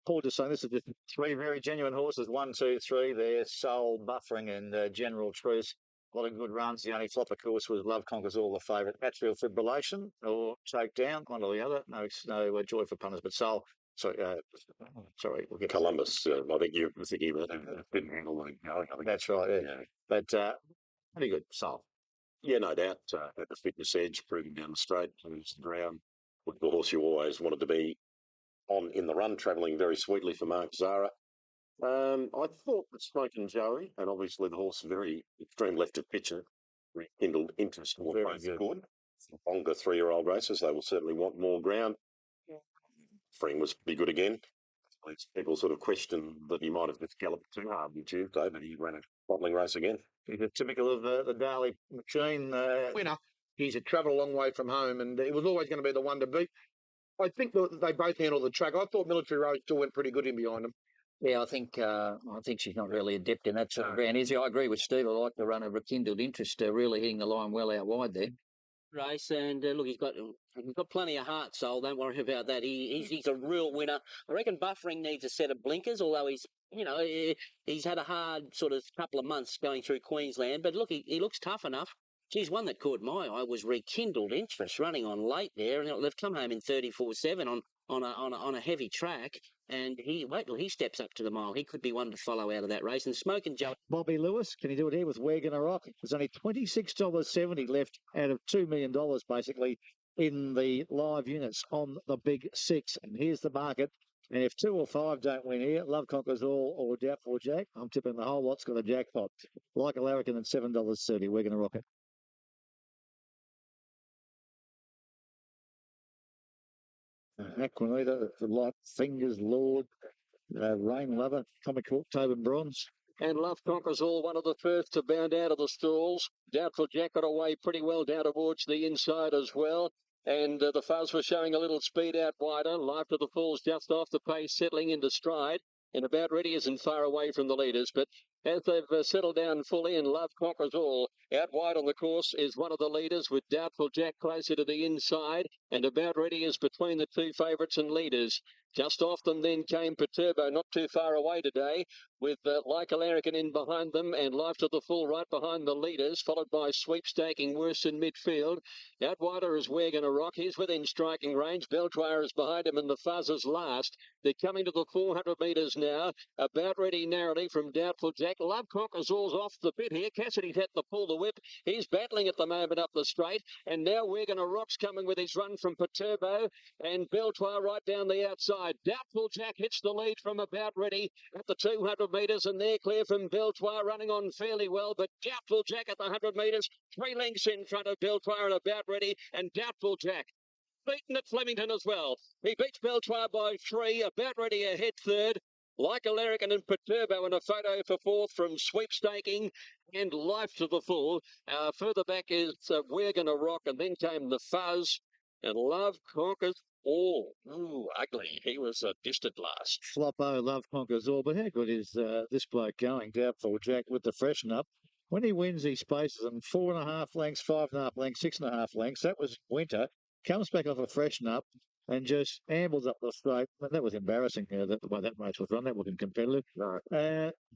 Paul just saying this is just three very genuine horses. 1, 2, 3 there. Sol, Buffering, and General Truce. A lot of good runs. The only flop, of course, was Love Conquers All, the favourite. Atrial Fibrillation or Choke Down, one or the other. No joy for punters, but Sol. Sorry, we'll get Columbus. I think you were thinking about it. Didn't handle the going. That's right, yeah. But pretty good, Sol. Yeah, no doubt. At the fitness edge, proving down the straight, moves the ground. With the horse you always wanted to be on in the run, travelling very sweetly for Mark Zara. I thought that Smoking Joey, and obviously the horse, very extreme left of pitcher, rekindled interest. Very good. Longer 3-year-old races, they will certainly want more ground. Fring was be good again. People sort of question that he might have just galloped too hard on Tuesday, but he ran a bottling race again. He's typical of the Daly machine winner. He's travelled a long way from home, and he was always going to be the one to beat. I think they both handled the track. I thought Military Road still went pretty good in behind them. Yeah, I think she's not really adept in that sort of ground, is she? I agree with Steve. I like the run of Rekindled Interest, really hitting the line well out wide there. Race, and look, he's got plenty of heart, Sol. Don't worry about that. He's a real winner. I reckon Buffering needs a set of blinkers, although he's had a hard sort of couple of months going through Queensland. But look, he looks tough enough. Geez, one that caught my eye was Rekindled Interest running on late there, and they've come home in 34.7 on a heavy track. And wait till he steps up to the mile. He could be one to follow out of that race. And Smoking Joe. Bobby Lewis, can he do it here with Wagon a Rock? There's only $26.70 left out of $2 million, basically, in the live units on the Big Six. And here's the market. And if 2 or 5 don't win here, Love Conquers All or Doubtful Jack, I'm tipping the whole lot's got a jackpot. Like a larrikin at $7.30. We're going to rock it. Aquanita, Light Fingers, Lord, Rain Lover, Comic Hook, Tobin Bronze. And Love Conquers All, one of the first to bound out of the stalls. Doubtful Jack got away pretty well down towards the inside as well. And the Fuzz was showing a little speed out wider. Life to the Falls just off the pace, settling into stride. And About Ready isn't far away from the leaders. But as they've settled down fully, and Love Conquers All out wide on the course is one of the leaders, with Doubtful Jack closer to the inside. And About Ready is between the two favourites and leaders. Just off them then came Perturbo, not too far away today, with Like a Larrikin in behind them, and Life to the Full right behind the leaders, followed by Sweepstaking Worse in midfield. Out wider is Wagon a Rock. He's within striking range. Beltoire is behind him, and the Fuzz is last. They're coming to the 400 metres now. About Ready narrowly from Doubtful Jack. Love Conquers All's off the bit here. Cassidy's had to pull the whip. He's battling at the moment up the straight. And now Wagon a Rock's coming with his run from Perturbo, and Beltoire right down the outside. Doubtful Jack hits the lead from About Ready at the 200 metres, and they're clear from Beltoire, running on fairly well. But Doubtful Jack at the 100 metres, 3 lengths in front of Beltoire and About Ready, and Doubtful Jack beaten at Flemington as well. He beats Beltoire by 3. About Ready ahead third. Like a Larrikin and Perturbo in a photo for fourth from Sweepstaking and Life to the Full. Further back is Wagon a Rock, and then came the Fuzz, and Love Conquers All. Ooh, ugly. He was a distant last. Floppo, Love Conquers All. But how good is this bloke going, Doubtful Jack, with the freshen up? When he wins, he spaces them 4.5 lengths, 5.5 lengths, 6.5 lengths. That was winter. Comes back off a freshen up and just ambles up the straight. That was embarrassing, the way that race was run. That wasn't competitive. No.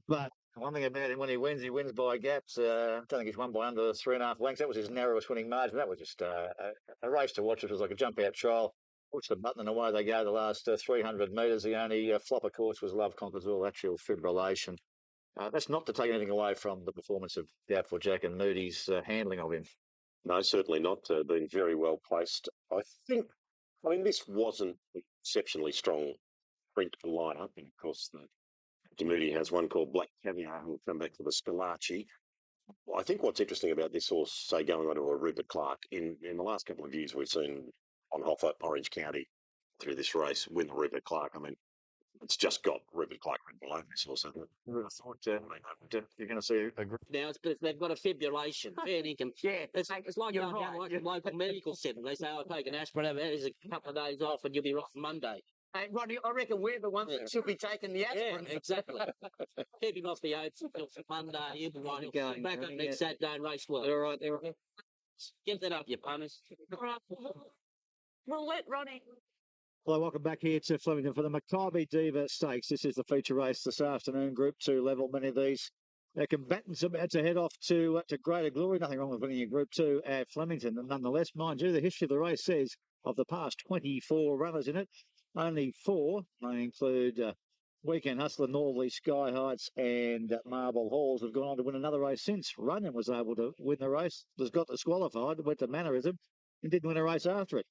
But one thing about him, when he wins by gaps. I don't think he's won by under 3.5 lengths. That was his narrowest winning margin. That was just a race to watch. It was like a jump-out trial. Push the button and away they go the last 300 metres. The only flop, of course, was Love Conquers All, Atrial Fibrillation. That's not to take anything away from the performance of Doubtful Jack and Moody's handling of him. No, certainly not. Been very well placed. I mean, this wasn't an exceptionally strong print lineup. And of course, the Moody has one called Black Caviar, who will come back to the Scalacci. I think what's interesting about this horse, say, going on to a Rupert Clark, in the last couple of years, we've seen on Hoffa, Orange County, through this race, win the Rupert Clark. I mean, It's just got Ruby Clark below this horse. I thought you're going to see a group. Now, they've got a fibrillation. Fair income. Yeah, it's like going down like a local medical centre. They say, "I'll take an aspirin over there's a couple of days off and you'll be right for Monday." Hey, Rodney, I reckon we're the ones that should be taking the aspirin. Yeah, exactly. Keep him off the oats until Monday. He'll be right. He'll back up next Saturday and race well. All right, there. Give that up, you punters. We'll let Ronnie. Hello, welcome back here to Flemington for the Makybe Diva Stakes. This is the feature race this afternoon, Group 2 level. Many of these combatants about to head off to greater glory. Nothing wrong with winning a Group 2 at Flemington. And nonetheless, mind you, the history of the race says of the past 24 runners in it, only 4, they include Weekend Hustler, Norley, Sky Heights and Marble Halls, have gone on to win another race since. Runyon was able to win the race, was got disqualified, went to Mannerism and didn't win a race after it.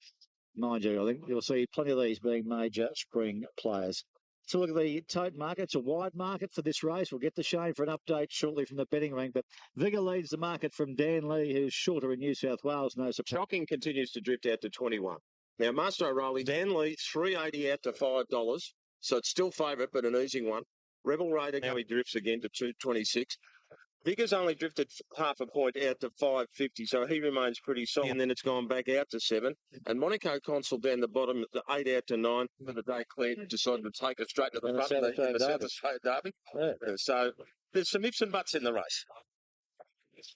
Mind you, I think you'll see plenty of these being major spring players. So look at the tote market. It's a wide market for this race. We'll get to Shane for an update shortly from the betting ring. But Vigor leads the market from Dan Lee, who's shorter in New South Wales. No surprise. Shocking continues to drift out to 21. Now, Master O'Reilly, Dan Lee, $3.80 out to $5. So it's still favourite, but an easy one. Rebel Raider, now he drifts again to 226. Vigor's only drifted half a point out to 550, so he remains pretty solid. And then it's gone back out to 7. And Monaco Consul down the bottom, the 8 out to 9. For the day, Claire decided to take it straight to the front of the South Australian Derby. Yeah. So there's some ifs and buts in the race.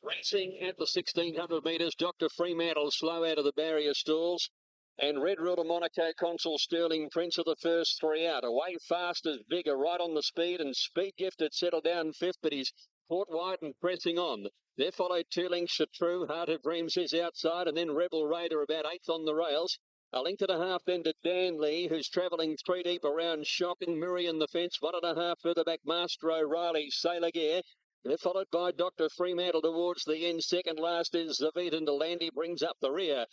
Racing at the 1600 metres, Dr. Fremantle slow out of the barrier stalls. And Red Ruler Monaco Consul Sterling Prince are the first 3 out. Away fast as Vigor, right on the speed, and Speed Gifted settled down 5th, but he's caught wide and pressing on. There followed 2 lengths, Chartreux, Heart of Dreams is outside, and then Rebel Raider about 8th on the rails. A length and a half then to Dan Lee, who's travelling 3 deep around Shocking, Murray the fence, 1.5 further back, Master O'Reilly, Sailor Gear. They're followed by Dr. Fremantle towards the end. Second last is Zavit, and Delandy brings up the rear.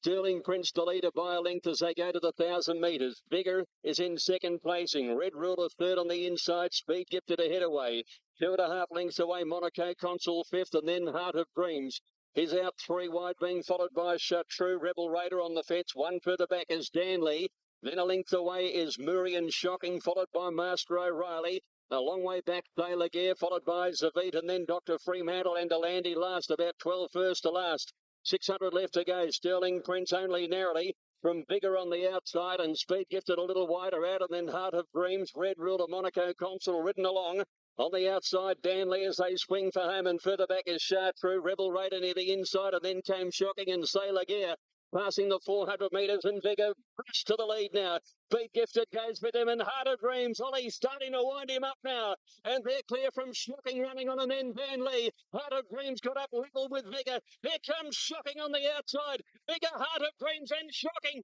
Sterling Prince to leader by a length as they go to the 1,000 metres. Vigor is in second placing. Red Ruler third on the inside. Speed Gifted ahead away. 2.5 lengths away. Monaco Consul 5th, and then Heart of Dreams. He's out 3 wide, being followed by Chartreux. Rebel Raider on the fence. 1 further back is Danley. Then a length away is Murray and Shocking, followed by Master O'Reilly. A long way back, Taylor Gear, followed by Zavit, and then Dr. Fremantle and Delandy last, about 12 first to last. 600 left to go. Sterling Prince only narrowly from Vigor on the outside, and Speed Gifted a little wider out, and then Heart of Dreams, Red Ruler, Monaco Consul ridden along. On the outside, Danley as they swing for home, and further back is Chartreux, Rebel Raider near the inside, and then came Shocking and Sailor Gear. Passing the 400 metres, and Vigor rushed to the lead now. Speed Gifted goes with him, and Heart of Dreams. Ollie's starting to wind him up now. And they're clear from Shocking running on, and then Van Lee. Heart of Dreams got up level with Vigor. Here comes Shocking on the outside. Vigor, Heart of Dreams, and Shocking.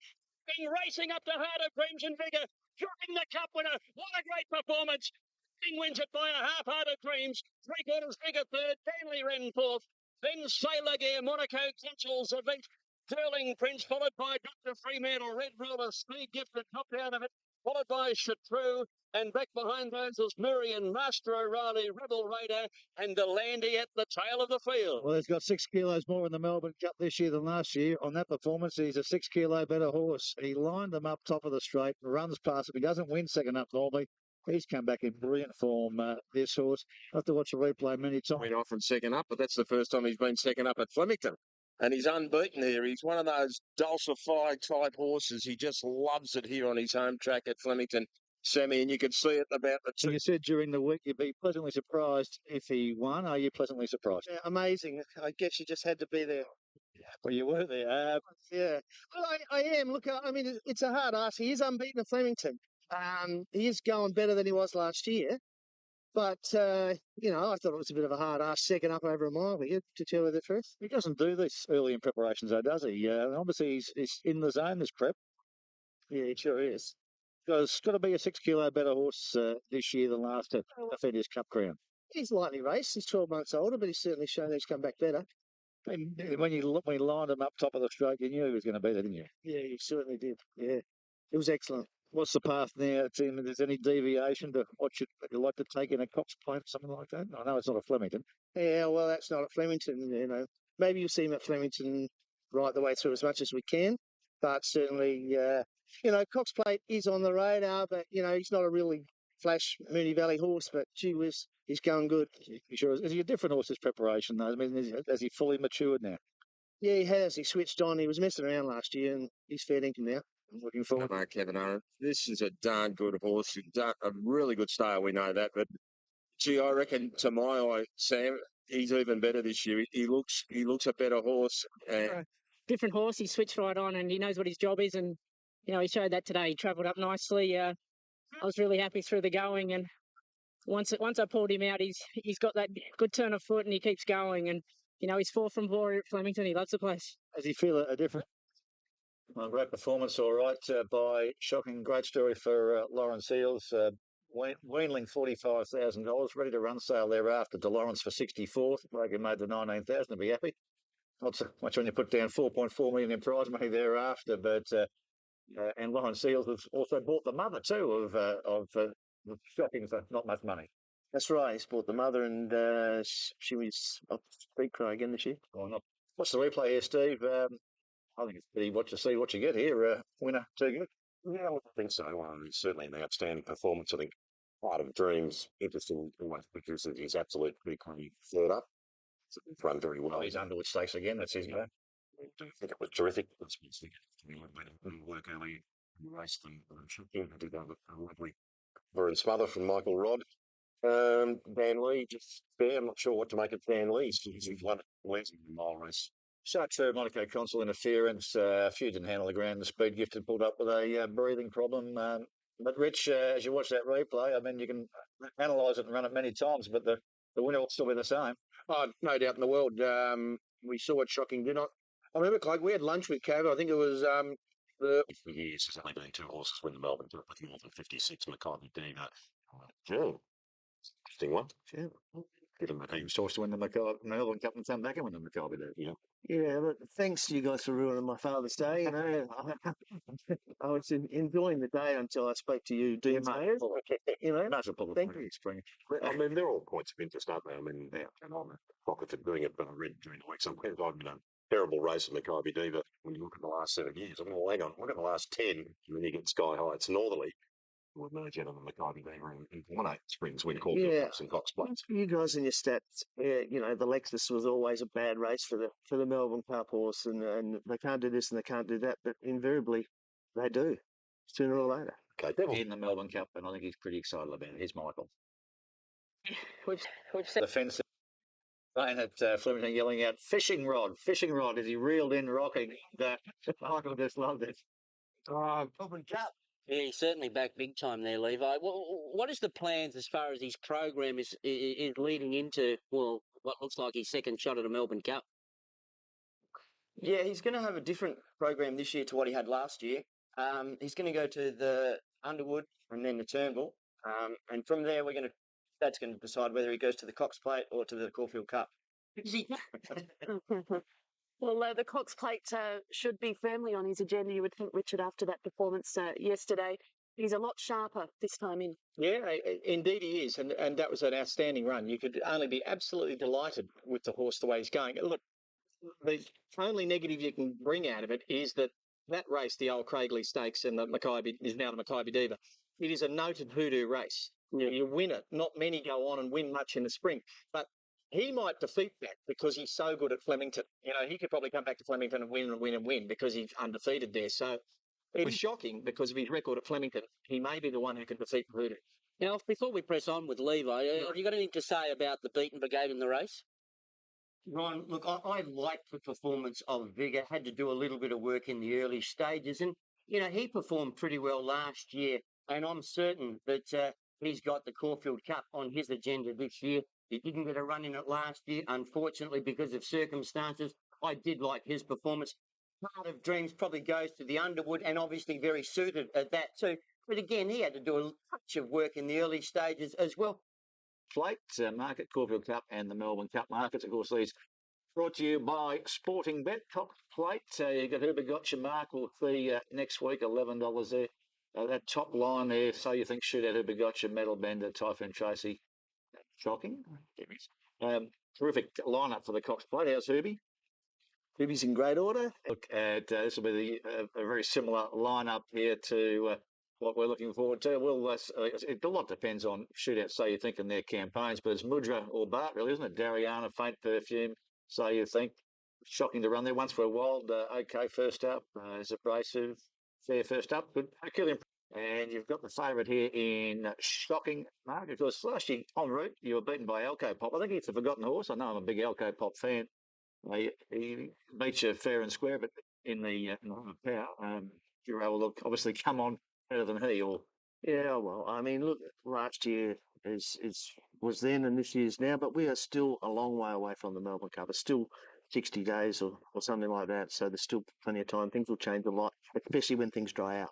Racing up to Heart of Dreams and Vigor. Shocking the cup winner. What a great performance. Shocking wins it by a half. Heart of Dreams. 3/4 Vigor third. Danley ran fourth. Then Sailor Gear, Monaco Consuls event. Sterling Prince, followed by Dr. Fremantle, Red Ruler, Speed Gifted, top out of it, followed by Chartreux, and back behind those is Murray and Master O'Reilly, Rebel Raider, and Delandy at the tail of the field. Well, he's got 6 kilos more in the Melbourne Cup this year than last year. On that performance, he's a 6 kilo better horse. He lined them up top of the straight, runs past him. He doesn't win second up normally. He's come back in brilliant form, this horse. I have to watch the replay many times. Went off from second up, but that's the first time he's been second up at Flemington. And he's unbeaten here. He's one of those dulcify type horses. He just loves it here on his home track at Flemington, Sammy, and you can see it about the two. You said during the week you'd be pleasantly surprised if he won. Are you pleasantly surprised? Yeah, amazing. I guess you just had to be there. Well, you were there. Yeah. Well, I am. Look, I mean, it's a hard ask. He is unbeaten at Flemington. He is going better than he was last year. But, you know, I thought it was a bit of a hard ass second up over a mile here, to tell you the truth. He doesn't do this early in preparations, though, does he? Obviously, he's in the zone, this prep. Yeah, he sure is. It's got to be a 6 kilo better horse this year than last to defend his cup crown. He's lightly raced. He's 12 months older, but he's certainly shown he's come back better. And when you lined him up top of the stroke, you knew he was going to be there, didn't you? Yeah, you certainly did. Yeah, it was excellent. What's the path now, Tim? If there's any deviation to what you'd like to take in a Cox Plate or something like that? I know it's not a Flemington. Yeah, well, that's not at Flemington, you know. Maybe you'll see him at Flemington right the way through as much as we can. But certainly Cox Plate is on the radar, but, he's not a really flash Moonee Valley horse, but gee whiz, he's going good. Sure. Is he a different horse's preparation, though? I mean, has he fully matured now? Yeah, he has. He switched on. He was messing around last year, and he's fair dinkum now. I'm looking forward. No, Kevin Aaron. This is a darn good horse. A really good style, we know that. But, gee, I reckon, to my eye, Sam, he's even better this year. He looks a better horse. Different horse. He switched right on, and he knows what his job is. And, he showed that today. He travelled up nicely. I was really happy through the going. And once I pulled him out, he's got that good turn of foot, and he keeps going. And, he's 4 from 4 at Flemington. He loves the place. Does he feel a different? Well, great performance, all right, by Shocking. Great story for Lawrence Seals. Wheeling $45,000, ready to run sale thereafter to Lawrence for 64th. Like he made the 19,000, to be happy. Not so much when you put down 4.4 million in prize money thereafter, but and Lawrence Seals has also bought the mother too of Shocking for not much money. That's right. He's bought the mother, and she was up Big Crow again this year. Why not? What's the replay here, Steve? I think it's pretty what you get here. Winner, too good. Yeah, I think so. It's certainly an outstanding performance. I think Heart of Dreams, interesting, always produces his absolute big third up. It's run very well. He's Underwood Stakes again. That's his go. I think it was terrific. Work early race them. Did a lovely Burn Smother from Michael Rodd. Dan Lee, just fair. I'm not sure what to make of Dan Lee. He's won a mile race. Shot Monaco Consul interference. A few didn't handle the ground. The speed gifted pulled up with a breathing problem. But Rich, as you watch that replay, I mean, you can analyse it and run it many times, but the winner will still be the same. Oh, no doubt in the world. We saw it Shocking, did not. I remember, Craig, we had lunch with Cav. I think it was For years, there's only been 2 horses win the Melbourne Cup with more than 56. Makybe Diva. Interesting one. He was forced to win the Melbourne Cup and come back and win the Makybe Diva. Yeah, but thanks to you guys for ruining my Father's Day. I was enjoying the day until I spoke to you, Dean Mayers. Thank you. I mean, they're all points of interest, aren't they? I mean, and I'm a pocket for doing it, but I read during the week somewhere I've done a terrible race with Makybe Diva when you look at the last 7 years. I mean, well, hang on, look at the last 10, and then you get Sky High, it's Northerly. We've no gentleman Makybe Diva and 1-8 Springs win Caulfield Cups and Cox Plate. You guys and your stats, the Lexus was always a bad race for the Melbourne Cup horse, and they can't do this and they can't do that, but invariably they do, sooner or later. Okay, in the Melbourne Cup, and I think he's pretty excited about it. Here's Michael. The fence playing at Flemington yelling out, fishing rod, as he reeled in rocking. Michael just loved it. Melbourne Cup. Yeah, he's certainly back big time there, Levi. What is the plans as far as his program is leading into, well, what looks like his second shot at a Melbourne Cup? Yeah, he's going to have a different program this year to what he had last year. He's going to go to the Underwood and then the Turnbull. And from there, that's going to decide whether he goes to the Cox Plate or to the Caulfield Cup. Well, the Cox Plate should be firmly on his agenda, you would think, Richard, after that performance yesterday. He's a lot sharper this time in. Yeah, indeed he is. And that was an outstanding run. You could only be absolutely delighted with the horse the way he's going. Look, the only negative you can bring out of it is that race, the old Craigley Stakes and the Makybe, is now the Makybe Diva. It is a noted hoodoo race. Yeah. You win it. Not many go on and win much in the spring. But he might defeat that because he's so good at Flemington. He could probably come back to Flemington and win and win and win because he's undefeated there. So it is shocking because of his record at Flemington. He may be the one who can defeat Hoodoo. Now, before we press on with Levi, have you got anything to say about the beaten brigade in the race? Ron, look, I liked the performance of Vigor. Had to do a little bit of work in the early stages. And, he performed pretty well last year. And I'm certain that he's got the Caulfield Cup on his agenda this year. He didn't get a run in it last year, unfortunately, because of circumstances. I did like his performance. Heart of Dreams probably goes to the Underwood and obviously very suited at that too. But again, he had to do a touch of work in the early stages as well. Plate market, Caulfield Cup and the Melbourne Cup markets. Of course, these brought to you by Sporting Bet. Cox Plate, you got Whoever Got Your Mark will see next week, $11 there. That top line there, So You Think Shootout, Whoever Got Your Metal Bender, Typhoon Tracy. Shocking. Terrific lineup for the Cox Plate. How's Herbie? Bibby's in great order. Look at this will be a very similar lineup here to what we're looking forward to. Well, a lot depends on Shootout, so you think, in their campaigns, but it's Mudra or Bart, really, isn't it? Dariana, Faint Perfume, so you think. Shocking to run there. Once for a wild, okay first up. Is abrasive, fair first up. Good. Herculean. And you've got the favourite here in Shocking, Mark, because last year en route you were beaten by Elko Pop. I think it's a forgotten horse. I know I'm a big Elko Pop fan. He beats you fair and square, but in the power, Giro will obviously come on better than he. Or Yeah, well, I mean, look, last year was then and this year's now, but we are still a long way away from the Melbourne Cup. It's still 60 days or something like that, so there's still plenty of time. Things will change a lot, especially when things dry out.